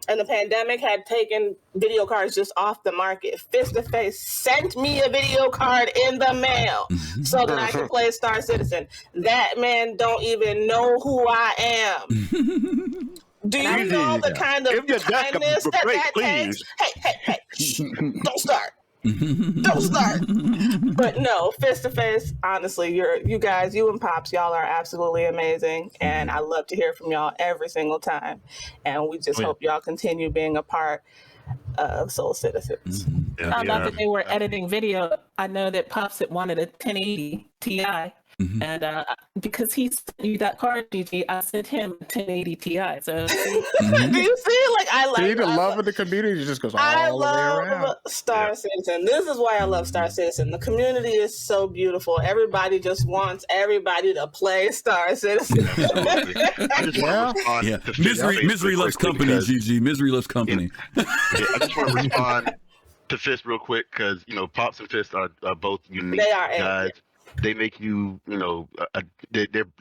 And the pandemic had taken video cards just off the market. Fist to Face sent me a video card in the mail so that I could play Star Citizen. That man don't even know who I am. Do you know the kind of kindness that takes? Hey, don't start. Don't start. But no, Fist to Face, honestly, you guys, you and Pops, y'all are absolutely amazing. And I love to hear from y'all every single time. And we just hope y'all continue being a part of Soul Citizens. Found out that they were editing video. I know that Pops had wanted a 1080 Ti. And because he sent you that card, GG, I sent him a 1080 Ti. So do you see? The love of the community just goes all the way around. I love Star Citizen. This is why I love Star Citizen. The community is so beautiful. Everybody just wants everybody to play Star Citizen. I just want to respond to Misery loves company, GG. Misery loves company. I just want to respond to Fist real quick because Pops and Fist are both unique guys. They make you, they're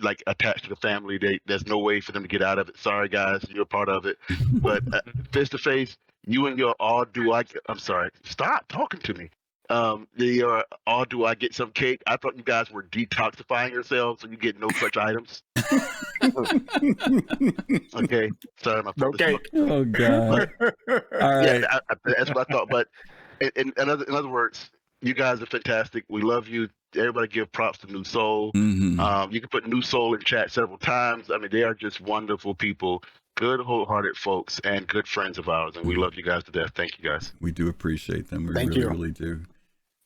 like attached to the family. There's no way for them to get out of it. Sorry, guys, you're a part of it. But Fist to Face, you and your I'm sorry, stop talking to me. Do I get some cake? I thought you guys were detoxifying yourselves, so you get no such items. Okay, sorry, my okay. Oh God! All right, yeah, that's what I thought. But in other words, you guys are fantastic. We love you. Everybody give props to New Soul. You can put New Soul in chat several times. I mean, they are just wonderful people, good, wholehearted folks, and good friends of ours. And we love you guys to death. Thank you, guys. We do appreciate them. We really do.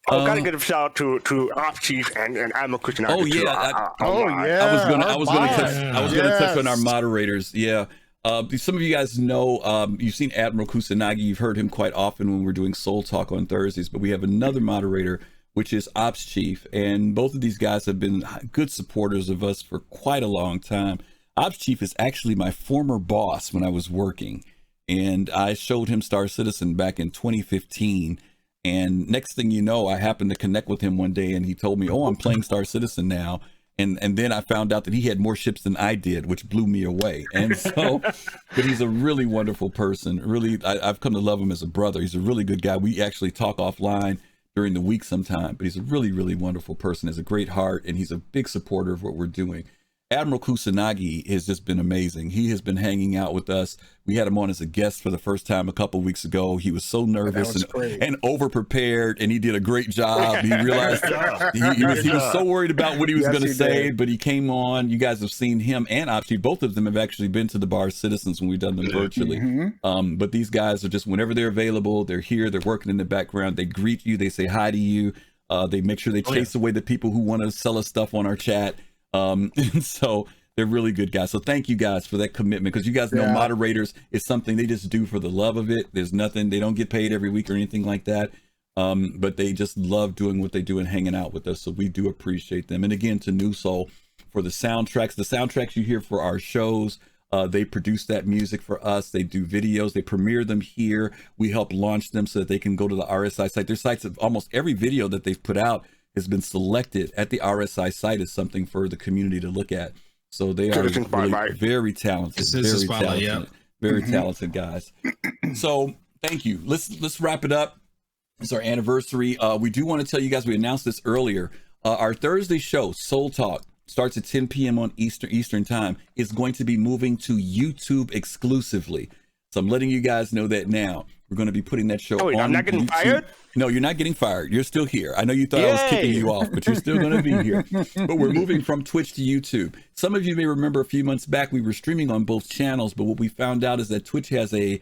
Gotta give a shout out to Ops Chief and Admiral Kuchinagi. Oh yeah. I was gonna touch on our moderators. Yeah. Some of you guys know, you've seen Admiral Kusanagi. You've heard him quite often when we're doing Soul Talk on Thursdays, but we have another moderator, which is Ops Chief. And both of these guys have been good supporters of us for quite a long time. Ops Chief is actually my former boss when I was working, and I showed him Star Citizen back in 2015. And next thing you know, I happened to connect with him one day and he told me, oh, I'm playing Star Citizen now. And then I found out that he had more ships than I did, which blew me away. And so, but he's a really wonderful person. Really, I've come to love him as a brother. He's a really good guy. We actually talk offline during the week sometime, but he's a really, really wonderful person. He has a great heart, and he's a big supporter of what we're doing. Admiral Kusanagi has just been amazing. He has been hanging out with us. We had him on as a guest for the first time a couple weeks ago. He was so nervous and over prepared, and he did a great job. He realized he was so worried about what he was going to say, but he came on. You guys have seen him and Opshi. Both of them have actually been to the Bar Citizens when we've done them virtually. But these guys are just, whenever they're available, they're here, they're working in the background. They greet you, they say hi to you. They make sure they chase away the people who want to sell us stuff on our chat. And so they're really good guys. So thank you guys for that commitment, because you guys know moderators is something they just do for the love of it. There's nothing, they don't get paid every week or anything like that. But they just love doing what they do and hanging out with us. So we do appreciate them. And again, to New Soul for the soundtracks you hear for our shows. They produce that music for us. They do videos. They premiere them here. We help launch them so that they can go to the RSI site. Their sites of almost every video that they've put out has been selected at the RSI site as something for the community to look at. So they are really very talented, very talented guys. So thank you. Let's wrap it up. It's our anniversary. We do want to tell you guys, we announced this earlier. Our Thursday show, Soul Talk, starts at 10 p.m. on Eastern time, is going to be moving to YouTube exclusively. So I'm letting you guys know that now. We're going to be putting that show on I'm not getting YouTube. fired? No, you're not getting fired. You're still here. I know you thought I was kicking you off, but you're still going to be here. But we're moving from Twitch to YouTube. Some of you may remember a few months back, we were streaming on both channels, but what we found out is that Twitch has a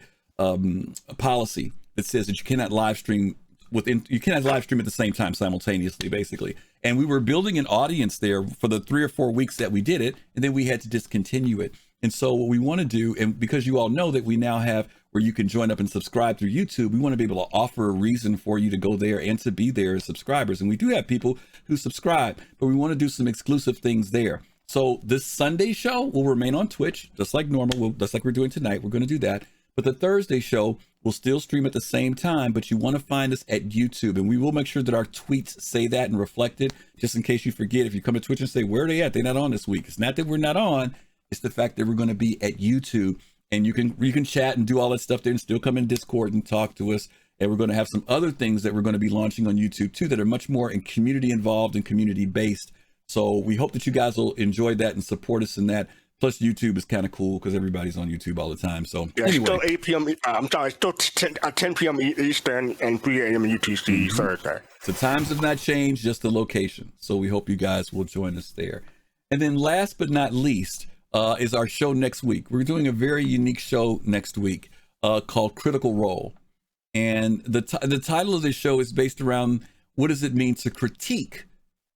policy that says that you cannot live stream at the same time simultaneously, basically. And we were building an audience there for the 3 or 4 weeks that we did it, and then we had to discontinue it. And so what we want to do, and because you all know that we now have where you can join up and subscribe through YouTube, we want to be able to offer a reason for you to go there and to be there as subscribers. And we do have people who subscribe, but we want to do some exclusive things there. So this Sunday show will remain on Twitch, just like normal, just like we're doing tonight. We're going to do that. But the Thursday show will still stream at the same time, but you want to find us at YouTube. And we will make sure that our tweets say that and reflect it, just in case you forget. If you come to Twitch and say, where are they at? They're not on this week. It's not that we're not on. It's the fact that we're going to be at YouTube. And you can chat and do all that stuff there and still come in Discord and talk to us. And we're going to have some other things that we're going to be launching on YouTube too that are much more in community involved and community based. So we hope that you guys will enjoy that and support us in that. Plus YouTube is kind of cool because everybody's on YouTube all the time. So anyway. Still 8 p.m. I'm sorry, still 10 p.m. Eastern and 3 a.m. UTC Thursday. So times have not changed, just the location. So we hope you guys will join us there. And then last but not least, is our show next week. We're doing a very unique show next week called Critical Role. And the title of this show is based around what does it mean to critique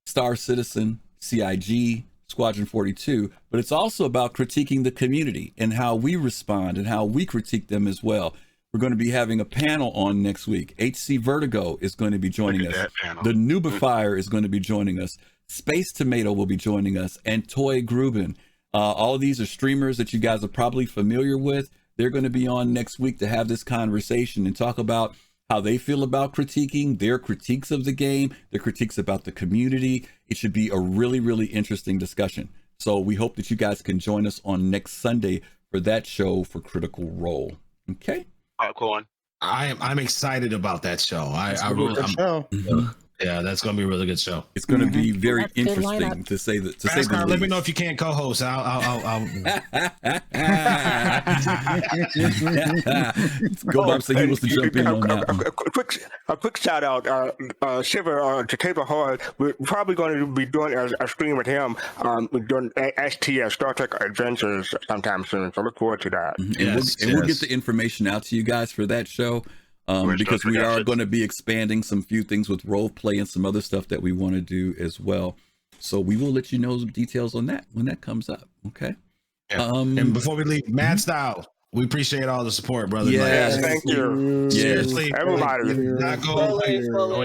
Star Citizen, CIG, Squadron 42, but it's also about critiquing the community and how we respond and how we critique them as well. We're going to be having a panel on next week. HC Vertigo is going to be joining us. The Nubifier is going to be joining us. Space Tomato will be joining us, and Toy Grubin. All of these are streamers that you guys are probably familiar with. They're going to be on next week to have this conversation and talk about how they feel about critiquing, their critiques of the game, their critiques about the community. It should be a really, really interesting discussion. So we hope that you guys can join us on next Sunday for that show for Critical Role. Okay? Popcorn. I'm excited about that show. Yeah, that's going to be a really good show. It's going to be very interesting to say that. Let me know if you can't co-host. I'll... Go Bob said he wants to jump in on that. A quick shout out, Shiver to Table Hard. We're probably going to be doing a stream with him doing STS Star Trek Adventures sometime soon. So look forward to that. We'll get the information out to you guys for that show. Because we are going to be expanding some few things with role play and some other stuff that we want to do as well. So we will let you know some details on that when that comes up. Okay. Yeah. And before we leave, Mad Style, we appreciate all the support, brother. Yes, thank you. Seriously, everybody.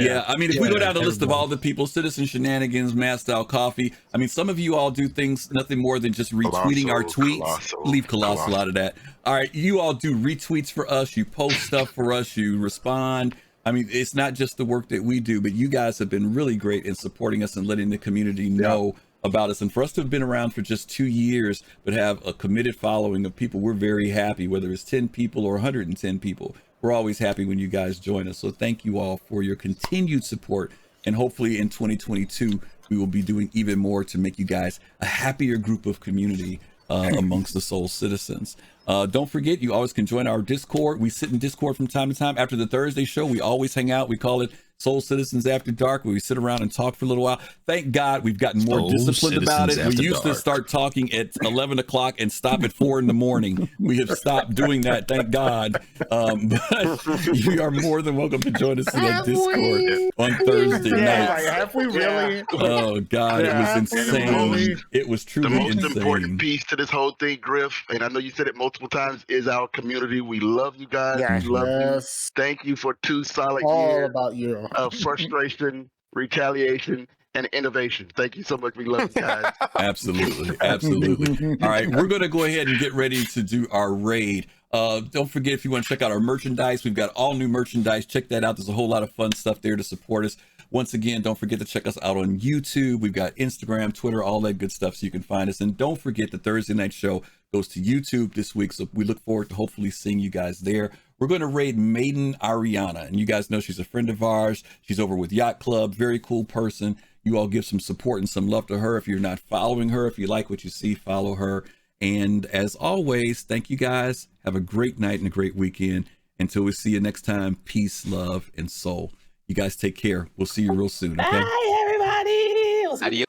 Yeah, I mean, if we go down the list of all the people, Citizen Shenanigans, Mad Style Coffee, I mean, some of you all do things, nothing more than just retweeting our tweets. Leave Colossal out of that. All right, you all do retweets for us. You post stuff for us. You respond. I mean, it's not just the work that we do, but you guys have been really great in supporting us and letting the community know about us. And for us to have been around for just 2 years, but have a committed following of people, we're very happy, whether it's 10 people or 110 people. We're always happy when you guys join us. So thank you all for your continued support. And hopefully in 2022, we will be doing even more to make you guys a happier group of community amongst the Soul Citizens. Don't forget, you always can join our Discord. We sit in Discord from time to time. After the Thursday show, we always hang out. We call it Soul Citizens After Dark, where we sit around and talk for a little while. Thank God we've gotten more disciplined about it. We used to start talking at 11 o'clock and stop at 4 in the morning. We have stopped doing that, thank God. But you are more than welcome to join us in that Discord on Thursday nights. Have we really? Oh God, it was insane. It was truly insane. The most important piece to this whole thing, Griff, and I know you said it multiple times, is our community. We love you guys. Yes. We love you. Thank you for 2 solid All years about you. of frustration, retaliation, and innovation. Thank you so much. We love you guys. Absolutely. All right, we're going to go ahead and get ready to do our raid. Don't forget, if you want to check out our merchandise, we've got all new merchandise. Check that out. There's a whole lot of fun stuff there to support us. Once again, don't forget to check us out on YouTube. We've got Instagram, Twitter, all that good stuff, so you can find us. And don't forget, the Thursday night show goes to YouTube this week, so we look forward to hopefully seeing you guys there. We're going to raid Maiden Ariana, and you guys know she's a friend of ours. She's over with Yacht Club, very cool person. You all give some support and some love to her. If you're not following her, if you like what you see, follow her. And as always, thank you guys. Have a great night and a great weekend. Until we see you next time, peace, love, and soul. You guys take care. We'll see you real soon. Okay? Bye, everybody. Adios.